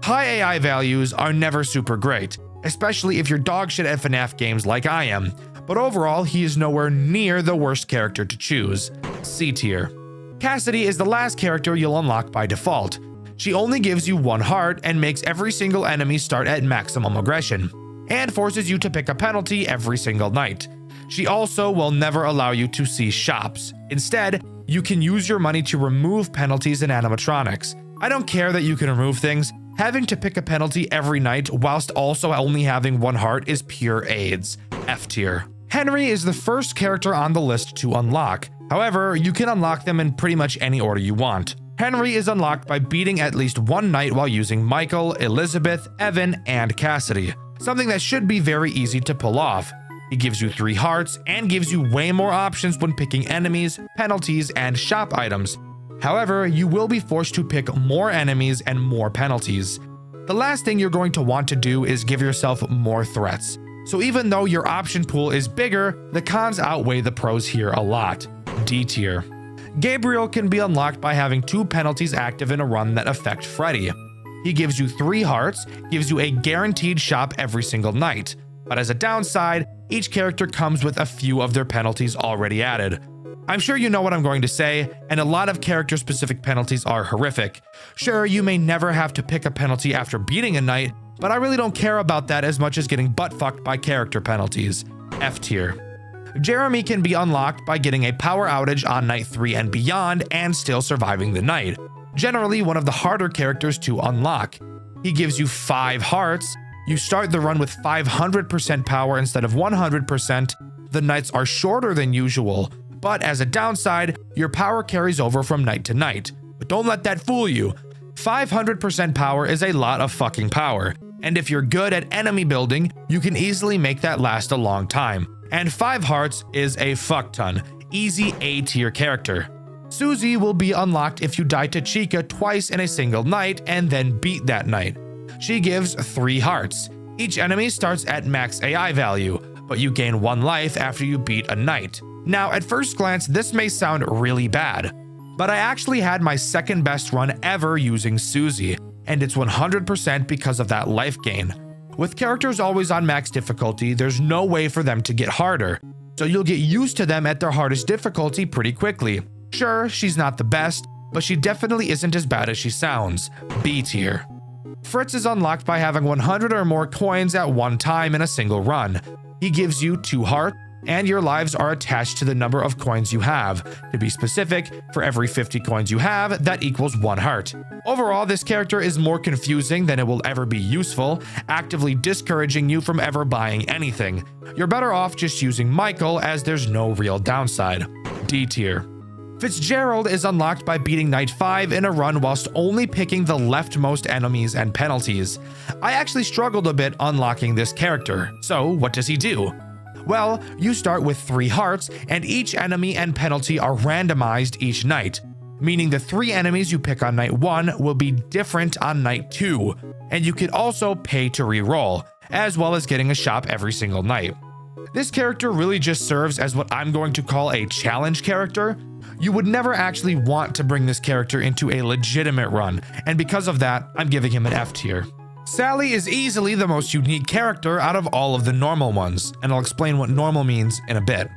High AI values are never super great, especially if you're dogshit at FNAF games like I am, but overall he is nowhere near the worst character to choose. C tier. Cassidy is the last character you'll unlock by default. She only gives you 1 heart and makes every single enemy start at maximum aggression, and forces you to pick a penalty every single night. She also will never allow you to see shops. Instead, you can use your money to remove penalties in animatronics. I don't care that you can remove things. Having to pick a penalty every night whilst also only having 1 heart is pure AIDS. F tier. Henry is the first character on the list to unlock. However, you can unlock them in pretty much any order you want. Henry is unlocked by beating at least 1 night while using Michael, Elizabeth, Evan, and Cassidy. Something that should be very easy to pull off. He gives you 3 hearts and gives you way more options when picking enemies, penalties, and shop items. However, you will be forced to pick more enemies and more penalties. The last thing you're going to want to do is give yourself more threats. So even though your option pool is bigger, the cons outweigh the pros here a lot. D tier. Gabriel can be unlocked by having 2 penalties active in a run that affect Freddy. He gives you 3 hearts, gives you a guaranteed shop every single night. But as a downside, each character comes with a few of their penalties already added. I'm sure you know what I'm going to say, and a lot of character-specific penalties are horrific. Sure, you may never have to pick a penalty after beating a night, but I really don't care about that as much as getting butt-fucked by character penalties. F tier. Jeremy can be unlocked by getting a power outage on night 3 and beyond and still surviving the night. Generally one of the harder characters to unlock. He gives you 5 hearts. You start the run with 500% power instead of 100%. The nights are shorter than usual, but as a downside, your power carries over from night to night. But don't let that fool you. 500% power is a lot of fucking power. And if you're good at enemy building, you can easily make that last a long time. And 5 hearts is a fuck ton. Easy A tier character. Susie will be unlocked if you die to Chica twice in a single night and then beat that night. She gives 3 hearts. Each enemy starts at max AI value, but you gain 1 life after you beat a knight. Now, at first glance, this may sound really bad, but I actually had my second best run ever using Susie, and it's 100% because of that life gain. With characters always on max difficulty, there's no way for them to get harder, so you'll get used to them at their hardest difficulty pretty quickly. Sure, she's not the best, but she definitely isn't as bad as she sounds. B tier. Fritz is unlocked by having 100 or more coins at one time in a single run. He gives you 2 hearts, and your lives are attached to the number of coins you have. To be specific, for every 50 coins you have, that equals 1 heart. Overall, this character is more confusing than it will ever be useful, actively discouraging you from ever buying anything. You're better off just using Michael, as there's no real downside. D tier. Fitzgerald is unlocked by beating Night 5 in a run whilst only picking the leftmost enemies and penalties. I actually struggled a bit unlocking this character, so what does he do? Well, you start with 3 hearts, and each enemy and penalty are randomized each night, meaning the 3 enemies you pick on night 1 will be different on night 2, and you can also pay to reroll, as well as getting a shop every single night. This character really just serves as what I'm going to call a challenge character. You would never actually want to bring this character into a legitimate run, and because of that, I'm giving him an F tier. Sally is easily the most unique character out of all of the normal ones, and I'll explain what normal means in a bit.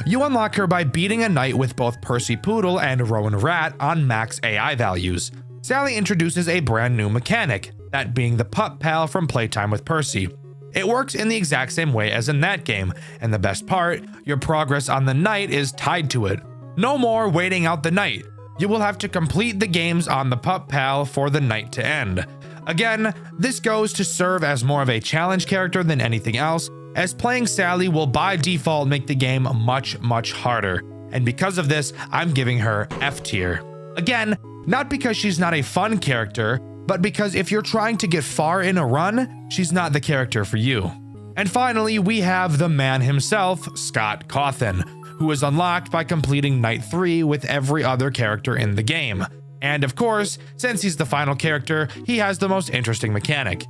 You unlock her by beating a knight with both Percy Poodle and Rowan Rat on max AI values. Sally introduces a brand new mechanic, that being the pup pal from Playtime with Percy. It works in the exact same way as in that game, and the best part, your progress on the night is tied to it. No more waiting out the night. You will have to complete the games on the pup pal for the night to end. Again, this goes to serve as more of a challenge character than anything else, as playing Sally will by default make the game much, much harder. And because of this, I'm giving her F tier. Again, not because she's not a fun character, but because if you're trying to get far in a run, she's not the character for you. And finally, we have the man himself, Scott Cawthon, who is unlocked by completing Night 3 with every other character in the game. And of course, since he's the final character, he has the most interesting mechanic.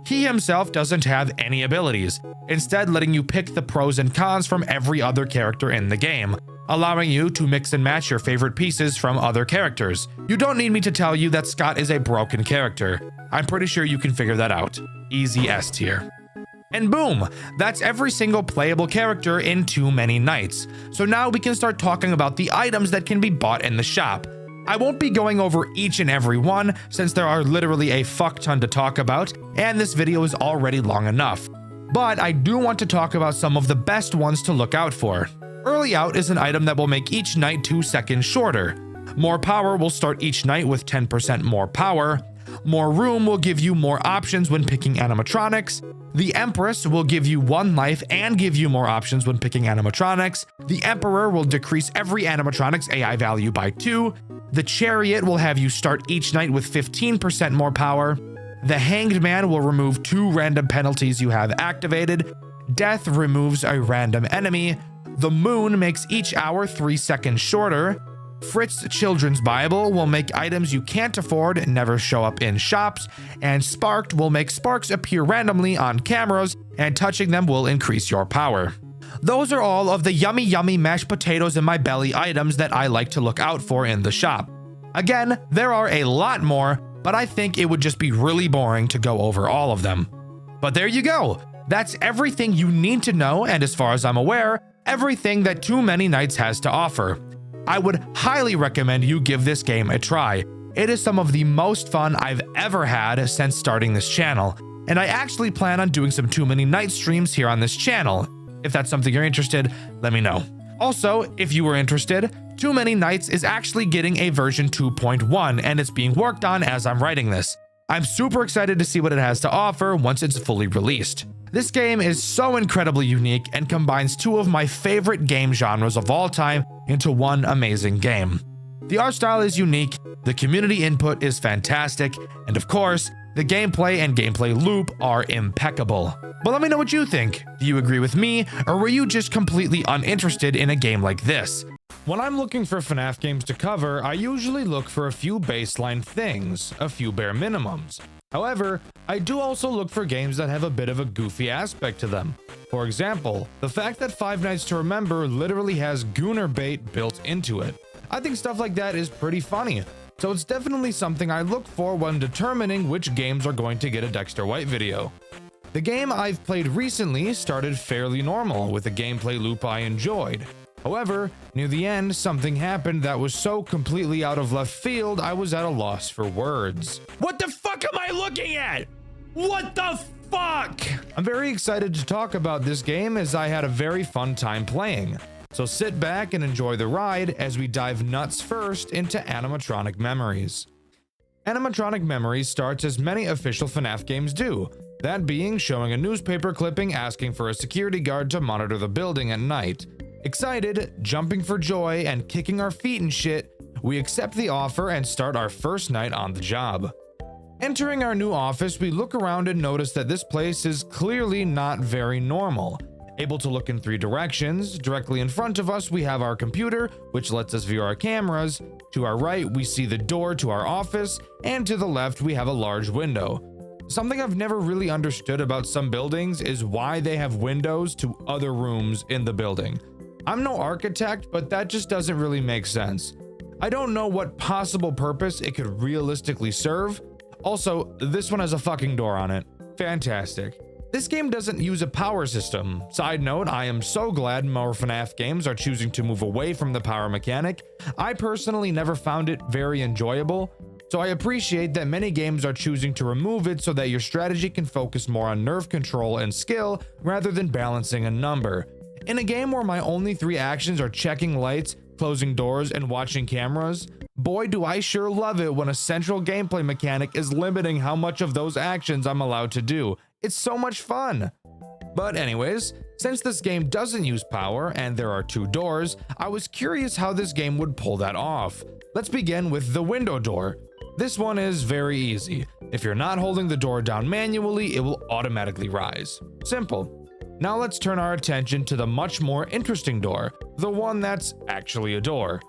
He himself doesn't have any abilities, instead letting you pick the pros and cons from every other character in the game, allowing you to mix and match your favorite pieces from other characters. You don't need me to tell you that Scott is a broken character. I'm pretty sure you can figure that out. Easy S tier. And boom, that's every single playable character in Too Many Nights. So now we can start talking about the items that can be bought in the shop. I won't be going over each and every one, since there are literally a fuck ton to talk about, and this video is already long enough. But I do want to talk about some of the best ones to look out for. Early Out is an item that will make each night 2 seconds shorter. More Power will start each night with 10% more power. More Room will give you more options when picking animatronics. The Empress will give you 1 life and give you more options when picking animatronics. The Emperor will decrease every animatronic's AI value by 2. The Chariot will have you start each night with 15% more power. The Hanged Man will remove 2 random penalties you have activated. Death removes a random enemy. The Moon makes each hour 3 seconds shorter. Fritz Children's Bible will make items you can't afford never show up in shops, and Sparked will make sparks appear randomly on cameras, and touching them will increase your power. Those are all of the yummy yummy mashed potatoes in my belly items that I like to look out for in the shop. Again, there are a lot more, but I think it would just be really boring to go over all of them. But there you go. That's everything you need to know, and as far as I'm aware, everything that Too Many Nights has to offer. I would highly recommend you give this game a try. It is some of the most fun I've ever had since starting this channel, and I actually plan on doing some Too Many Nights streams here on this channel. If that's something you're interested, let me know. Also, if you were interested, Too Many Nights is actually getting a version 2.1, and it's being worked on as I'm writing this. I'm super excited to see what it has to offer once it's fully released. This game is so incredibly unique and combines 2 of my favorite game genres of all time into one amazing game. The art style is unique, the community input is fantastic, and of course, The gameplay and gameplay loop are impeccable. But let me know what you think. Do you agree with me, or were you just completely uninterested in a game like this? When I'm looking for FNAF games to cover, I usually look for a few baseline things, a few bare minimums. However, I do also look for games that have a bit of a goofy aspect to them. For example, the fact that Five Nights to Remember literally has Gooner bait built into it. I think stuff like that is pretty funny, so it's definitely something I look for when determining which games are going to get a Dexter White video. The game I've played recently started fairly normal with a gameplay loop I enjoyed. However, near the end, something happened that was so completely out of left field, I was at a loss for words. What the fuck am I looking at? What the fuck? I'm very excited to talk about this game as I had a very fun time playing. So sit back and enjoy the ride as we dive nuts first into animatronic memories. Animatronic memories starts as many official FNAF games do, that being showing a newspaper clipping asking for a security guard to monitor the building at night. Excited, jumping for joy, and kicking our feet and shit, we accept the offer and start our first night on the job. Entering our new office, we look around and notice that this place is clearly not very normal. Able to look in 3 directions, directly in front of us we have our computer, which lets us view our cameras. To our right we see the door to our office, and to the left we have a large window. Something I've never really understood about some buildings is why they have windows to other rooms in the building. I'm no architect, but that just doesn't really make sense. I don't know what possible purpose it could realistically serve. Also, this one has a fucking door on it. Fantastic. This game doesn't use a power system. Side note, I am so glad more FNAF games are choosing to move away from the power mechanic. I personally never found it very enjoyable, so I appreciate that many games are choosing to remove it so that your strategy can focus more on nerve control and skill rather than balancing a number. In a game where my only 3 actions are checking lights, closing doors, and watching cameras, boy do I sure love it when a central gameplay mechanic is limiting how much of those actions I'm allowed to do. It's so much fun. But anyways, since this game doesn't use power and there are 2 doors, I was curious how this game would pull that off. Let's begin with the window door. This one is very easy. If you're not holding the door down manually, it will automatically rise. Simple. Now let's turn our attention to the much more interesting door, the one that's actually a door.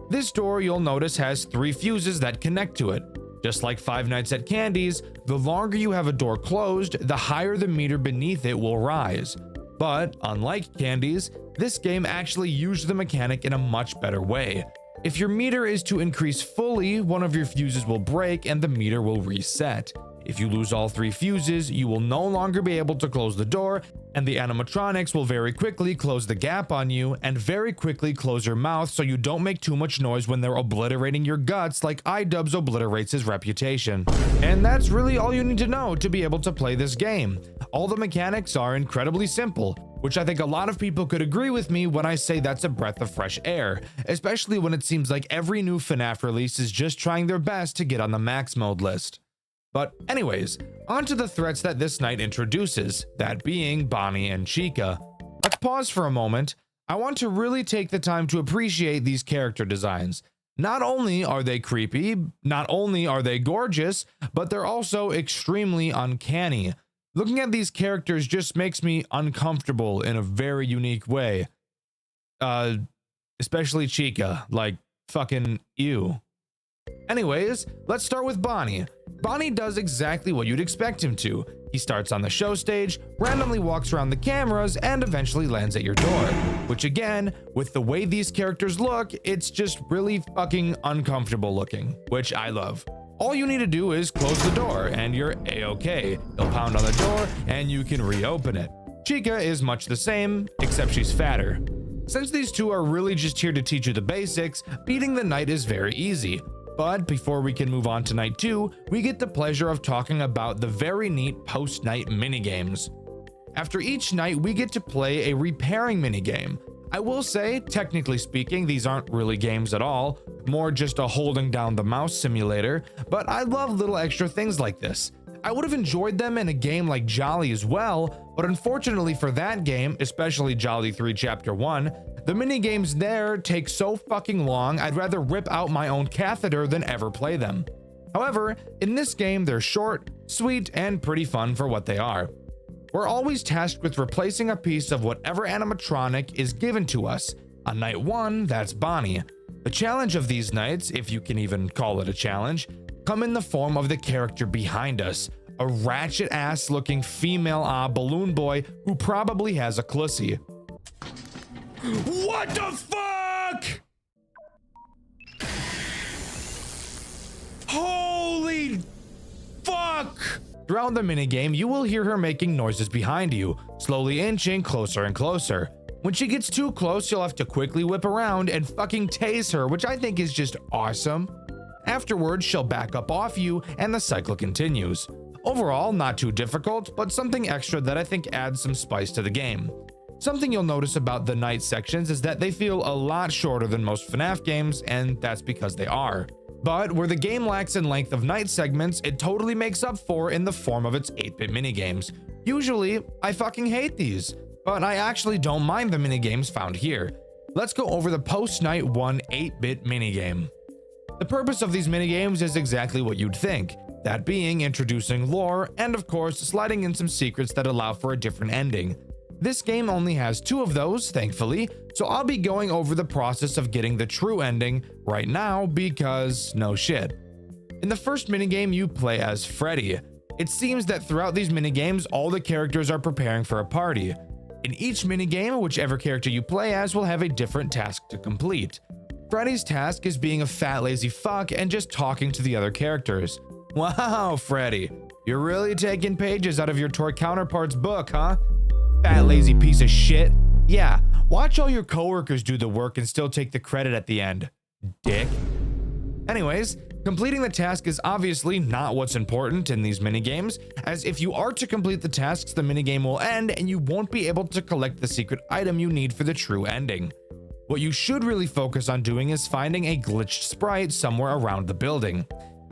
This door, you'll notice, has 3 fuses that connect to it. Just like Five Nights at Candy's, the longer you have a door closed, the higher the meter beneath it will rise. But unlike Candy's, this game actually used the mechanic in a much better way. If your meter is to increase fully, one of your fuses will break and the meter will reset. If you lose all 3 fuses, you will no longer be able to close the door, and the animatronics will very quickly close the gap on you and very quickly close your mouth so you don't make too much noise when they're obliterating your guts like iDubbbz obliterates his reputation. And that's really all you need to know to be able to play this game. All the mechanics are incredibly simple, which I think a lot of people could agree with me when I say that's a breath of fresh air, especially when it seems like every new FNAF release is just trying their best to get on the max mode list. But anyways, on to the threats that this night introduces, that being Bonnie and Chica. Let's pause for a moment. I want to really take the time to appreciate these character designs. Not only are they creepy, not only are they gorgeous, but they're also extremely uncanny. Looking at these characters just makes me uncomfortable in a very unique way. Especially Chica, like fucking ew. Anyways, let's start with Bonnie. Bonnie does exactly what you'd expect him to. He starts on the show stage, randomly walks around the cameras, and eventually lands at your door. Which again, with the way these characters look, it's just really fucking uncomfortable looking, which I love. All you need to do is close the door and you're a-okay. He'll pound on the door and you can reopen it. Chica is much the same, except she's fatter. Since these two are really just here to teach you the basics, beating the night is very easy. But before we can move on to night 2, we get the pleasure of talking about the very neat post-night minigames. After each night, we get to play a repairing minigame. I will say, technically speaking, these aren't really games at all, more just a holding down the mouse simulator, but I love little extra things like this. I would have enjoyed them in a game like Jolly as well, but unfortunately for that game, especially Jolly 3 Chapter 1, the minigames there take so fucking long, I'd rather rip out my own catheter than ever play them. However, in this game, they're short, Sweet and pretty fun for what they are. We're always tasked with replacing a piece of whatever animatronic is given to us. On night 1, that's Bonnie. The challenge of these nights, if you can even call it a challenge, come in the form of the character behind us, a ratchet-ass looking female balloon boy who probably has a clussy. What the fuck? Holy fuck! Throughout the minigame, you will hear her making noises behind you, slowly inching closer and closer. When she gets too close, you'll have to quickly whip around and fucking tase her, which I think is just awesome. Afterwards, she'll back up off you, and the cycle continues. Overall, not too difficult, but something extra that I think adds some spice to the game. Something you'll notice about the night sections is that they feel a lot shorter than most FNAF games, and that's because they are. But where the game lacks in length of night segments, it totally makes up for in the form of its 8-bit minigames. Usually, I fucking hate these, but I actually don't mind the minigames found here. Let's go over the post-night 1 8-bit minigame. The purpose of these minigames is exactly what you'd think, that being introducing lore and of course sliding in some secrets that allow for a different ending. This game only has 2 of those, thankfully, so I'll be going over the process of getting the true ending right now because no shit. In the first minigame, you play as Freddy. It seems that throughout these minigames, all the characters are preparing for a party. In each minigame, whichever character you play as will have a different task to complete. Freddy's task is being a fat lazy fuck and just talking to the other characters. Wow, Freddy, you're really taking pages out of your toy counterpart's book, huh? Fat lazy piece of shit. Yeah, watch all your coworkers do the work and still take the credit at the end, dick. Anyways, completing the task is obviously not what's important in these minigames, as if you are to complete the tasks, the minigame will end and you won't be able to collect the secret item you need for the true ending. What you should really focus on doing is finding a glitched sprite somewhere around the building.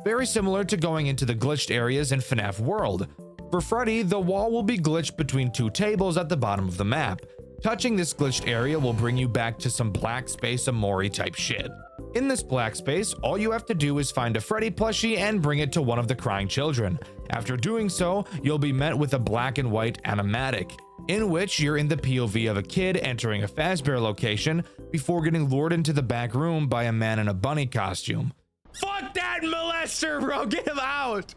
Very similar to going into the glitched areas in FNAF World. For Freddy, the wall will be glitched between 2 tables at the bottom of the map. Touching this glitched area will bring you back to some black space Amori type shit. In this black space, all you have to do is find a Freddy plushie and bring it to one of the crying children. After doing so, you'll be met with a black and white animatic, in which you're in the POV of a kid entering a Fazbear location before getting lured into the back room by a man in a bunny costume. Fuck that molester, bro! Get him out!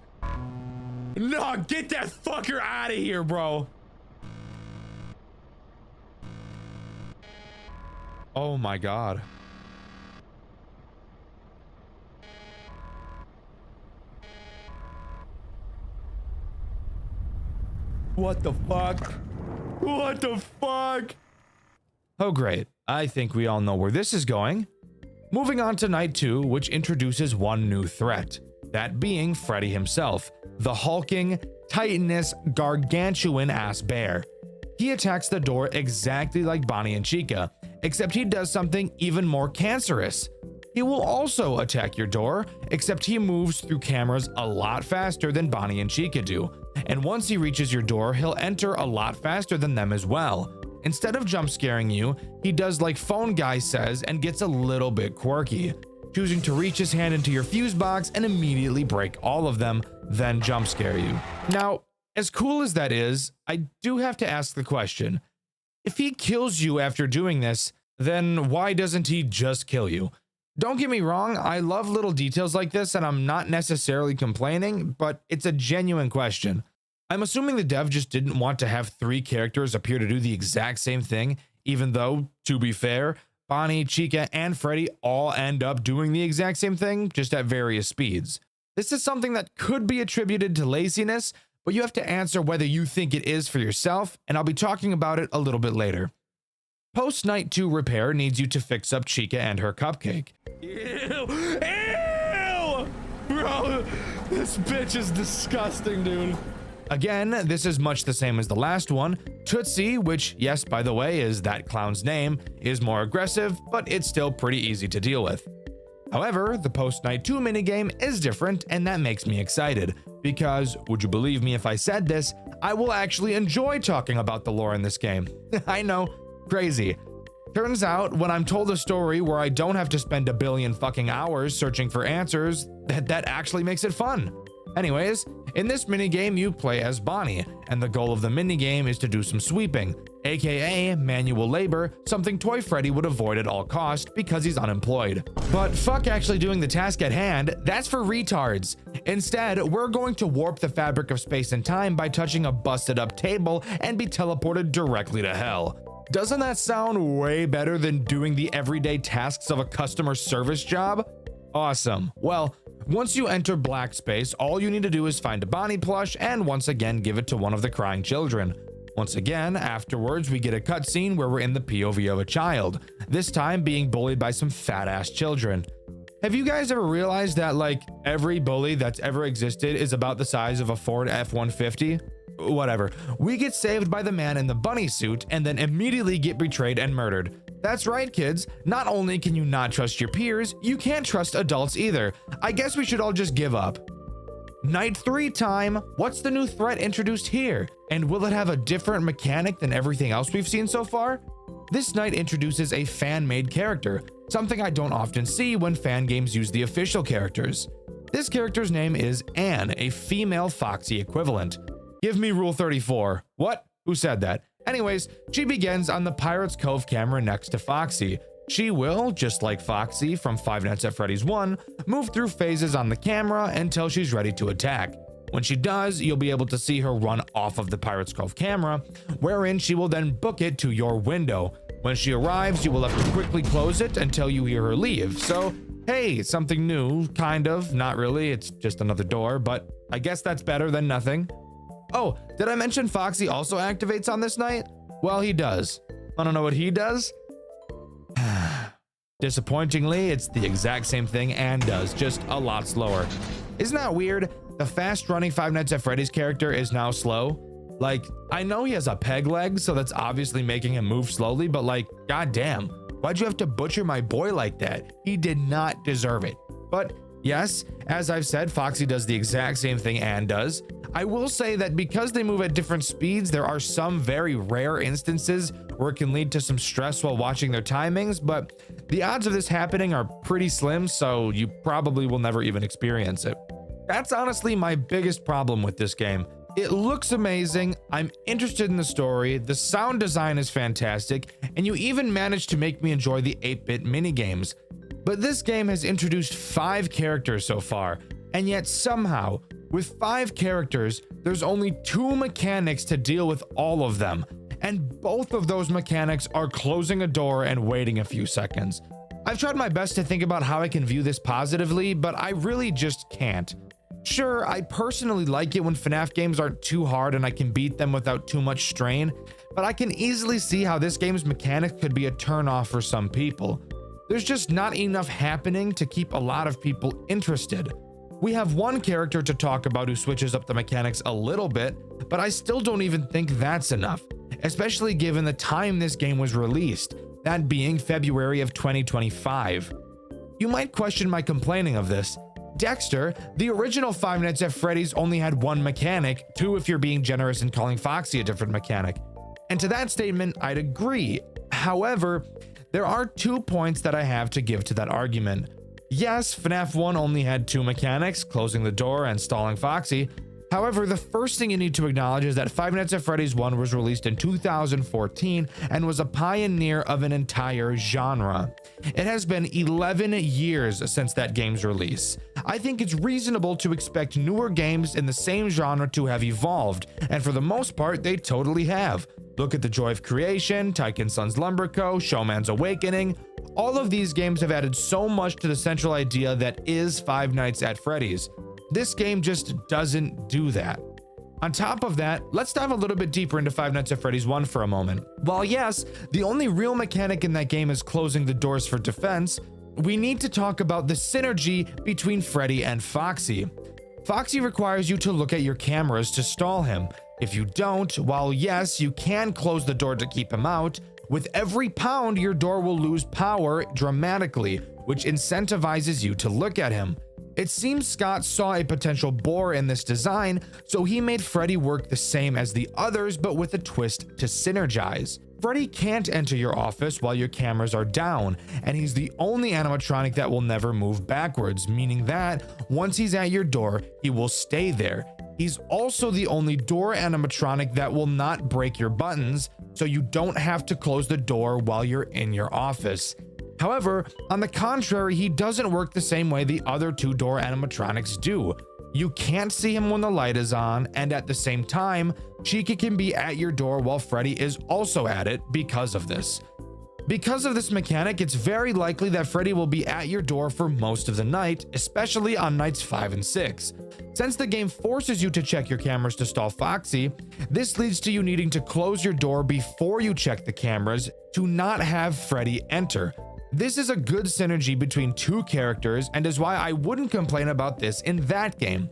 No, get that fucker out of here, bro! Oh my god. What the fuck? What the fuck? Oh great, I think we all know where this is going. Moving on to night 2, which introduces one new threat. That being Freddy himself, the hulking, titanous, gargantuan-ass bear. He attacks the door exactly like Bonnie and Chica, except he does something even more cancerous. He will also attack your door, except he moves through cameras a lot faster than Bonnie and Chica do. And once he reaches your door, he'll enter a lot faster than them as well. Instead of jump scaring you, he does like Phone Guy says and gets a little bit quirky, choosing to reach his hand into your fuse box and immediately break all of them, then jump scare you. Now, as cool as that is, I do have to ask the question, if he kills you after doing this, then why doesn't he just kill you? Don't get me wrong, I love little details like this and I'm not necessarily complaining, but it's a genuine question. I'm assuming the dev just didn't want to have 3 characters appear to do the exact same thing, even though, to be fair, Bonnie, Chica, and Freddy all end up doing the exact same thing, just at various speeds. This is something that could be attributed to laziness, but you have to answer whether you think it is for yourself, and I'll be talking about it a little bit later. Post Night 2 repair needs you to fix up Chica and her cupcake. Ew! Ew! Bro, this bitch is disgusting, dude. Again, this is much the same as the last one. Tootsie, which, yes, by the way, is that clown's name, is more aggressive, but it's still pretty easy to deal with. However, the Post Night 2 minigame is different, and that makes me excited, because, would you believe me if I said this, I will actually enjoy talking about the lore in this game. I know, crazy. Turns out, when I'm told a story where I don't have to spend a billion fucking hours searching for answers, that actually makes it fun. Anyways, in this minigame you play as Bonnie, and the goal of the minigame is to do some sweeping, aka manual labor, something Toy Freddy would avoid at all costs because he's unemployed. But fuck actually doing the task at hand, that's for retards. Instead, we're going to warp the fabric of space and time by touching a busted up table and be teleported directly to hell. Doesn't that sound way better than doing the everyday tasks of a customer service job? Awesome. Well, once you enter black space, all you need to do is find a Bonnie plush and once again give it to one of the crying children. Once again, afterwards, we get a cutscene where we're in the POV of a child, this time being bullied by some fat-ass children. Have you guys ever realized that, like, every bully that's ever existed is about the size of a Ford F-150? Whatever. We get saved by the man in the bunny suit and then immediately get betrayed and murdered. That's right, kids. Not only can you not trust your peers, you can't trust adults either. I guess we should all just give up. Night 3 time. What's the new threat introduced here? And will it have a different mechanic than everything else we've seen so far? This night introduces a fan-made character, something I don't often see when fan games use the official characters. This character's name is Anne, a female Foxy equivalent. Give me Rule 34. What? Who said that? Anyways, she begins on the Pirate's Cove camera next to Foxy. She will, just like Foxy from Five Nights at Freddy's 1, move through phases on the camera until she's ready to attack. When she does, you'll be able to see her run off of the Pirate's Cove camera, wherein she will then book it to your window. When she arrives, you will have to quickly close it until you hear her leave. So, hey, something new, kind of, not really, it's just another door, but I guess that's better than nothing. Oh, did I mention Foxy also activates on this night? Well, he does. Wanna know what he does? Disappointingly, it's the exact same thing Anne does, just a lot slower. Isn't that weird? The fast-running Five Nights at Freddy's character is now slow. Like, I know he has a peg leg, so that's obviously making him move slowly, but like, goddamn, why'd you have to butcher my boy like that? He did not deserve it. But yes, as I've said, Foxy does the exact same thing Anne does. I will say that because they move at different speeds, there are some very rare instances where it can lead to some stress while watching their timings, but the odds of this happening are pretty slim, so you probably will never even experience it. That's honestly my biggest problem with this game. It looks amazing, I'm interested in the story, the sound design is fantastic, and you even managed to make me enjoy the 8-bit minigames. But this game has introduced 5 characters so far, and yet somehow, with 5 characters, there's only 2 mechanics to deal with all of them, and both of those mechanics are closing a door and waiting a few seconds. I've tried my best to think about how I can view this positively, but I really just can't. Sure, I personally like it when FNAF games aren't too hard and I can beat them without too much strain, but I can easily see how this game's mechanics could be a turn-off for some people. There's just not enough happening to keep a lot of people interested. We have one character to talk about who switches up the mechanics a little bit, but I still don't even think that's enough, especially given the time this game was released, that being February of 2025. You might question my complaining of this. Dexter, the original Five Nights at Freddy's, only had 1 mechanic, 2 if you're being generous and calling Foxy a different mechanic. And to that statement, I'd agree. However, there are 2 points that I have to give to that argument. Yes, FNAF 1 only had 2 mechanics, closing the door and stalling Foxy. However, the first thing you need to acknowledge is that Five Nights at Freddy's 1 was released in 2014 and was a pioneer of an entire genre. It has been 11 years since that game's release. I think it's reasonable to expect newer games in the same genre to have evolved, and for the most part, they totally have. Look at The Joy of Creation, Tycoon Sons Lumber Co., Showman's Awakening. All of these games have added so much to the central idea that is Five Nights at Freddy's. This game just doesn't do that. On top of that, let's dive a little bit deeper into Five Nights at Freddy's 1 for a moment. While yes, the only real mechanic in that game is closing the doors for defense, we need to talk about the synergy between Freddy and Foxy. Foxy requires you to look at your cameras to stall him. If you don't, while yes, you can close the door to keep him out, with every pound your door will lose power dramatically, which incentivizes you to look at him. It seems Scott saw a potential bore in this design, so he made Freddy work the same as the others but with a twist to synergize. Freddy can't enter your office while your cameras are down, and he's the only animatronic that will never move backwards, meaning that once he's at your door, he will stay there. He's also the only door animatronic that will not break your buttons, so you don't have to close the door while you're in your office. However, on the contrary, he doesn't work the same way the other two door animatronics do. You can't see him when the light is on, and at the same time, Chica can be at your door while Freddy is also at it because of this. Because of this mechanic, it's very likely that Freddy will be at your door for most of the night, especially on nights 5 and 6. Since the game forces you to check your cameras to stall Foxy, this leads to you needing to close your door before you check the cameras to not have Freddy enter. This is a good synergy between two characters and is why I wouldn't complain about this in that game.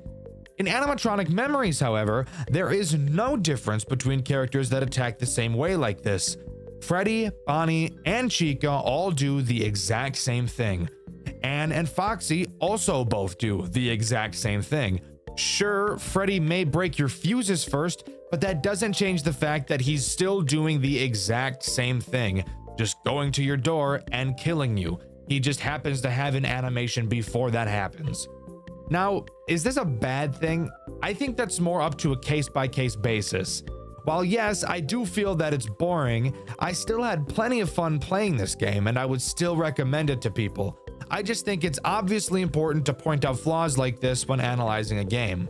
In animatronic memories, however, there is no difference between characters that attack the same way like this. Freddy, Bonnie, and Chica all do the exact same thing. Anne and Foxy also both do the exact same thing. Sure, Freddy may break your fuses first, but that doesn't change the fact that he's still doing the exact same thing, just going to your door and killing you. He just happens to have an animation before that happens. Now, is this a bad thing? I think that's more up to a case-by-case basis. While yes, I do feel that it's boring, I still had plenty of fun playing this game and I would still recommend it to people. I just think it's obviously important to point out flaws like this when analyzing a game.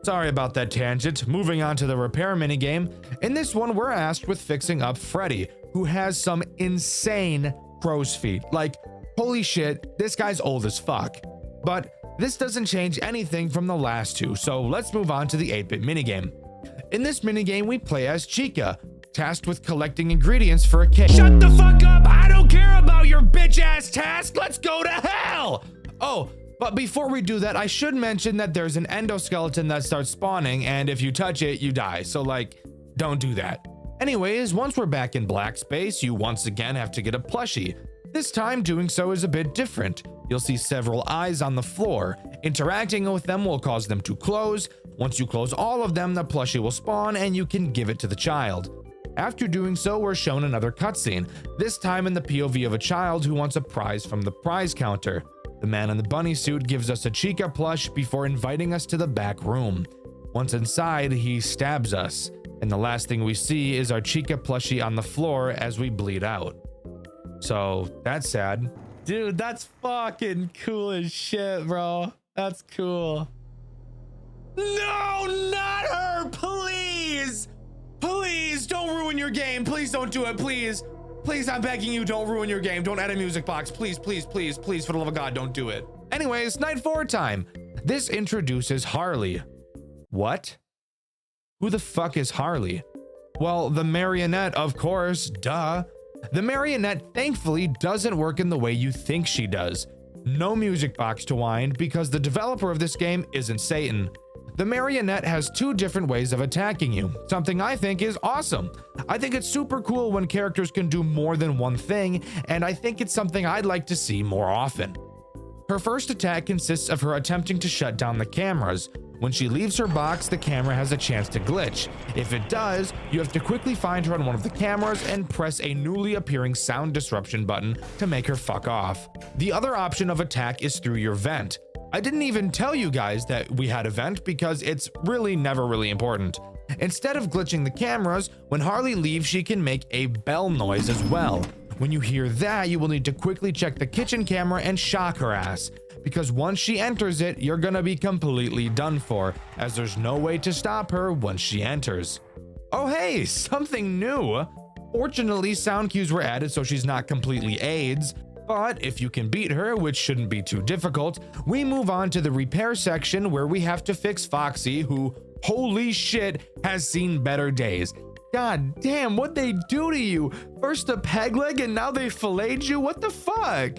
Sorry about that tangent. Moving on to the repair minigame. In this one, we're asked with fixing up Freddy, who has some insane crow's feet. Like, holy shit, this guy's old as fuck. But this doesn't change anything from the last two, so let's move on to the 8-bit minigame. In this minigame, we play as Chica, tasked with collecting ingredients for a cake. Shut the fuck up! I don't care about your bitch-ass task! Let's go to hell! Oh, but before we do that, I should mention that there's an endoskeleton that starts spawning, and if you touch it, you die. So, like, don't do that. Anyways, once we're back in black space, you once again have to get a plushie. This time, doing so is a bit different. You'll see several eyes on the floor. Interacting with them will cause them to close. Once you close all of them, the plushie will spawn and you can give it to the child. After doing so, we're shown another cutscene, this time in the POV of a child who wants a prize from the prize counter. The man in the bunny suit gives us a Chica plush before inviting us to the back room. Once inside, he stabs us, and the last thing we see is our Chica plushie on the floor as we bleed out. So, that's sad. Dude, that's fucking cool as shit, bro. That's cool. No, not her, please! Please, don't ruin your game. Please don't do it, please. Please, I'm begging you, don't ruin your game. Don't add a music box. Please, please, please, please, for the love of God, don't do it. Anyways, night 4 time. This introduces Harley. What? Who the fuck is Harley? Well, the marionette, of course, duh. The marionette thankfully doesn't work in the way you think she does. No music box to wind because the developer of this game isn't Satan. The marionette has 2 different ways of attacking you, something I think is awesome. I think it's super cool when characters can do more than one thing, and I think it's something I'd like to see more often. Her first attack consists of her attempting to shut down the cameras. When she leaves her box, the camera has a chance to glitch. If it does, you have to quickly find her on one of the cameras and press a newly appearing sound disruption button to make her fuck off. The other option of attack is through your vent. I didn't even tell you guys that we had a vent because it's really never really important. Instead of glitching the cameras, when Harley leaves, she can make a bell noise as well. When you hear that, you will need to quickly check the kitchen camera and shock her ass, because once she enters it, you're gonna be completely done for, as there's no way to stop her once she enters. Oh hey, something new! Fortunately, sound cues were added so she's not completely AIDS, but if you can beat her, which shouldn't be too difficult, we move on to the repair section where we have to fix Foxy, who, holy shit, has seen better days. God damn, what'd they do to you? First a peg leg and now they filleted you? What the fuck?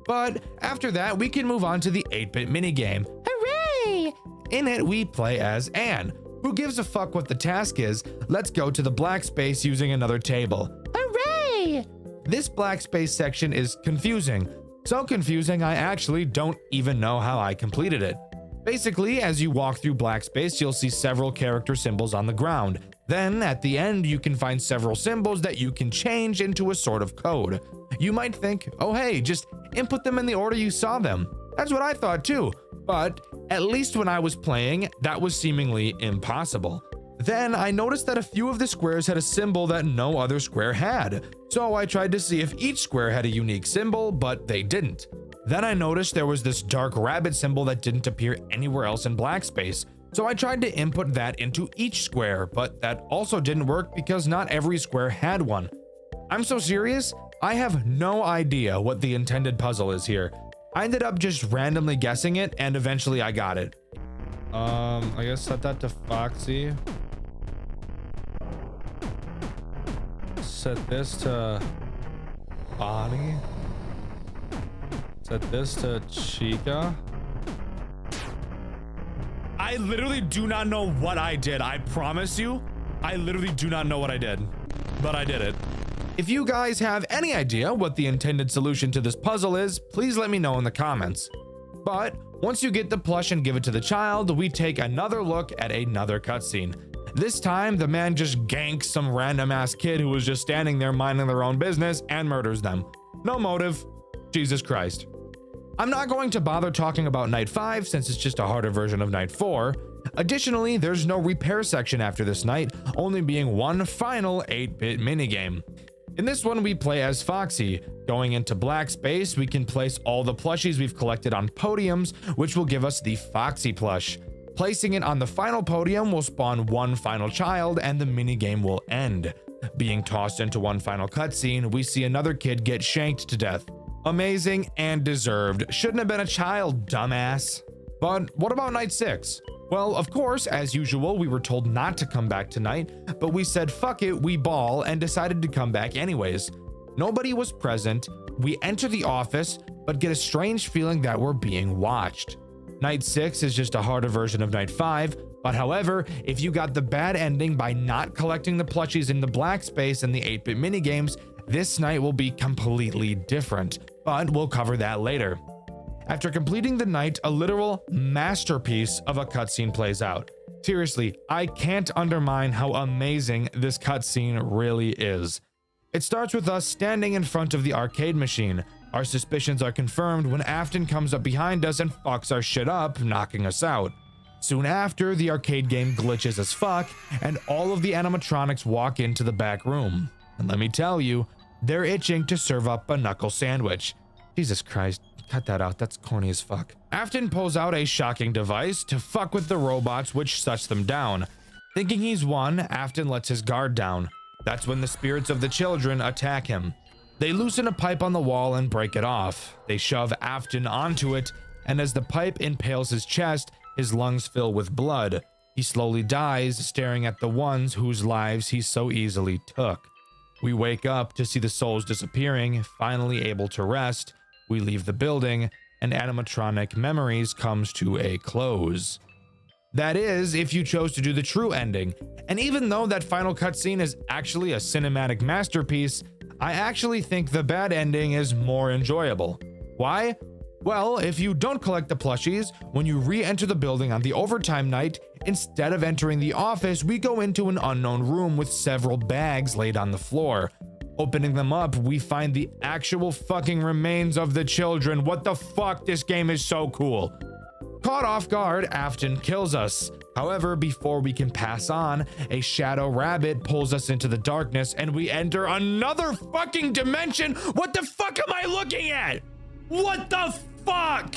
But after that, we can move on to the 8-bit minigame. Hooray! In it, we play as Anne. Who gives a fuck what the task is? Let's go to the black space using another table. Hooray! This black space section is confusing. So confusing, I actually don't even know how I completed it. Basically, as you walk through black space, you'll see several character symbols on the ground. Then at the end, you can find several symbols that you can change into a sort of code. You might think, oh hey, just input them in the order you saw them. That's what I thought too, but at least when I was playing, that was seemingly impossible. Then I noticed that a few of the squares had a symbol that no other square had, so I tried to see if each square had a unique symbol, but they didn't. Then I noticed there was this dark rabbit symbol that didn't appear anywhere else in black space, so I tried to input that into each square, but that also didn't work because not every square had one. I'm so serious, I have no idea what the intended puzzle is here. I ended up just randomly guessing it, and eventually I got it. I guess set that to Foxy. Set this to Bonnie. Set this to Chica. I literally do not know what I did. I promise you, I literally do not know what I did, but I did it. If you guys have any idea what the intended solution to this puzzle is, please let me know in the comments. But once you get the plush and give it to the child, we take another look at another cutscene. This time, the man just ganks some random ass kid who was just standing there minding their own business and murders them. No motive. Jesus Christ. I'm not going to bother talking about Night 5 since it's just a harder version of Night 4. Additionally, there's no repair section after this night, only being one final 8-bit minigame. In this one, we play as Foxy. Going into black space, we can place all the plushies we've collected on podiums, which will give us the Foxy plush. Placing it on the final podium will spawn one final child and the minigame will end. Being tossed into one final cutscene, we see another kid get shanked to death. Amazing and deserved. Shouldn't have been a child, dumbass. But what about Night 6? Well, of course, as usual, we were told not to come back tonight, but we said fuck it, we ball, and decided to come back anyways. Nobody was present. We enter the office, but get a strange feeling that we're being watched. Night 6 is just a harder version of Night 5, but however, if you got the bad ending by not collecting the plushies in the black space and the 8-bit minigames, this night will be completely different, but we'll cover that later. After completing the night, a literal masterpiece of a cutscene plays out. Seriously, I can't undermine how amazing this cutscene really is. It starts with us standing in front of the arcade machine. Our suspicions are confirmed when Afton comes up behind us and fucks our shit up, knocking us out. Soon after, the arcade game glitches as fuck, and all of the animatronics walk into the back room. And let me tell you, they're itching to serve up a knuckle sandwich. Jesus Christ, cut that out, that's corny as fuck. Afton pulls out a shocking device to fuck with the robots, which shuts them down. Thinking he's won, Afton lets his guard down. That's when the spirits of the children attack him. They loosen a pipe on the wall and break it off. They shove Afton onto it, and as the pipe impales his chest, his lungs fill with blood. He slowly dies, staring at the ones whose lives he so easily took. We wake up to see the souls disappearing, finally able to rest. We leave the building, and animatronic memories comes to a close. That is, if you chose to do the true ending. And even though that final cutscene is actually a cinematic masterpiece, I actually think the bad ending is more enjoyable. Why? Well, if you don't collect the plushies, when you re-enter the building on the overtime night, instead of entering the office, we go into an unknown room with several bags laid on the floor. Opening them up, we find the actual fucking remains of the children. What the fuck? This game is so cool. Caught off guard, Afton kills us. However, before we can pass on, a shadow rabbit pulls us into the darkness and we enter another fucking dimension. What the fuck am I looking at? What the fuck?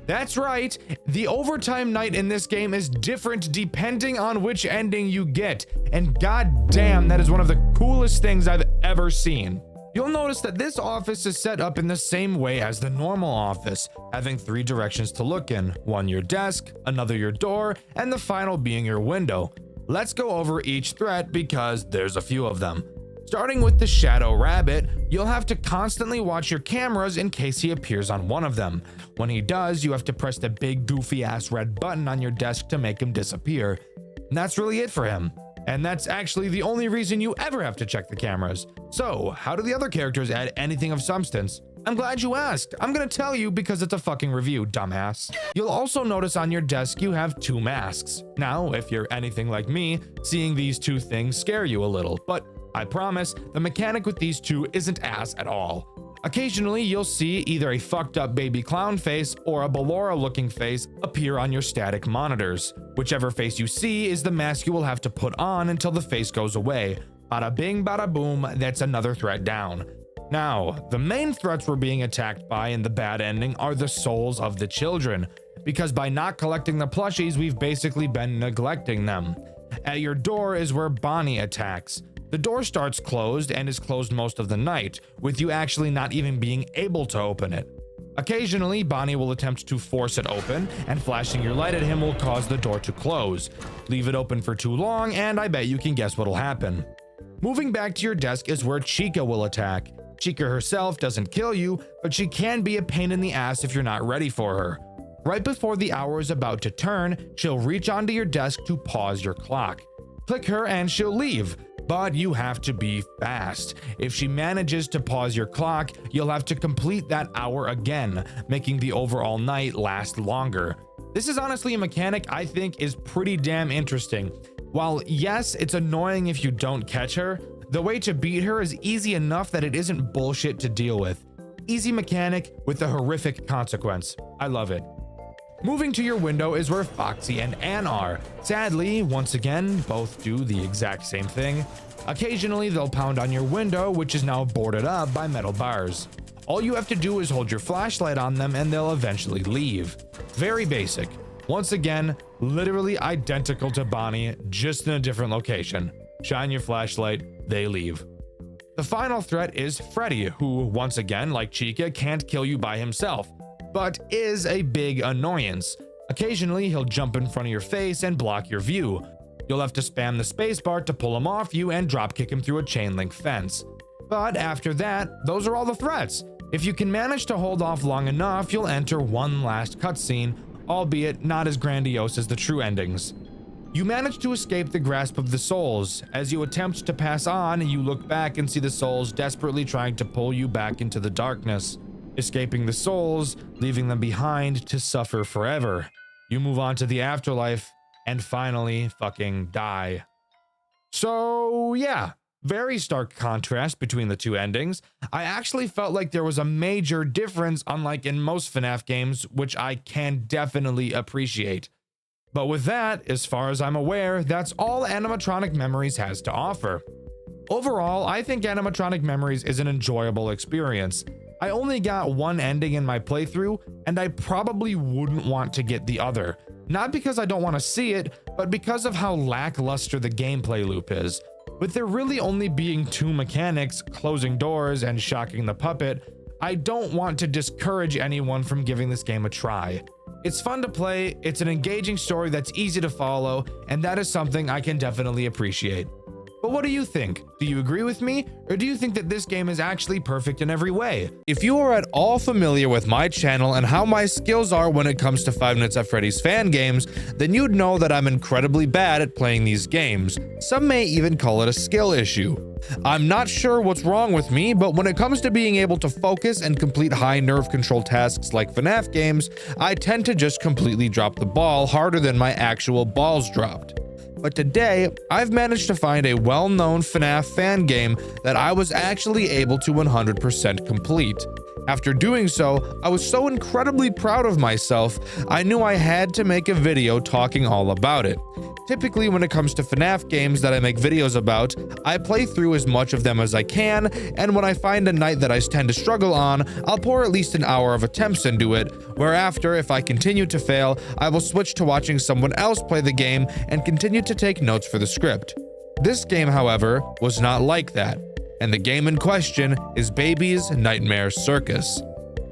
That's right, the overtime night in this game is different depending on which ending you get, and goddamn, that is one of the coolest things I've ever seen. You'll notice that this office is set up in the same way as the normal office, having 3 directions to look in, one your desk, another your door, and the final being your window. Let's go over each threat because there's a few of them. Starting with the shadow rabbit, you'll have to constantly watch your cameras in case he appears on one of them. When he does, you have to press the big goofy ass red button on your desk to make him disappear. And that's really it for him. And that's actually the only reason you ever have to check the cameras. So, how do the other characters add anything of substance? I'm glad you asked. I'm gonna tell you because it's a fucking review, dumbass. You'll also notice on your desk you have 2 masks. Now, if you're anything like me, seeing these 2 things scare you a little, but I promise the mechanic with these 2 isn't ass at all. Occasionally, you'll see either a fucked up baby clown face or a Ballora looking face appear on your static monitors. Whichever face you see is the mask you will have to put on until the face goes away. Bada bing, bada boom, that's another threat down. Now, the main threats we're being attacked by in the bad ending are the souls of the children, because by not collecting the plushies, we've basically been neglecting them. At your door is where Bonnie attacks. The door starts closed and is closed most of the night, with you actually not even being able to open it. Occasionally, Bonnie will attempt to force it open, and flashing your light at him will cause the door to close. Leave it open for too long, and I bet you can guess what'll happen. Moving back to your desk is where Chica will attack. Chica herself doesn't kill you, but she can be a pain in the ass if you're not ready for her. Right before the hour is about to turn, she'll reach onto your desk to pause your clock. Click her and she'll leave. But you have to be fast. If she manages to pause your clock, you'll have to complete that hour again, making the overall night last longer. This is honestly a mechanic I think is pretty damn interesting. While yes, it's annoying if you don't catch her, the way to beat her is easy enough that it isn't bullshit to deal with. Easy mechanic with a horrific consequence. I love it. Moving to your window is where Foxy and Ann are. Sadly, once again, both do the exact same thing. Occasionally, they'll pound on your window, which is now boarded up by metal bars. All you have to do is hold your flashlight on them and they'll eventually leave. Very basic. Once again, literally identical to Bonnie, just in a different location. Shine your flashlight, they leave. The final threat is Freddy, who, once again, like Chica, can't kill you by himself, but is a big annoyance. Occasionally, he'll jump in front of your face and block your view. You'll have to spam the spacebar to pull him off you and dropkick him through a chain link fence. But after that, those are all the threats. If you can manage to hold off long enough, you'll enter one last cutscene, albeit not as grandiose as the true endings. You manage to escape the grasp of the souls. As you attempt to pass on, you look back and see the souls desperately trying to pull you back into the darkness. Escaping the souls, leaving them behind to suffer forever. You move on to the afterlife and finally fucking die. So yeah, very stark contrast between the 2 endings. I actually felt like there was a major difference, unlike in most FNAF games, which I can definitely appreciate. But with that, as far as I'm aware, that's all Animatronic Memories has to offer. Overall, I think Animatronic Memories is an enjoyable experience. I only got one ending in my playthrough, and I probably wouldn't want to get the other. Not because I don't want to see it, but because of how lackluster the gameplay loop is. With there really only being 2 mechanics, closing doors and shocking the puppet, I don't want to discourage anyone from giving this game a try. It's fun to play, it's an engaging story that's easy to follow, and that is something I can definitely appreciate. But what do you think? Do you agree with me? Or do you think that this game is actually perfect in every way? If you are at all familiar with my channel and how my skills are when it comes to Five Nights at Freddy's fan games, then you'd know that I'm incredibly bad at playing these games. Some may even call it a skill issue. I'm not sure what's wrong with me, but when it comes to being able to focus and complete high nerve control tasks like FNAF games, I tend to just completely drop the ball harder than my actual balls dropped. But today, I've managed to find a well-known FNAF fan game that I was actually able to 100% complete. After doing so, I was so incredibly proud of myself, I knew I had to make a video talking all about it. Typically, when it comes to FNAF games that I make videos about, I play through as much of them as I can, and when I find a night that I tend to struggle on, I'll pour at least an hour of attempts into it, whereafter, if I continue to fail, I will switch to watching someone else play the game and continue to take notes for the script. This game, however, was not like that, and the game in question is Baby's Nightmare Circus.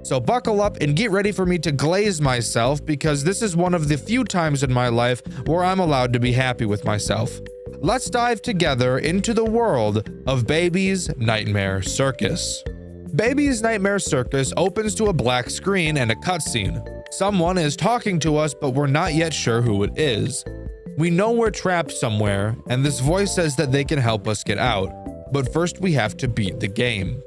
So buckle up and get ready for me to glaze myself, because this is one of the few times in my life where I'm allowed to be happy with myself. Let's dive together into the world of Baby's Nightmare Circus. Baby's Nightmare Circus opens to a black screen and a cutscene. Someone is talking to us, but we're not yet sure who it is. We know we're trapped somewhere, and this voice says that they can help us get out, but first we have to beat the game.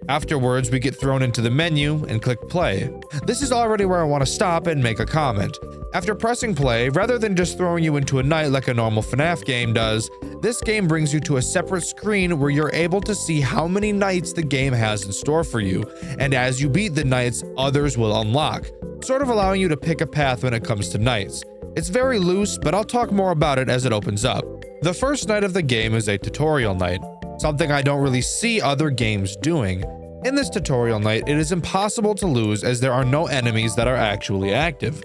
Afterwards, we get thrown into the menu and click play. This is already where I want to stop and make a comment. After pressing play, rather than just throwing you into a night like a normal FNAF game does, this game brings you to a separate screen where you're able to see how many nights the game has in store for you, and as you beat the nights, others will unlock, sort of allowing you to pick a path when it comes to nights. It's very loose, but I'll talk more about it as it opens up. The first night of the game is a tutorial night, something I don't really see other games doing. In this tutorial night, it is impossible to lose as there are no enemies that are actually active.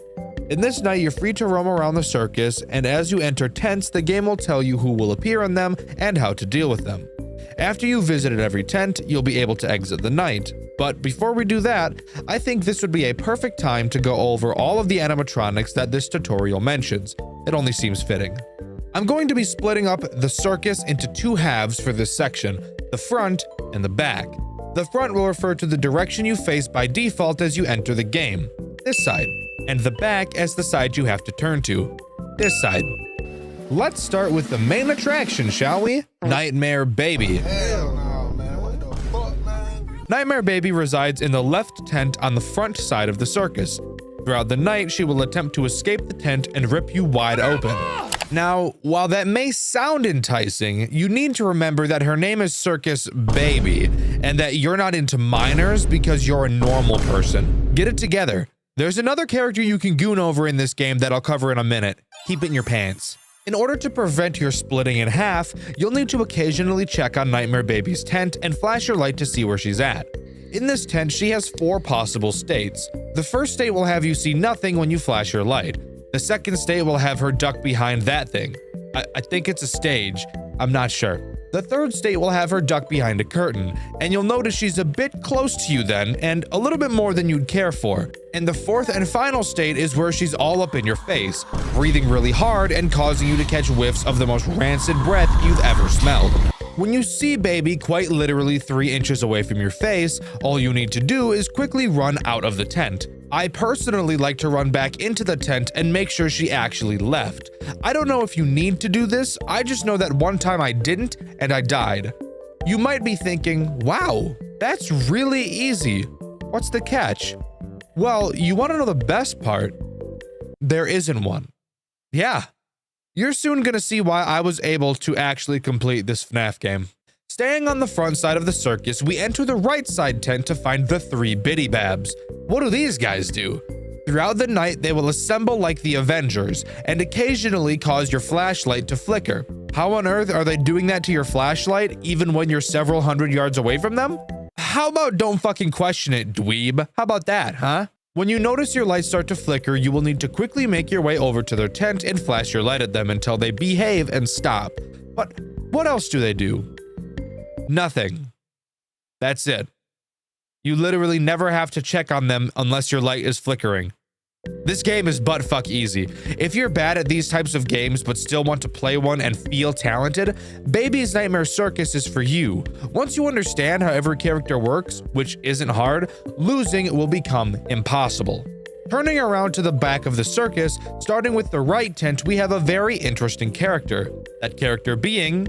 In this night, you're free to roam around the circus, and as you enter tents, the game will tell you who will appear in them and how to deal with them. After you've visited every tent, you'll be able to exit the night. But before we do that, I think this would be a perfect time to go over all of the animatronics that this tutorial mentions. It only seems fitting. I'm going to be splitting up the circus into two halves for this section, the front and the back. The front will refer to the direction you face by default as you enter the game, this side, and the back as the side you have to turn to, this side. Let's start with the main attraction, shall we? Nightmare Baby. Hell no, man. What the fuck, man? Nightmare Baby resides in the left tent on the front side of the circus. Throughout the night, she will attempt to escape the tent and rip you wide open. Now, while that may sound enticing, you need to remember that her name is Circus Baby, and that you're not into minors because you're a normal person. Get it together. There's another character you can goon over in this game that I'll cover in a minute. Keep it in your pants. In order to prevent your splitting in half, you'll need to occasionally check on Nightmare Baby's tent and flash your light to see where she's at. In this tent, she has 4 possible states. The first state will have you see nothing when you flash your light. The second state will have her duck behind that thing. I think it's a stage. I'm not sure. The third state will have her duck behind a curtain, and you'll notice she's a bit close to you then, and a little bit more than you'd care for. And the fourth and final state is where she's all up in your face, breathing really hard and causing you to catch whiffs of the most rancid breath you've ever smelled. When you see Baby quite literally 3 inches away from your face, all you need to do is quickly run out of the tent. I personally like to run back into the tent and make sure she actually left. I don't know if you need to do this, I just know that one time I didn't and I died. You might be thinking, wow, that's really easy. What's the catch? Well, you want to know the best part? There isn't one. Yeah. You're soon gonna see why I was able to actually complete this FNAF game. Staying on the front side of the circus, we enter the right side tent to find the 3 Biddy Babs. What do these guys do? Throughout the night, they will assemble like the Avengers and occasionally cause your flashlight to flicker. How on earth are they doing that to your flashlight even when you're several hundred yards away from them? How about don't fucking question it, dweeb? How about that, huh? When you notice your lights start to flicker, you will need to quickly make your way over to their tent and flash your light at them until they behave and stop. But what else do they do? Nothing. That's it. You literally never have to check on them unless your light is flickering. This game is buttfuck easy. If you're bad at these types of games but still want to play one and feel talented, Baby's Nightmare Circus is for you. Once you understand how every character works, which isn't hard, losing will become impossible. Turning around to the back of the circus, starting with the right tent, we have a very interesting character. That character being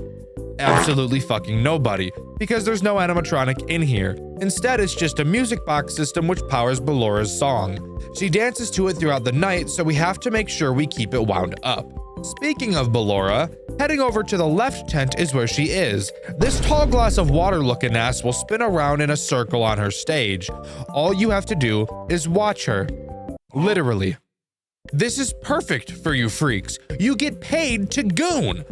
absolutely fucking nobody, because there's no animatronic in here. Instead, it's just a music box system which powers Bellora's song. She dances to it throughout the night, so we have to make sure we keep it wound up. Speaking of Bellora, heading over to the left tent is where she is. This tall glass of water looking ass will spin around in a circle on her stage. All you have to do is watch her. Literally. This is perfect for you freaks. You get paid to goon.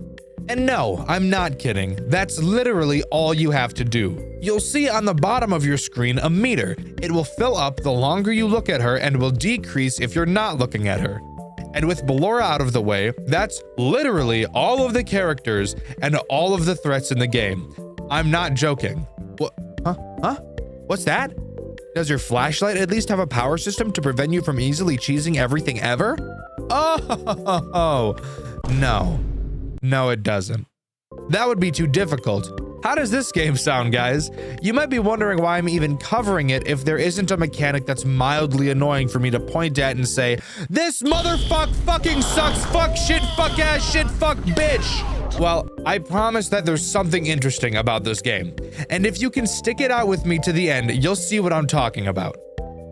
And no, I'm not kidding. That's literally all you have to do. You'll see on the bottom of your screen a meter. It will fill up the longer you look at her and will decrease if you're not looking at her. And with Bellora out of the way, that's literally all of the characters and all of the threats in the game. I'm not joking. What? Huh? What's that? Does your flashlight at least have a power system to prevent you from easily cheesing everything ever? Oh, no. No, it doesn't. That would be too difficult. How does this game sound, guys? You might be wondering why I'm even covering it if there isn't a mechanic that's mildly annoying for me to point at and say, this motherfuck fucking sucks, fuck shit, fuck ass shit, fuck bitch. Well, I promise that there's something interesting about this game, and if you can stick it out with me to the end, you'll see what I'm talking about.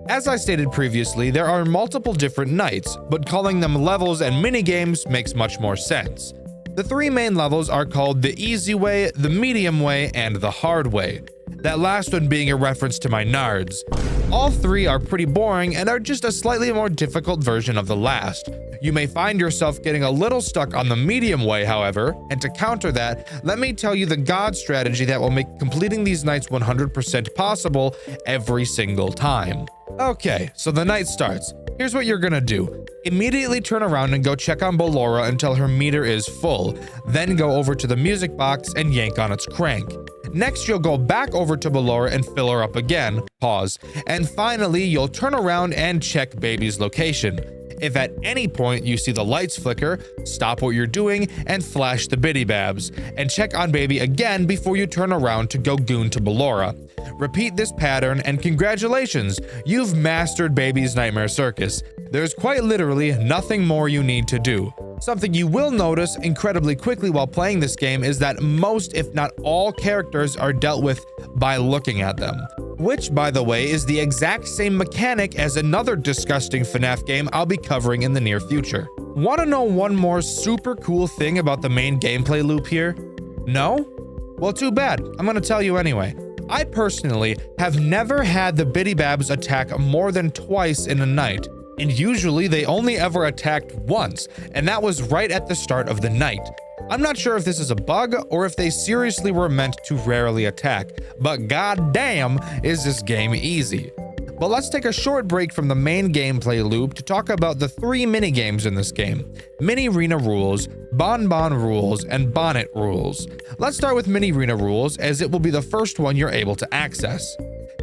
As I stated previously, there are multiple different nights, but calling them levels and minigames makes much more sense. The three main levels are called the easy way, the medium way, and the hard way. That last one being a reference to my nards. All three are pretty boring and are just a slightly more difficult version of the last. You may find yourself getting a little stuck on the medium way, however, and to counter that, let me tell you the god strategy that will make completing these nights 100% possible every single time. Okay, so the night starts. Here's what you're gonna do. Immediately turn around and go check on Ballora until her meter is full. Then go over to the music box and yank on its crank. Next, you'll go back over to Ballora and fill her up again. Pause. And finally, you'll turn around and check Baby's location. If at any point you see the lights flicker, stop what you're doing and flash the Biddy Babs, and check on Baby again before you turn around to go goon to Ballora. Repeat this pattern and congratulations, you've mastered Baby's Nightmare Circus. There's quite literally nothing more you need to do. Something you will notice incredibly quickly while playing this game is that most, if not all, characters are dealt with by looking at them. Which, by the way, is the exact same mechanic as another disgusting FNAF game I'll be covering in the near future. Want to know one more super cool thing about the main gameplay loop here? No? Well, too bad. I'm going to tell you anyway. I personally have never had the Biddy Babs attack more than twice in a night. And usually they only ever attacked once, and that was right at the start of the night. I'm not sure if this is a bug or if they seriously were meant to rarely attack, but goddamn is this game easy. But let's take a short break from the main gameplay loop to talk about the three minigames in this game: Mini Arena Rules, Bonbon Rules, and Bonnet Rules. Let's start with Mini Arena Rules, as it will be the first one you're able to access.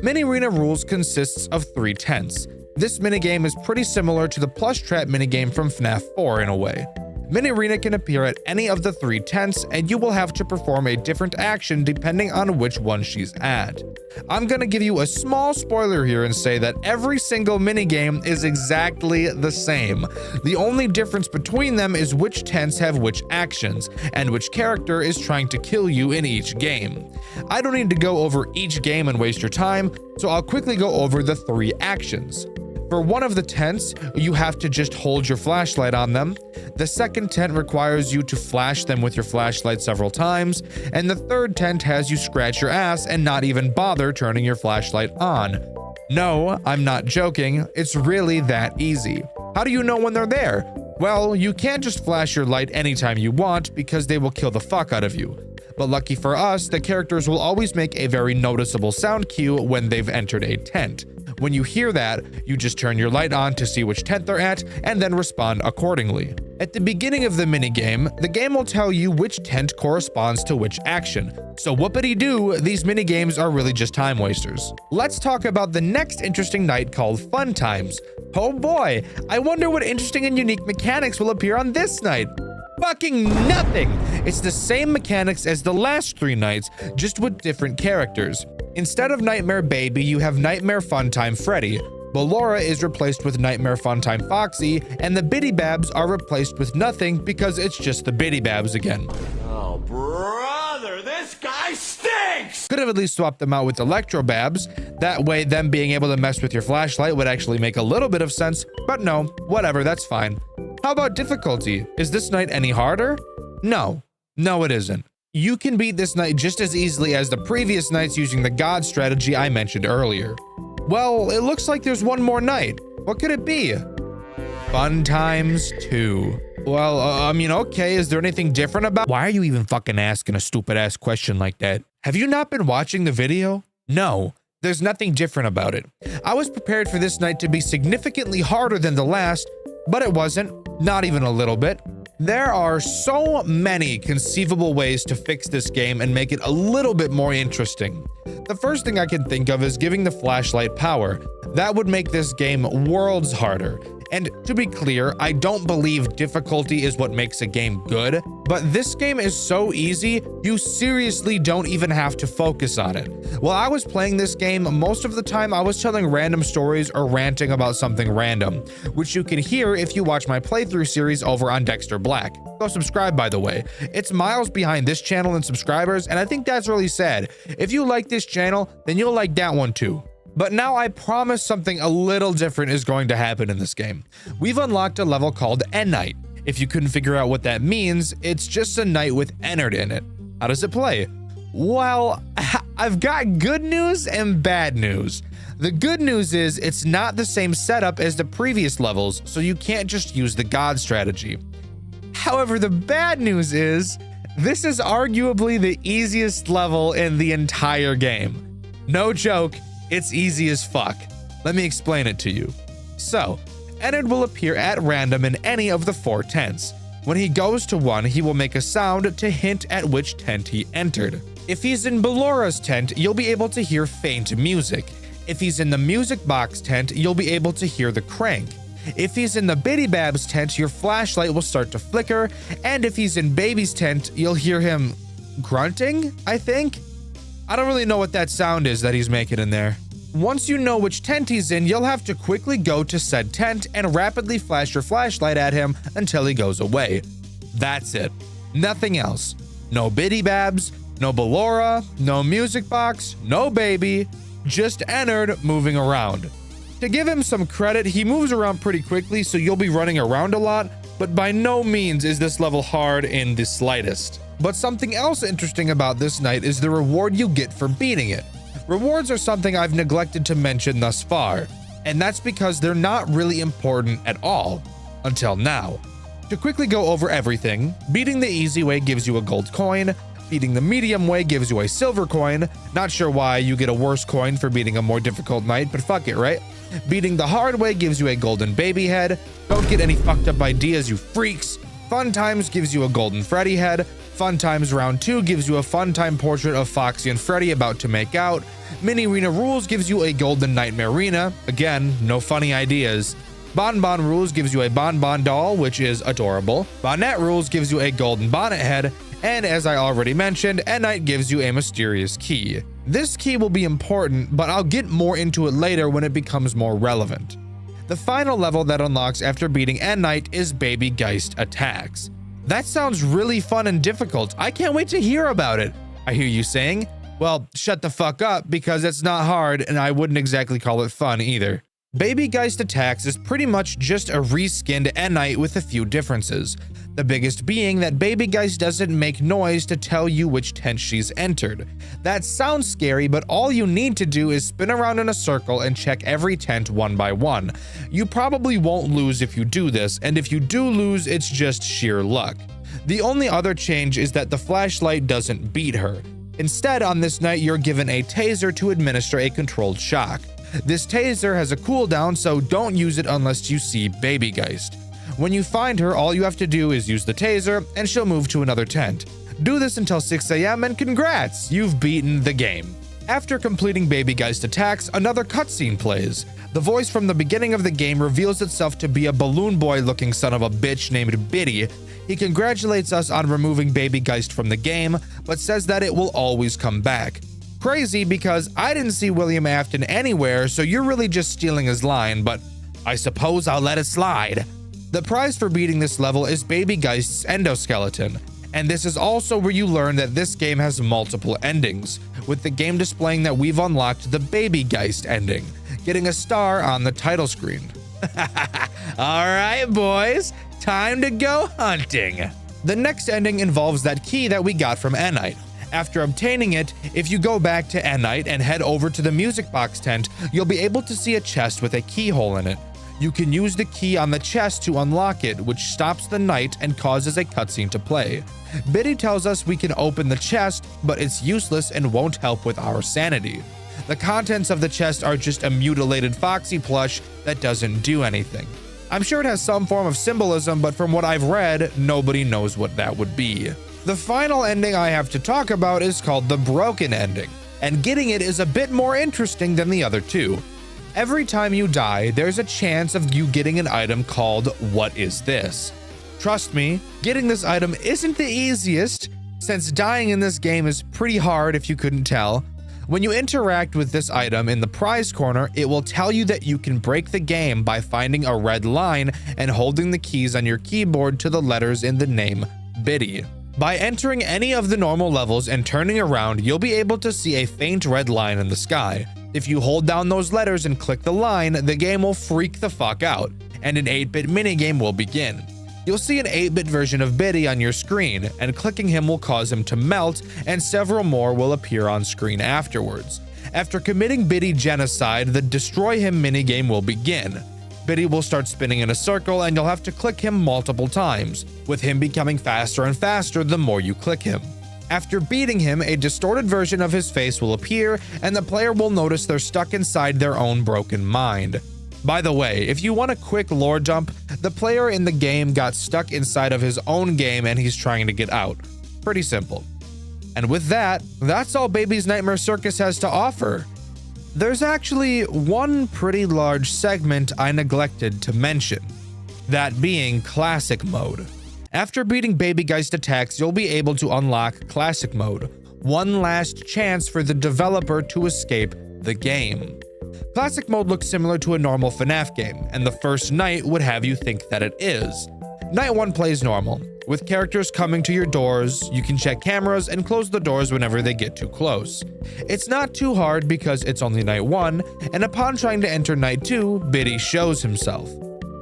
Mini Arena Rules consists of 3 tents. This minigame is pretty similar to the plush trap minigame from FNAF 4 in a way. Mini Arena can appear at any of the 3 tents, and you will have to perform a different action depending on which one she's at. I'm gonna give you a small spoiler here and say that every single minigame is exactly the same. The only difference between them is which tents have which actions, and which character is trying to kill you in each game. I don't need to go over each game and waste your time, so I'll quickly go over the 3 actions. For one of the tents, you have to just hold your flashlight on them. The second tent requires you to flash them with your flashlight several times. And the third tent has you scratch your ass and not even bother turning your flashlight on. No, I'm not joking. It's really that easy. How do you know when they're there? Well, you can't just flash your light anytime you want because they will kill the fuck out of you. But lucky for us, the characters will always make a very noticeable sound cue when they've entered a tent. When you hear that, you just turn your light on to see which tent they're at and then respond accordingly. At the beginning of the minigame, the game will tell you which tent corresponds to which action. So whoopity-doo, these minigames are really just time wasters. Let's talk about the next interesting night called Fun Times. Oh boy, I wonder what interesting and unique mechanics will appear on this night. Fucking nothing! It's the same mechanics as the last 3 nights, just with different characters. Instead of Nightmare Baby, you have Nightmare Funtime Freddy. Ballora is replaced with Nightmare Funtime Foxy, and the Biddy Babs are replaced with nothing because it's just the Biddy Babs again. Oh, brother, this guy stinks! Could have at least swapped them out with Electro Babs. That way, them being able to mess with your flashlight would actually make a little bit of sense, but no, whatever, that's fine. How about difficulty? Is this night any harder? No. No, it isn't. You can beat this night just as easily as the previous nights using the God strategy I mentioned earlier. Well, it looks like there's one more night. What could it be? Fun Times 2. Well, okay, is there anything different about— Why are you even fucking asking a stupid ass question like that? Have you not been watching the video? No, there's nothing different about it. I was prepared for this night to be significantly harder than the last, but it wasn't, not even a little bit. There are so many conceivable ways to fix this game and make it a little bit more interesting. The first thing I can think of is giving the flashlight power. That would make this game worlds harder. And to be clear, I don't believe difficulty is what makes a game good, But this game is so easy, you seriously don't even have to focus on it. While I was playing this game, most of the time I was telling random stories or ranting about something random, which you can hear if you watch my playthrough series over on Dexter Black. Go subscribe, by the way. It's miles behind this channel in subscribers, and I think that's really sad. If you like this channel, then you'll like that one too. But now I promise something a little different is going to happen in this game. We've unlocked a level called End Night. If you couldn't figure out what that means, it's just a night with Ennard in it. How does it play? Well, I've got good news and bad news. The good news is it's not the same setup as the previous levels, so you can't just use the God strategy. However, the bad news is this is arguably the easiest level in the entire game. No joke. It's easy as fuck. Let me explain it to you. So, Ennard will appear at random in any of the 4 tents. When he goes to one, he will make a sound to hint at which tent he entered. If he's in Bellora's tent, you'll be able to hear faint music. If he's in the music box tent, you'll be able to hear the crank. If he's in the Biddy Bab's tent, your flashlight will start to flicker, and if he's in Baby's tent, you'll hear him grunting, I think? I don't really know what that sound is that he's making in there. Once you know which tent he's in, you'll have to quickly go to said tent and rapidly flash your flashlight at him until he goes away. That's it. Nothing else. No Biddy Babs, no Bellora, no music box, no baby, just Ennard moving around. To give him some credit, he moves around pretty quickly, so you'll be running around a lot, but by no means is this level hard in the slightest. But something else interesting about this night is the reward you get for beating it. Rewards are something I've neglected to mention thus far, and that's because they're not really important at all, until now. To quickly go over everything, beating the easy way gives you a gold coin, beating the medium way gives you a silver coin, not sure why you get a worse coin for beating a more difficult night, but fuck it, right? Beating the hard way gives you a golden baby head, don't get any fucked up ideas, you freaks. Fun Times gives you a golden Freddy head, Fun Times Round 2 gives you a fun time portrait of Foxy and Freddy about to make out, Mini Rena Rules gives you a golden Nightmare Rena, again, no funny ideas. Bon Bon Rules gives you a Bon Bon doll, which is adorable. Bonnet Rules gives you a golden bonnet head, and as I already mentioned, End Night gives you a mysterious key. This key will be important, but I'll get more into it later when it becomes more relevant. The final level that unlocks after beating End Night is Baby Geist Attacks. That sounds really fun and difficult. I can't wait to hear about it. I hear you saying, well, shut the fuck up because it's not hard and I wouldn't exactly call it fun either. Baby Geist Attacks is pretty much just a reskinned End Night with a few differences. The biggest being that Baby Geist doesn't make noise to tell you which tent she's entered. That sounds scary, but all you need to do is spin around in a circle and check every tent one by one. You probably won't lose if you do this, and if you do lose, it's just sheer luck. The only other change is that the flashlight doesn't beat her. Instead, on this night, you're given a taser to administer a controlled shock. This taser has a cooldown, so don't use it unless you see Baby Geist. When you find her, all you have to do is use the taser, and she'll move to another tent. Do this until 6 AM, and congrats, you've beaten the game. After completing Baby Geist Attacks, another cutscene plays. The voice from the beginning of the game reveals itself to be a balloon boy looking son of a bitch named Biddy. He congratulates us on removing Baby Geist from the game, but says that it will always come back. Crazy because I didn't see William Afton anywhere, so you're really just stealing his line, but I suppose I'll let it slide. The prize for beating this level is Baby Geist's endoskeleton, and this is also where you learn that this game has multiple endings, with the game displaying that we've unlocked the Baby Geist ending, getting a star on the title screen. Alright boys, time to go hunting. The next ending involves that key that we got from End Night. After obtaining it, if you go back to End Night and head over to the music box tent, you'll be able to see a chest with a keyhole in it. You can use the key on the chest to unlock it, which stops the night and causes a cutscene to play. Biddy tells us we can open the chest, but it's useless and won't help with our sanity. The contents of the chest are just a mutilated Foxy plush that doesn't do anything. I'm sure it has some form of symbolism, but from what I've read, nobody knows what that would be. The final ending I have to talk about is called the Broken Ending, and getting it is a bit more interesting than the other two. Every time you die, there's a chance of you getting an item called What Is This? Trust me, getting this item isn't the easiest, since dying in this game is pretty hard if you couldn't tell. When you interact with this item in the prize corner, it will tell you that you can break the game by finding a red line and holding the keys on your keyboard to the letters in the name Biddy. By entering any of the normal levels and turning around, you'll be able to see a faint red line in the sky. If you hold down those letters and click the line, the game will freak the fuck out, and an 8-bit minigame will begin. You'll see an 8-bit version of Biddy on your screen, and clicking him will cause him to melt, and several more will appear on screen afterwards. After committing Biddy genocide, the Destroy Him minigame will begin. Biddy will start spinning in a circle, and you'll have to click him multiple times, with him becoming faster and faster the more you click him. After beating him, a distorted version of his face will appear, and the player will notice they're stuck inside their own broken mind. By the way, if you want a quick lore dump, the player in the game got stuck inside of his own game and he's trying to get out. Pretty simple. And with that, that's all Baby's Nightmare Circus has to offer. There's actually one pretty large segment I neglected to mention, that being Classic Mode. After beating Baby Geist attacks, you'll be able to unlock Classic Mode, one last chance for the developer to escape the game. Classic Mode looks similar to a normal FNAF game, and the first night would have you think that it is. Night 1 plays normal. With characters coming to your doors, you can check cameras and close the doors whenever they get too close. It's not too hard because it's only Night 1, and upon trying to enter Night 2, Biddy shows himself.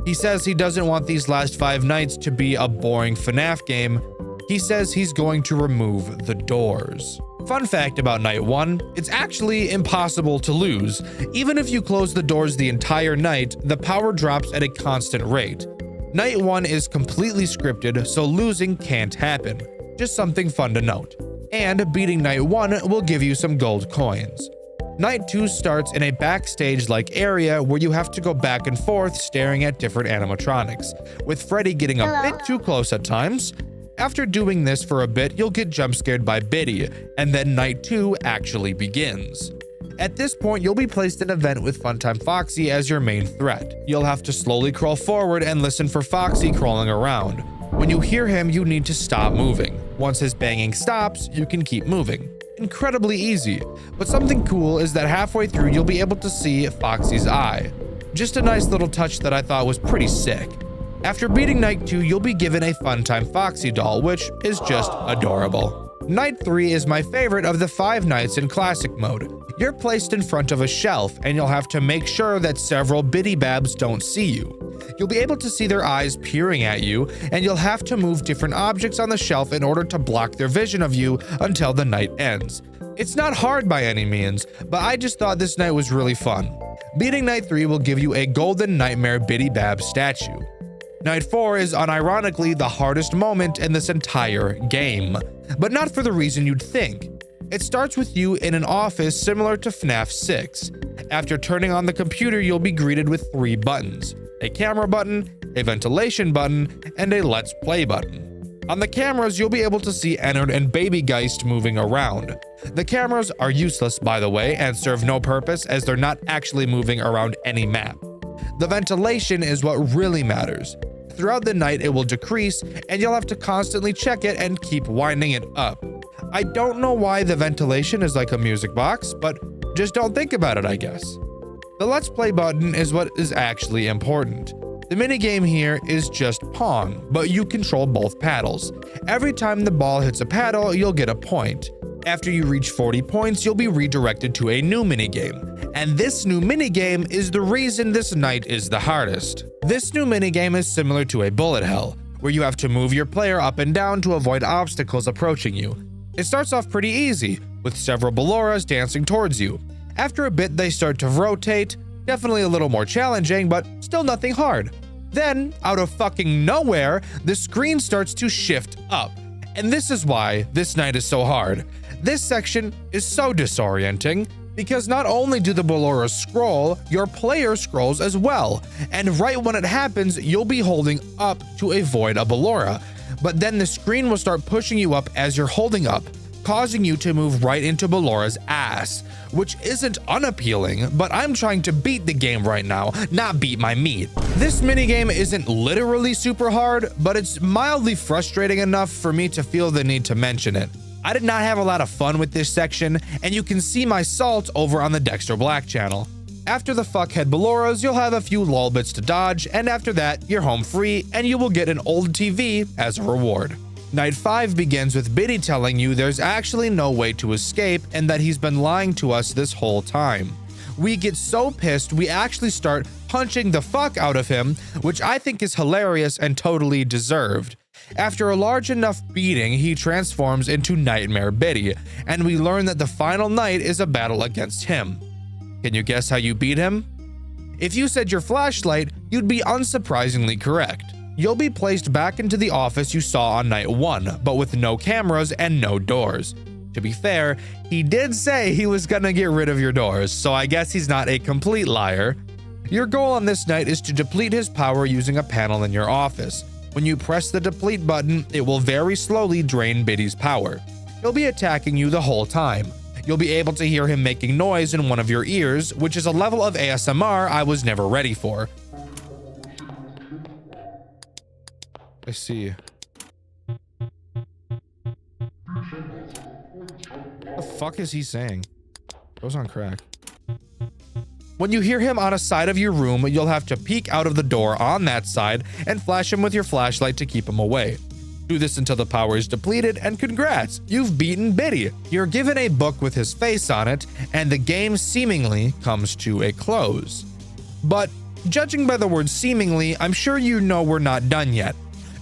He says he doesn't want these last 5 nights to be a boring FNAF game. He says he's going to remove the doors. Fun fact about Night 1, it's actually impossible to lose. Even if you close the doors the entire night, the power drops at a constant rate. Night 1 is completely scripted, so losing can't happen. Just something fun to note. And beating Night 1 will give you some gold coins. Night 2 starts in a backstage-like area where you have to go back and forth staring at different animatronics, with Freddy getting a bit too close at times. After doing this for a bit, you'll get jump scared by Biddy, and then Night 2 actually begins. At this point, you'll be placed in a vent with Funtime Foxy as your main threat. You'll have to slowly crawl forward and listen for Foxy crawling around. When you hear him, you need to stop moving. Once his banging stops, you can keep moving. Incredibly easy, but something cool is that halfway through you'll be able to see Foxy's eye. Just a nice little touch that I thought was pretty sick. After beating Night 2, you'll be given a Funtime Foxy doll, which is just adorable. Night 3 is my favorite of the 5 nights in Classic Mode. You're placed in front of a shelf, and you'll have to make sure that several Biddy Babs don't see you. You'll be able to see their eyes peering at you, and you'll have to move different objects on the shelf in order to block their vision of you until the night ends. It's not hard by any means, but I just thought this night was really fun. Beating Night 3 will give you a Golden Nightmare Biddy Bab statue. Night 4 is unironically the hardest moment in this entire game, but not for the reason you'd think. It starts with you in an office similar to FNAF 6. After turning on the computer, you'll be greeted with 3 buttons: a camera button, a ventilation button, and a let's play button. On the cameras, you'll be able to see Ennard and Baby Geist moving around. The cameras are useless, by the way, and serve no purpose as they're not actually moving around any map. The ventilation is what really matters. Throughout the night, it will decrease, and you'll have to constantly check it and keep winding it up. I don't know why the ventilation is like a music box, but just don't think about it, I guess. The Let's Play button is what is actually important. The minigame here is just Pong, but you control both paddles. Every time the ball hits a paddle, you'll get a point. After you reach 40 points, you'll be redirected to a new minigame. And this new minigame is the reason this night is the hardest. This new minigame is similar to a bullet hell, where you have to move your player up and down to avoid obstacles approaching you. It starts off pretty easy, with several Balloras dancing towards you. After a bit, they start to rotate, definitely a little more challenging, but still nothing hard. Then, out of fucking nowhere, the screen starts to shift up. And this is why this night is so hard. This section is so disorienting, because not only do the Balloras scroll, your player scrolls as well. And right when it happens, you'll be holding up to avoid a Ballora. But then the screen will start pushing you up as you're holding up, causing you to move right into Bellora's ass, which isn't unappealing, but I'm trying to beat the game right now, not beat my meat. This minigame isn't literally super hard, but it's mildly frustrating enough for me to feel the need to mention it. I did not have a lot of fun with this section, and you can see my salt over on the Dexter Black channel. After the fuckhead Belloras, you'll have a few lol bits to dodge, and after that, you're home free, and you will get an old TV as a reward. Night 5 begins with Biddy telling you there's actually no way to escape and that he's been lying to us this whole time. We get so pissed we actually start punching the fuck out of him, which I think is hilarious and totally deserved. After a large enough beating, he transforms into Nightmare Biddy, and we learn that the final night is a battle against him. Can you guess how you beat him? If you said your flashlight, you'd be unsurprisingly correct. You'll be placed back into the office you saw on night 1, but with no cameras and no doors. To be fair, he did say he was gonna get rid of your doors, so I guess he's not a complete liar. Your goal on this night is to deplete his power using a panel in your office. When you press the deplete button, it will very slowly drain Biddy's power. He'll be attacking you the whole time. You'll be able to hear him making noise in one of your ears, which is a level of ASMR I was never ready for. I see. What the fuck is he saying? Goes on crack. When you hear him on a side of your room, you'll have to peek out of the door on that side and flash him with your flashlight to keep him away. Do this until the power is depleted, and congrats, you've beaten Biddy. You're given a book with his face on it, and the game seemingly comes to a close. But judging by the word seemingly, I'm sure you know we're not done yet.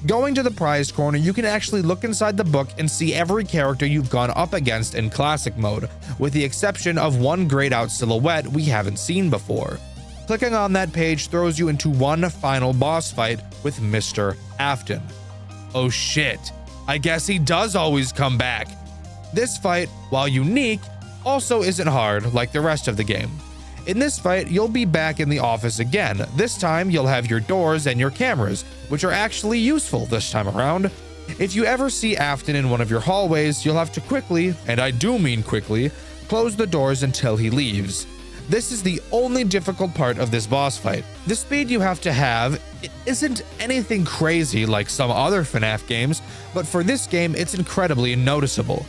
Going to the prize corner, you can actually look inside the book and see every character you've gone up against in classic mode, with the exception of one grayed out silhouette we haven't seen before. Clicking on that page throws you into one final boss fight with Mr. Afton. Oh shit, I guess he does always come back. This fight, while unique, also isn't hard like the rest of the game. In this fight, you'll be back in the office again. This time, you'll have your doors and your cameras, which are actually useful this time around. If you ever see Afton in one of your hallways, you'll have to quickly, and I do mean quickly, close the doors until he leaves. This is the only difficult part of this boss fight. The speed you have to have, it isn't anything crazy like some other FNAF games, but for this game, it's incredibly noticeable.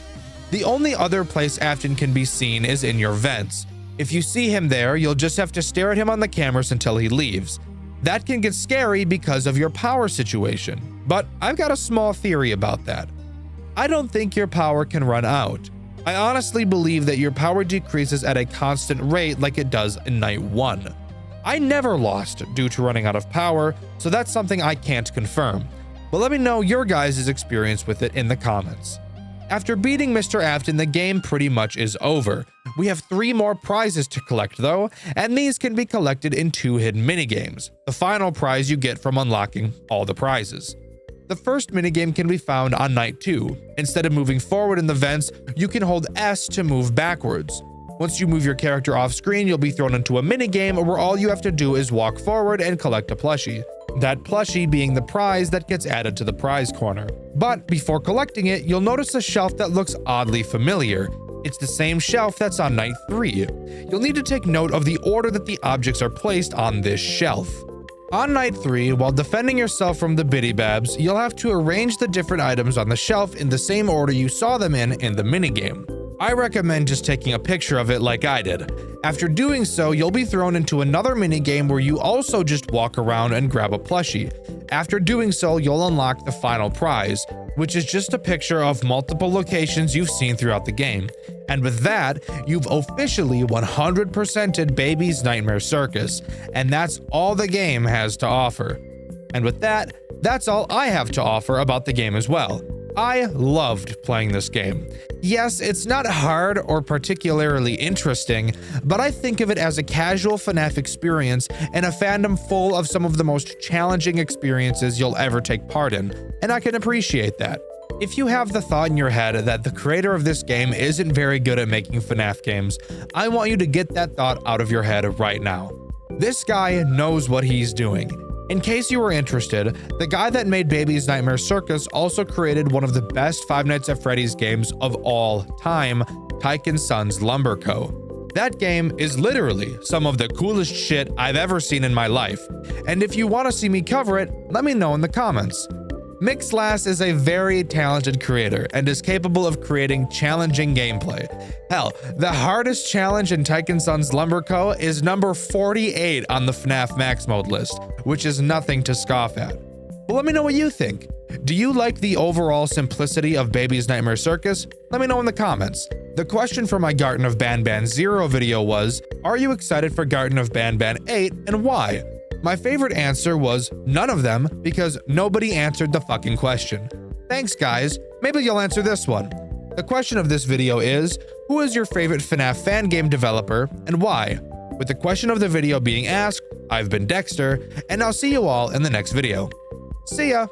The only other place Afton can be seen is in your vents. If you see him there, you'll just have to stare at him on the cameras until he leaves. That can get scary because of your power situation, but I've got a small theory about that. I don't think your power can run out. I honestly believe that your power decreases at a constant rate like it does in night 1. I never lost due to running out of power, so that's something I can't confirm. But let me know your guys' experience with it in the comments. After beating Mr. Afton, the game pretty much is over. We have 3 more prizes to collect though, and these can be collected in 2 hidden minigames. The final prize you get from unlocking all the prizes. The first minigame can be found on night 2. Instead of moving forward in the vents, you can hold S to move backwards. Once you move your character off screen, you'll be thrown into a minigame where all you have to do is walk forward and collect a plushie. That plushie being the prize that gets added to the prize corner. But before collecting it, you'll notice a shelf that looks oddly familiar. It's the same shelf that's on night 3. You'll need to take note of the order that the objects are placed on this shelf. On night 3, while defending yourself from the Biddy Babs, you'll have to arrange the different items on the shelf in the same order you saw them in the minigame. I recommend just taking a picture of it like I did. After doing so, you'll be thrown into another minigame where you also just walk around and grab a plushie. After doing so, you'll unlock the final prize, which is just a picture of multiple locations you've seen throughout the game. And with that, you've officially 100%ed Baby's Nightmare Circus, and that's all the game has to offer. And with that, that's all I have to offer about the game as well. I loved playing this game. Yes, it's not hard or particularly interesting, but I think of it as a casual FNAF experience and a fandom full of some of the most challenging experiences you'll ever take part in, and I can appreciate that. If you have the thought in your head that the creator of this game isn't very good at making FNAF games, I want you to get that thought out of your head right now. This guy knows what he's doing. In case you were interested, the guy that made Baby's Nightmare Circus also created one of the best Five Nights at Freddy's games of all time, Tyke & Sons Lumber Co. That game is literally some of the coolest shit I've ever seen in my life, and if you want to see me cover it, let me know in the comments. Mixlass is a very talented creator and is capable of creating challenging gameplay. Hell, the hardest challenge in Tyke & Sons Lumber Co. is number 48 on the FNAF Max Mode list, which is nothing to scoff at. Well, let me know what you think. Do you like the overall simplicity of Baby's Nightmare Circus? Let me know in the comments. The question for my Garten of Banban 0 video was, are you excited for Garten of Banban 8 and why? My favorite answer was none of them because nobody answered the fucking question. Thanks guys, maybe you'll answer this one. The question of this video is, who is your favorite FNAF fan game developer and why? With the question of the video being asked, I've been Dexter, and I'll see you all in the next video. See ya!